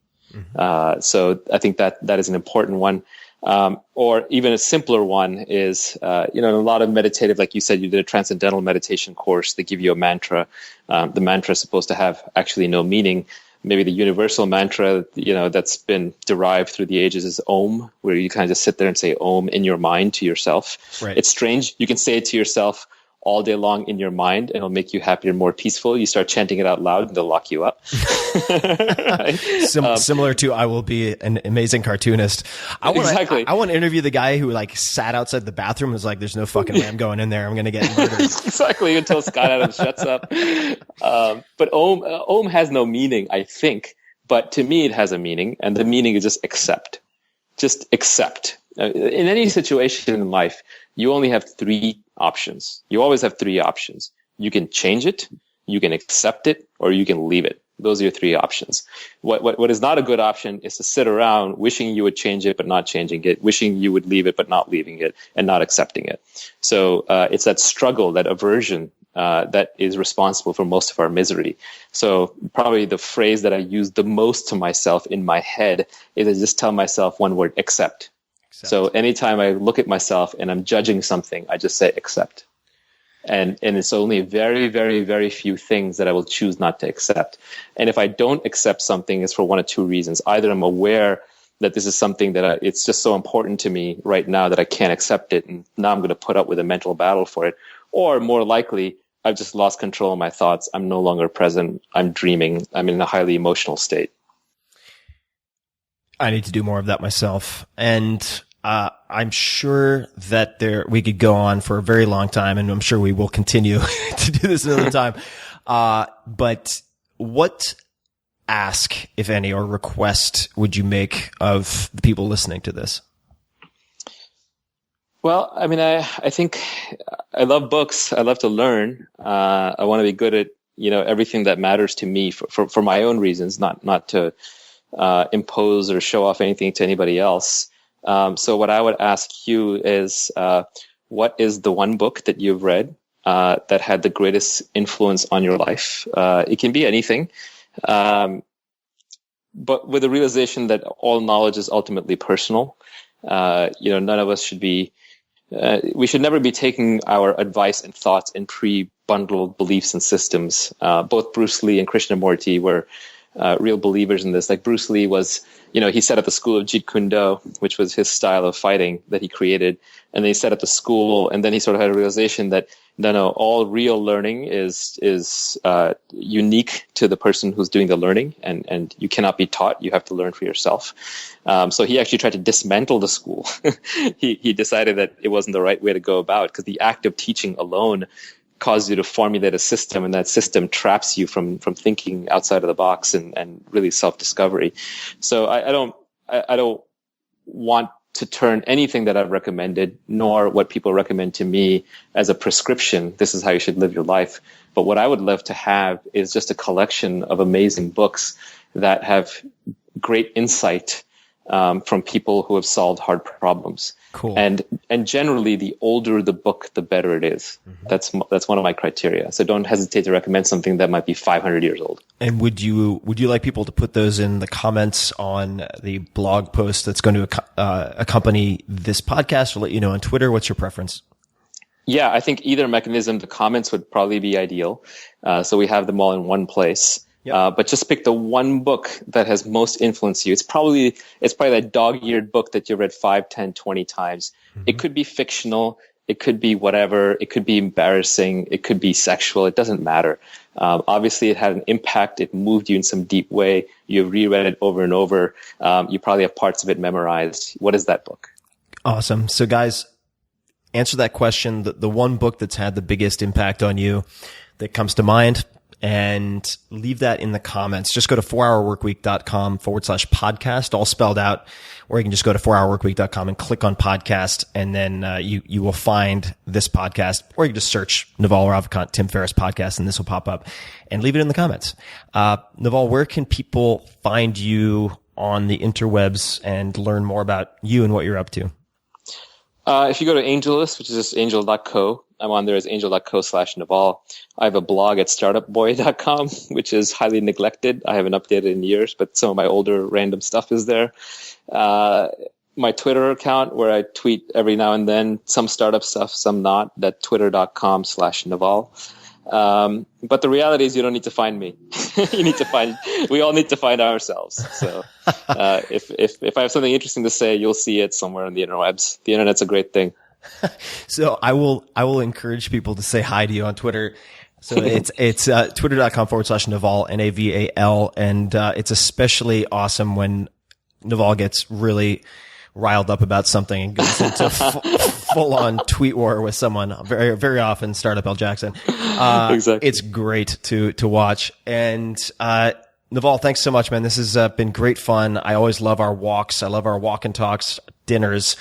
So I think that is an important one. Or even a simpler one is, in a lot of meditative, like you said, you did a transcendental meditation course. They give you a mantra. The mantra is supposed to have actually no meaning. Maybe the universal mantra, that's been derived through the ages is Om, where you kind of just sit there and say Om in your mind to yourself. Right. It's strange. You can say it to yourself all day long in your mind, and it'll make you happier and more peaceful. You start chanting it out loud, and they'll lock you up. Right? Similar to I will be an amazing cartoonist. I want to interview the guy who sat outside the bathroom and was like, "There's no fucking way I'm going in there. I'm going to get murdered." Exactly, until Scott Adams shuts up. But Om has no meaning, I think. But to me, it has a meaning, and the meaning is just accept. Just accept. In any situation in life, you only have 3 options. You always have 3 options. You can change it, you can accept it, or you can leave it. Those are your 3 options. What is not a good option is to sit around wishing you would change it, but not changing it, wishing you would leave it, but not leaving it, and not accepting it. So it's that struggle, that aversion, that is responsible for most of our misery. So probably the phrase that I use the most to myself in my head is I just tell myself one word: accept. So anytime I look at myself and I'm judging something, I just say accept. And it's only very, very, very few things that I will choose not to accept. And if I don't accept something, it's for one of two reasons. Either I'm aware that this is something that it's just so important to me right now that I can't accept it, and now I'm going to put up with a mental battle for it. Or more likely, I've just lost control of my thoughts. I'm no longer present. I'm dreaming. I'm in a highly emotional state. I need to do more of that myself. And I'm sure that we could go on for a very long time, and I'm sure we will continue to do this another time. But what ask, if any, or request would you make of the people listening to this? Well, I mean, I think I love books. I love to learn. I want to be good at, everything that matters to me for my own reasons, not to impose or show off anything to anybody else. So what I would ask you is, what is the one book that you've read that had the greatest influence on your life? It can be anything, but with the realization that all knowledge is ultimately personal. None of us should be. We should never be taking our advice and thoughts in pre-bundled beliefs and systems. Both Bruce Lee and Krishnamurti were real believers in this. Like Bruce Lee was, he set up the school of Jeet Kune Do, which was his style of fighting that he created. And then he set up the school, and then he sort of had a realization that no, all real learning is unique to the person who's doing the learning, and you cannot be taught. You have to learn for yourself. So he actually tried to dismantle the school. He decided that it wasn't the right way to go about, because the act of teaching alone causes you to formulate a system, and that system traps you from thinking outside of the box and really self-discovery. So I don't want to turn anything that I've recommended, nor what people recommend to me, as a prescription. This is how you should live your life. But what I would love to have is just a collection of amazing books that have great insight from people who have solved hard problems. Cool. And generally, the older the book, the better it is. Mm-hmm. That's one of my criteria. So don't hesitate to recommend something that might be 500 years old. And would you like people to put those in the comments on the blog post that's going to accompany this podcast, or let you know on Twitter? What's your preference? Yeah, I think either mechanism. The comments would probably be ideal. So we have them all in one place. Yep. But just pick the one book that has most influenced you. It's probably that dog-eared book that you read 5, 10, 20 times. Mm-hmm. It could be fictional. It could be whatever. It could be embarrassing. It could be sexual. It doesn't matter. Obviously, it had an impact. It moved you in some deep way. You reread it over and over. You probably have parts of it memorized. What is that book? Awesome. So guys, answer that question. The one book that's had the biggest impact on you that comes to mind, and leave that in the comments. Just go to 4hourworkweek.com/podcast, all spelled out, or you can just go to 4hourworkweek.com and click on podcast, and then you will find this podcast, or you can just search Naval Ravikant Tim Ferriss podcast, and this will pop up, and leave it in the comments. Naval, where can people find you on the interwebs and learn more about you and what you're up to? If you go to AngelList, which is just angel.co, I'm on there as angel.co/Naval. I have a blog at startupboy.com, which is highly neglected. I haven't updated in years, but some of my older random stuff is there. My Twitter account, where I tweet every now and then, some startup stuff, some not, that twitter.com/Naval. But the reality is you don't need to find me. We all need to find ourselves. So, if I have something interesting to say, you'll see it somewhere on the interwebs. The internet's a great thing. So I will encourage people to say hi to you on Twitter. So it's twitter.com/Naval, Naval. And, it's especially awesome when Naval gets really riled up about something and goes into full on tweet war with someone. Very, very often Startup L. Jackson. Exactly. It's great to watch. And, Naval, thanks so much, man. This has been great fun. I always love our walks. I love our walk and talks, dinners.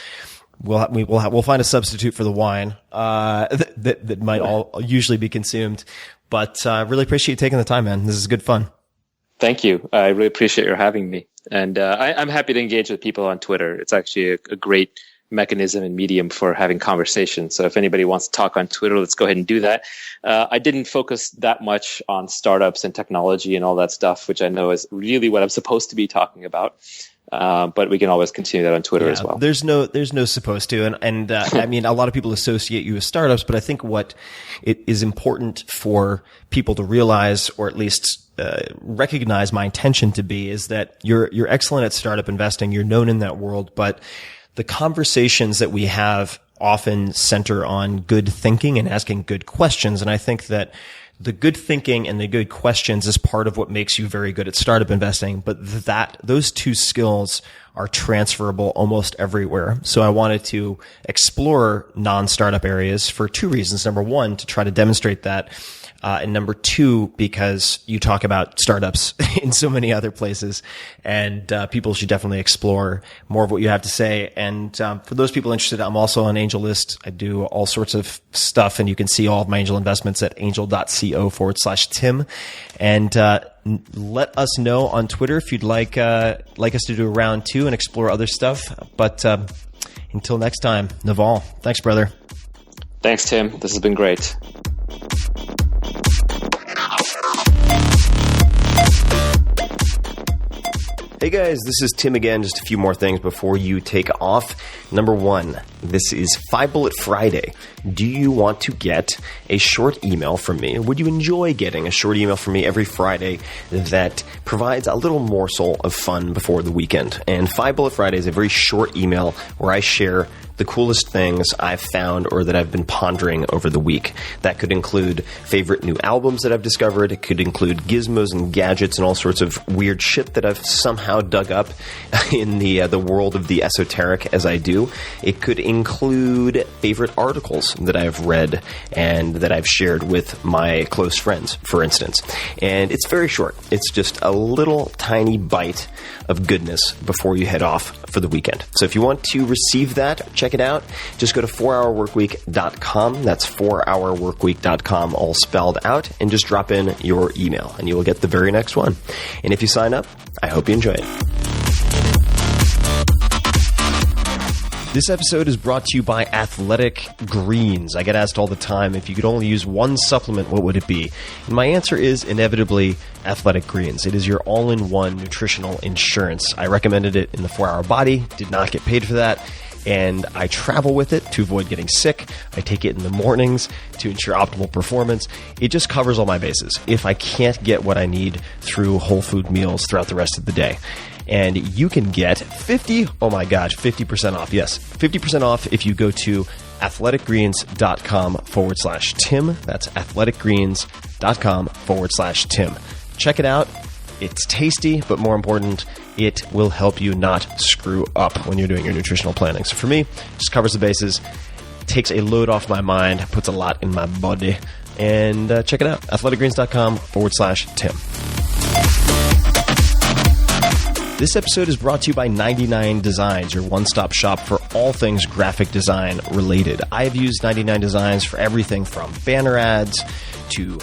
We'll find a substitute for the wine, that might all usually be consumed, but, really appreciate you taking the time, man. This is good fun. Thank you. I really appreciate your having me. And, I'm happy to engage with people on Twitter. It's actually a great mechanism and medium for having conversations. So if anybody wants to talk on Twitter, let's go ahead and do that. I didn't focus that much on startups and technology and all that stuff, which I know is really what I'm supposed to be talking about. But we can always continue that on Twitter as well. There's no supposed to, and I mean, a lot of people associate you with startups, but I think what it is important for people to realize, or at least recognize my intention to be, is that you're excellent at startup investing. You're known in that world, but the conversations that we have often center on good thinking and asking good questions, and I think that the good thinking and the good questions is part of what makes you very good at startup investing, but those two skills are transferable almost everywhere. So I wanted to explore non-startup areas for two reasons. Number one, to try to demonstrate that. And number two, because you talk about startups in so many other places, and people should definitely explore more of what you have to say. And for those people interested, I'm also on AngelList. I do all sorts of stuff, and you can see all of my angel investments at angel.co/Tim. And let us know on Twitter if you'd like us to do a round two and explore other stuff. But until next time, Naval, thanks, brother. Thanks, Tim. This has been great. Hey guys, this is Tim again. Just a few more things before you take off. Number one, this is 5 Bullet Friday. Do you want to get a short email from me? Or would you enjoy getting a short email from me every Friday that provides a little morsel of fun before the weekend? And 5 Bullet Friday is a very short email where I share the coolest things I've found or that I've been pondering over the week. That could include favorite new albums that I've discovered. It could include gizmos and gadgets and all sorts of weird shit that I've somehow dug up in the world of the esoteric as I do. It could include favorite articles that I've read and that I've shared with my close friends, for instance. And it's very short. It's just a little tiny bite of goodness before you head off for the weekend. So if you want to receive that, check it out. Just go to 4hourworkweek.com. That's 4hourworkweek.com, all spelled out, and just drop in your email, and you will get the very next one. And if you sign up, I hope you enjoy it. This episode is brought to you by Athletic Greens. I get asked all the time, if you could only use one supplement, what would it be? And my answer is inevitably Athletic Greens. It is your all-in-one nutritional insurance. I recommended it in the 4-Hour Body, did not get paid for that, and I travel with it to avoid getting sick. I take it in the mornings to ensure optimal performance. It just covers all my bases if I can't get what I need through whole food meals throughout the rest of the day. And you can get 50% off. Yes, 50% off if you go to athleticgreens.com/Tim. That's athleticgreens.com/Tim. Check it out. It's tasty, but more important, it will help you not screw up when you're doing your nutritional planning. So for me, just covers the bases, takes a load off my mind, puts a lot in my body. And check it out, athleticgreens.com/Tim. This episode is brought to you by 99 Designs, your one-stop shop for all things graphic design related. I have used 99 Designs for everything from banner ads to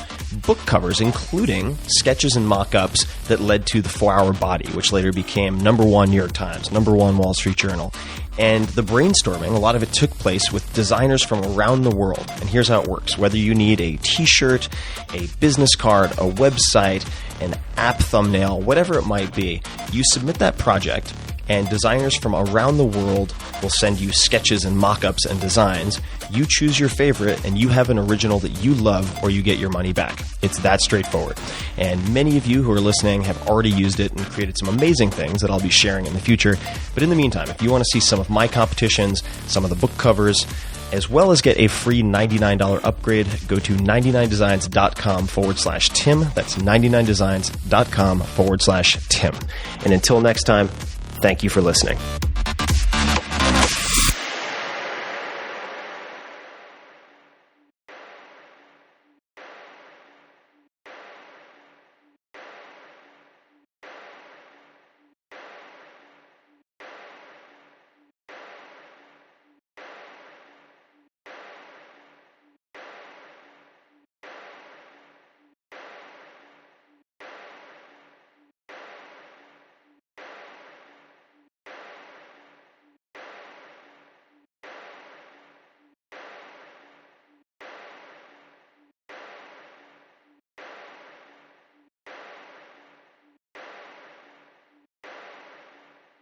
book covers, including sketches and mock-ups that led to the 4-Hour Body, which later became #1 New York Times, #1 Wall Street Journal. And the brainstorming, a lot of it took place with designers from around the world. And here's how it works. Whether you need a t-shirt, a business card, a website, an app thumbnail, whatever it might be, you submit that project, and designers from around the world will send you sketches and mock-ups and designs. You choose your favorite, and you have an original that you love, or you get your money back. It's that straightforward. And many of you who are listening have already used it and created some amazing things that I'll be sharing in the future. But in the meantime, if you want to see some of my competitions, some of the book covers, as well as get a free $99 upgrade, go to 99designs.com/Tim. That's 99designs.com/Tim. And until next time, thank you for listening.